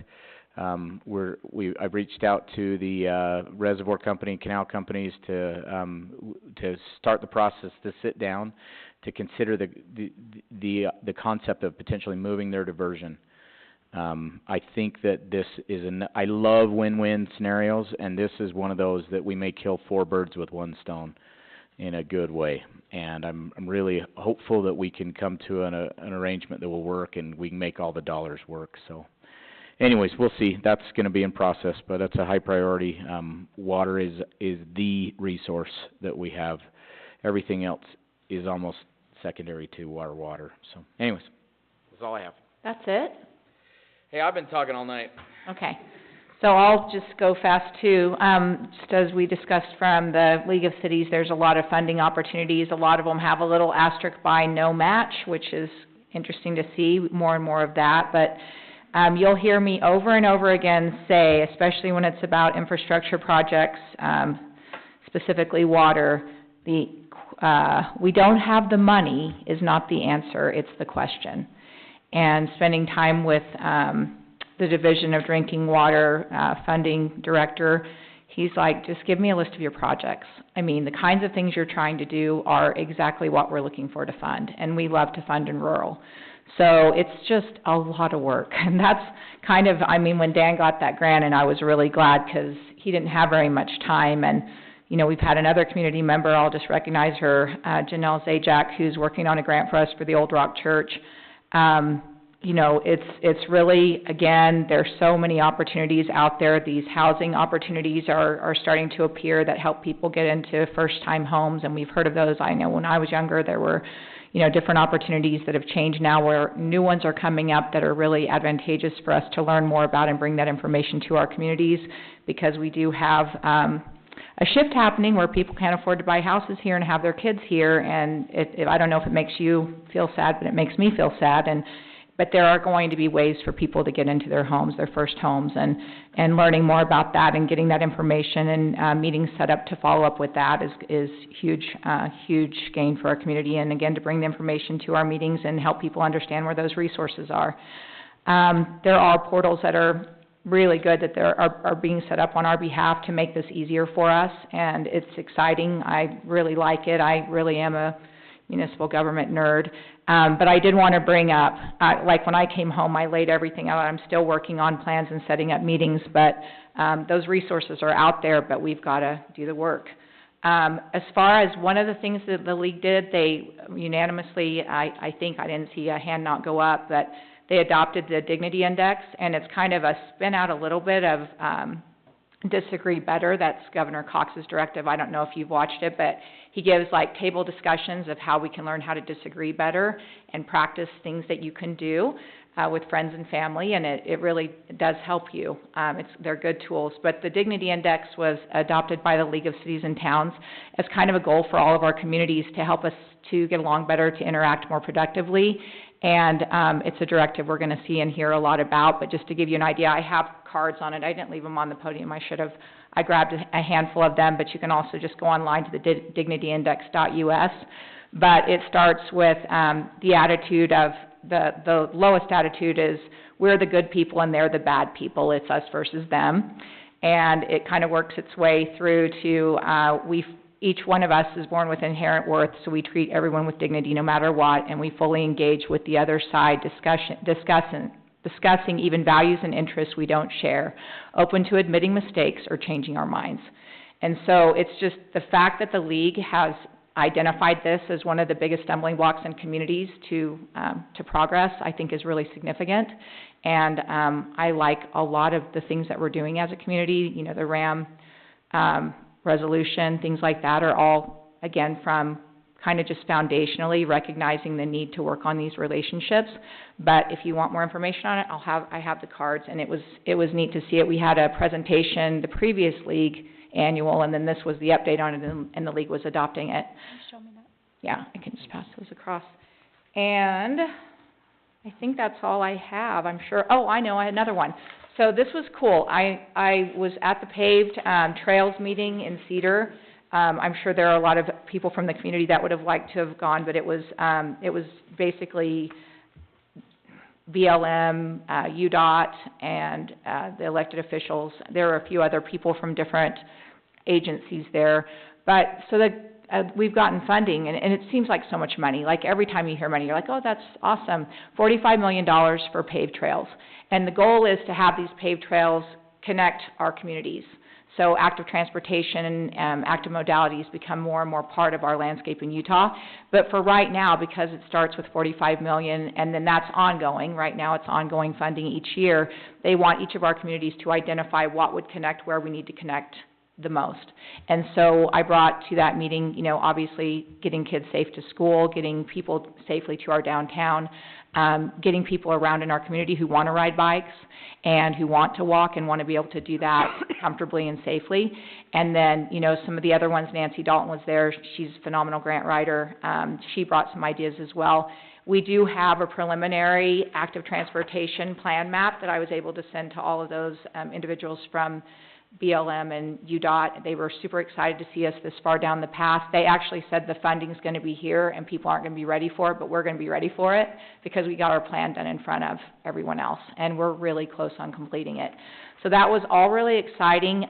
I've reached out to the reservoir company and canal companies to start the process to sit down to consider the concept of potentially moving their diversion. I think that this is I love win-win scenarios, and this is one of those that we may kill 4 birds with 1 stone in a good way. And I'm really hopeful that we can come to an arrangement that will work and we can make all the dollars work. So anyways, we'll see. That's going to be in process, but that's a high priority. Water is the resource that we have. Everything else is almost secondary to water. So anyways, that's all I have. That's it? Hey, I've been talking all night. Okay. So I'll just go fast too. Just as we discussed from the League of Cities, there's a lot of funding opportunities. A lot of them have a little asterisk by no match, which is interesting to see more and more of that. But you'll hear me over and over again say, especially when it's about infrastructure projects, specifically water, we don't have the money is not the answer, it's the question. And spending time with the Division of Drinking Water funding director, he's like, just give me a list of your projects. I mean, the kinds of things you're trying to do are exactly what we're looking for to fund, and we love to fund in rural. So it's just a lot of work, and that's kind of, I mean, when Dan got that grant, and I was really glad because he didn't have very much time, and, you know, we've had another community member, I'll just recognize her, Janelle Zajac, who's working on a grant for us for the Old Rock Church. You know, it's really, again, there's so many opportunities out there. These housing opportunities are starting to appear that help people get into first-time homes, and we've heard of those. I know when I was younger, there were, you know, different opportunities that have changed now where new ones are coming up that are really advantageous for us to learn more about and bring that information to our communities, because we do have a shift happening where people can't afford to buy houses here and have their kids here, and I don't know if it makes you feel sad, but it makes me feel sad, but there are going to be ways for people to get into their homes, their first homes, and learning more about that and getting that information and, meetings set up to follow up with that is huge gain for our community, and again, to bring the information to our meetings and help people understand where those resources are. There are portals that are really good that are being set up on our behalf to make this easier for us, and it's exciting. I really like it. I really am a municipal government nerd. But I did want to bring up, like when I came home, I laid everything out. I'm still working on plans and setting up meetings, but those resources are out there, but we've got to do the work. As far as one of the things that the league did, they unanimously, I think, I didn't see a hand not go up, but they adopted the Dignity Index, and it's kind of a spin out a little bit of Disagree Better. That's Governor Cox's directive. I don't know if you've watched it, but he gives like table discussions of how we can learn how to disagree better and practice things that you can do with friends and family, and it really does help you. They're good tools. But the Dignity Index was adopted by the League of Cities and Towns as kind of a goal for all of our communities to help us to get along better, to interact more productively. And it's a directive we're going to see and hear a lot about, but just to give you an idea, I have cards on it. I didn't leave them on the podium. I should have. I grabbed a handful of them, but you can also just go online to the dignityindex.us. But it starts with the attitude of the lowest attitude is we're the good people and they're the bad people. It's us versus them. And it kind of works its way through to each one of us is born with inherent worth, so we treat everyone with dignity no matter what, and we fully engage with the other side, discussing even values and interests we don't share, open to admitting mistakes or changing our minds. And so it's just the fact that the League has identified this as one of the biggest stumbling blocks in communities to progress, I think is really significant. And I like a lot of the things that we're doing as a community. The RAM resolution, things like that are all, again, from kind of just foundationally recognizing the need to work on these relationships. But if you want more information on it, I have the cards, and it was neat to see it. We had a presentation, the previous League annual, and then this was the update on it, and the League was adopting it. Can you show me that? Yeah, I can just pass those across. And I think that's all I have, I'm sure. Oh, I know, I had another one. So this was cool. I was at the paved trails meeting in Cedar. I'm sure there are a lot of people from the community that would have liked to have gone, but it was basically BLM, UDOT, and the elected officials. There were a few other people from different agencies there. But so we've gotten funding, and it seems like so much money. Like every time you hear money, you're like, oh, that's awesome. $45 million for paved trails. And the goal is to have these paved trails connect our communities. So active transportation and active modalities become more and more part of our landscape in Utah. But for right now, because it starts with $45 million, and then that's ongoing, right now it's ongoing funding each year, they want each of our communities to identify what would connect where we need to connect the most. And so I brought to that meeting, obviously getting kids safe to school, getting people safely to our downtown, getting people around in our community who want to ride bikes and who want to walk and want to be able to do that comfortably and safely. And then, some of the other ones, Nancy Dalton was there. She's a phenomenal grant writer. She brought some ideas as well. We do have a preliminary active transportation plan map that I was able to send to all of those individuals from BLM and UDOT. They were super excited to see us this far down the path. They actually said the funding's going to be here and people aren't going to be ready for it, but we're going to be ready for it because we got our plan done in front of everyone else, and we're really close on completing it. So that was all really exciting,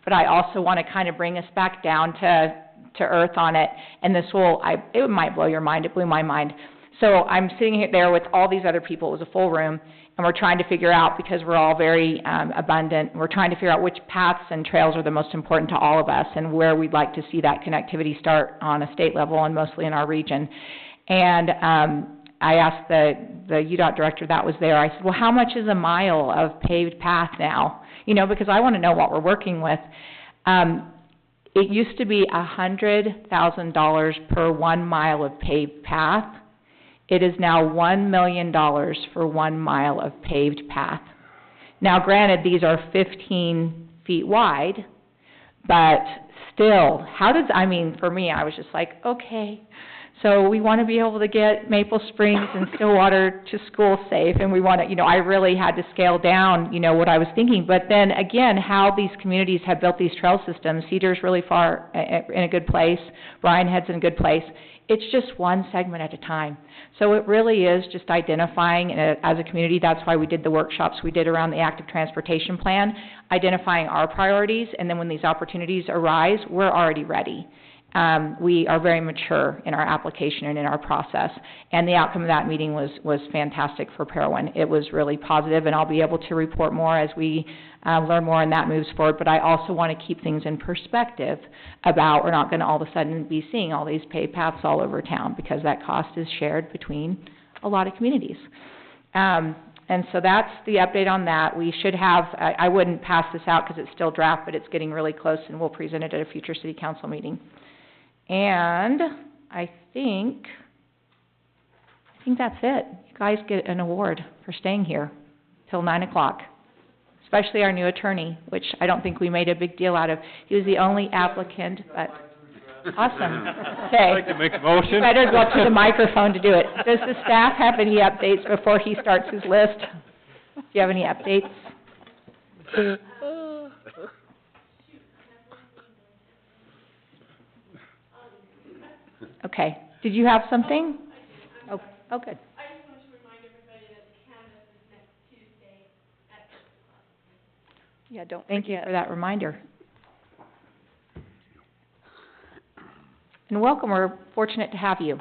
but I also want to kind of bring us back down to earth on it, and it might blow your mind. It blew my mind. So I'm sitting there with all these other people. It was a full room. And we're trying to figure out, because we're all very abundant, we're trying to figure out which paths and trails are the most important to all of us and where we'd like to see that connectivity start on a state level and mostly in our region. And I asked the UDOT director that was there, I said, well, how much is a mile of paved path now? Because I want to know what we're working with. It used to be $100,000 per 1 mile of paved path. It is now $1 million for 1 mile of paved path. Now, granted, these are 15 feet wide, But still, I mean, for me, I was just like, okay, so we want to be able to get Maple Springs and Stillwater to school safe, and we want to, I really had to scale down, what I was thinking. But then again, how these communities have built these trail systems, Cedar's really far, in a good place, Bryan Head's in a good place. It's just one segment at a time. So it really is just identifying, as a community, that's why we did the workshops we did around the active transportation plan, identifying our priorities, and then when these opportunities arise, we're already ready. We are very mature in our application and in our process, and the outcome of that meeting was fantastic for Parowan. It was really positive, and I'll be able to report more as we learn more and that moves forward. But I also want to keep things in perspective about we're not going to all of a sudden be seeing all these paved paths all over town, because that cost is shared between a lot of communities. And so that's the update on that. We should have, I wouldn't pass this out because it's still draft, but it's getting really close, and we'll present it at a future city council meeting. And I think that's it. You guys get an award for staying here till 9 o'clock, especially our new attorney, which I don't think we made a big deal out of. He was the only applicant, but awesome. Okay. I'd like to make a motion. You better go up to the microphone to do it. Does the staff have any updates before he starts his list? Do you have any updates? Okay. Did you have something? Oh, good. I just wanted to remind everybody that the canvas is next Tuesday at 6 o'clock. Yeah, don't Thank you forget. for that reminder. And welcome, we're fortunate to have you.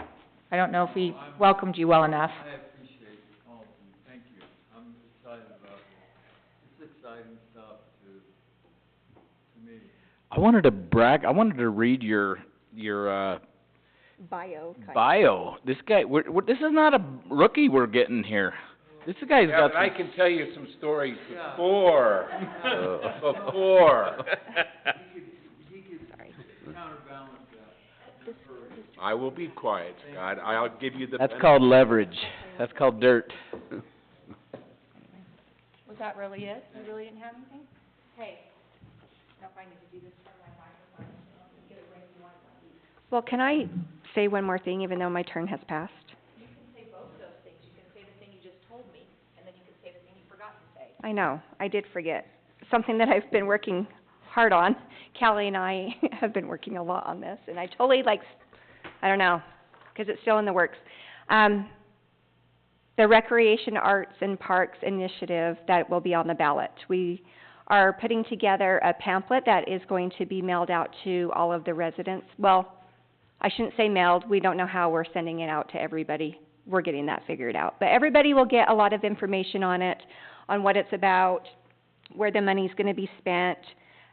I don't know if we welcomed you well enough. I appreciate all of you, thank you. I'm excited about it. It's exciting stuff to me. I wanted to brag, I wanted to read your Bio, kind of. bio. This guy, this is not a rookie we're getting here. This guy's Yeah, got but I can tell you some stories before. He could counterbalance that. I will be quiet, Scott. I'll give you the That's benefit. called leverage. That's called dirt. Was that really it? You really didn't have anything? Hey, I don't know if I need to do this from my microphone. Get it right if you want it. Well, can I say one more thing, even though my turn has passed? You can say both of those things. You can say the thing you just told me, and then you can say the thing you forgot to say. I know, I did forget. Something that I've been working hard on. Callie and I have been working a lot on this, and I totally I don't know, because it's still in the works. The Recreation, Arts, and Parks Initiative that will be on the ballot. We are putting together a pamphlet that is going to be mailed out to all of the residents. Well, I shouldn't say mailed. We don't know how we're sending it out to everybody. We're getting that figured out. But everybody will get a lot of information on it, on what it's about, where the money's going to be spent.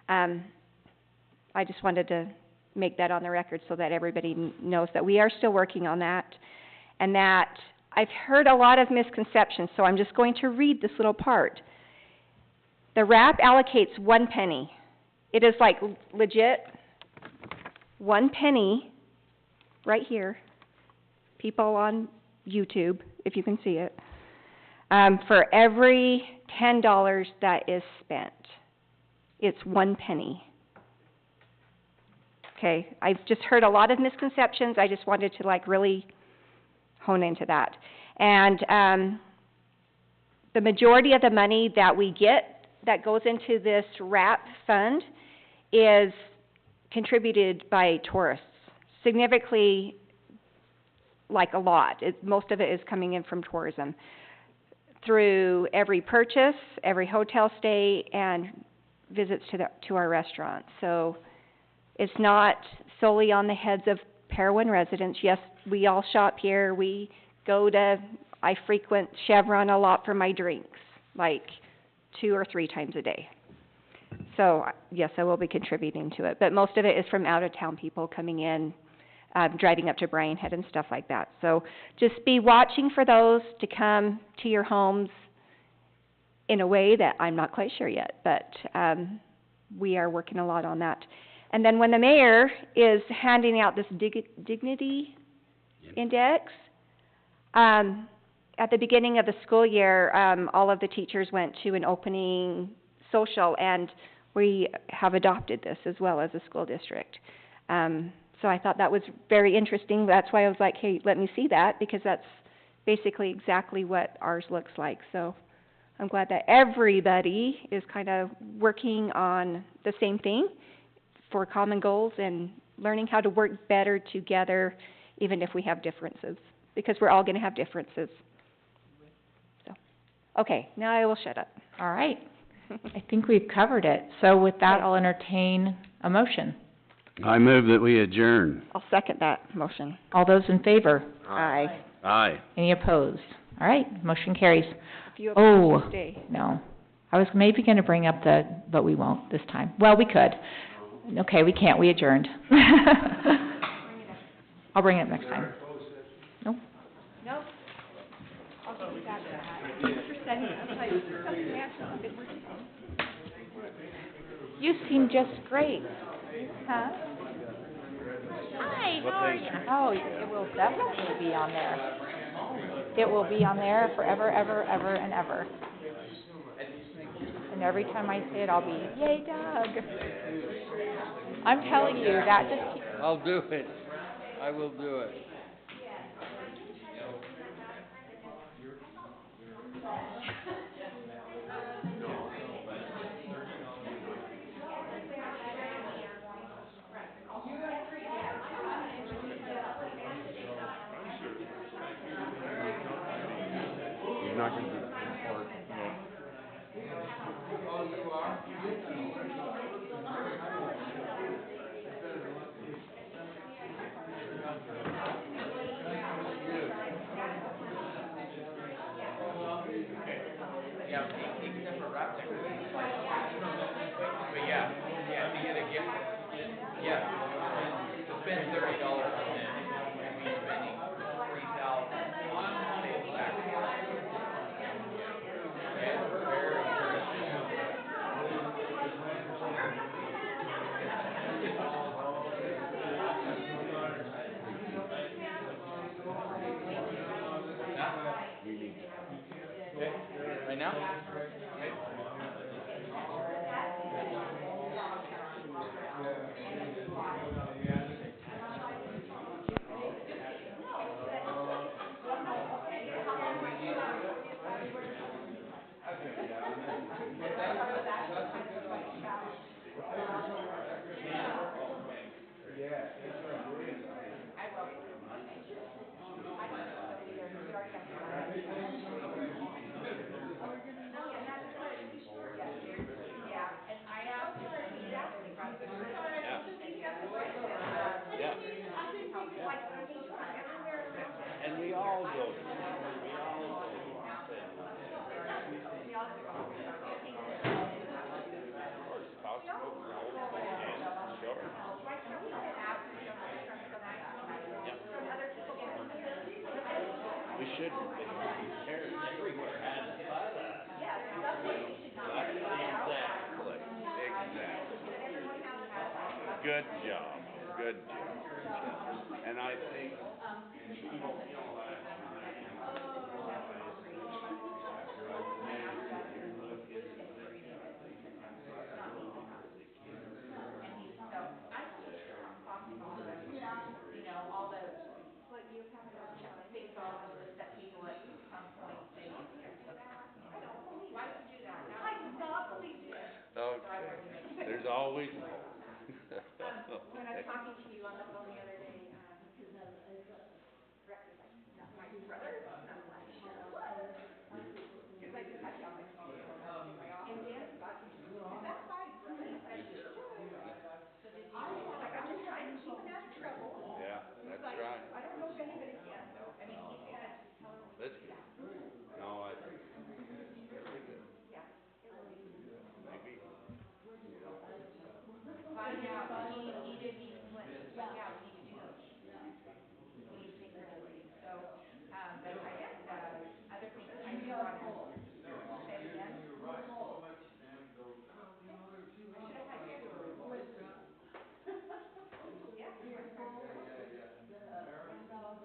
I just wanted to make that on the record so that everybody knows that we are still working on that, and that I've heard a lot of misconceptions, so I'm just going to read this little part. The RAP allocates 1 penny. It is legit 1 penny right here. People on YouTube, if you can see it, for every $10 that is spent. It's 1 penny. Okay, I've just heard a lot of misconceptions. I just wanted to really hone into that. And the majority of the money that we get that goes into this RAP fund is contributed by tourists. Significantly, a lot. Most of it is coming in from tourism through every purchase, every hotel stay, and visits to our restaurants. So it's not solely on the heads of Parowan residents. Yes, we all shop here. I frequent Chevron a lot for my drinks, 2 or 3 times a day. So, yes, I will be contributing to it. But most of it is from out-of-town people coming in, driving up to Bryan Head and stuff like that. So just be watching for those to come to your homes in a way that I'm not quite sure yet. But we are working a lot on that. And then when the mayor is handing out this dignity index, at the beginning of the school year, all of the teachers went to an opening social, and we have adopted this as well as a school district. So I thought that was very interesting. That's why I was like, hey, let me see that, because that's basically exactly what ours looks like. So I'm glad that everybody is kind of working on the same thing for common goals and learning how to work better together, even if we have differences, because we're all going to have differences. So, okay, now I will shut up. All right. I think we've covered it. So with that, I'll entertain a motion. I move that we adjourn. I'll second that motion. All those in favor? Aye. Aye. Any opposed? All right, motion carries. If you Oh, oppose, stay. no. I was maybe gonna bring up but we won't this time. Well, we could. Okay, we can't, we adjourned. I'll bring it up next time. Nope. Nope. I'll give you that. Thanks for setting up. Like, something natural. It works. You seem just great. Huh? Hi, how are you? Oh, it will definitely be on there. It will be on there forever, ever, ever, and ever. And every time I say it, I'll be, yay, Doug. I'm telling you, that just keeps... I'll do it. I will do it. He's not gonna be in court, no. Yeah, except for rap tech. But yeah, to get a gift, to spend $30 on this, we'd be spending $3,000 on sales tax. Yeah, very right now? And we all go. We should, parents everywhere has exactly. Good job, good job. And I think okay, there's always hope. When I was talking to you on the phone the other day, my brother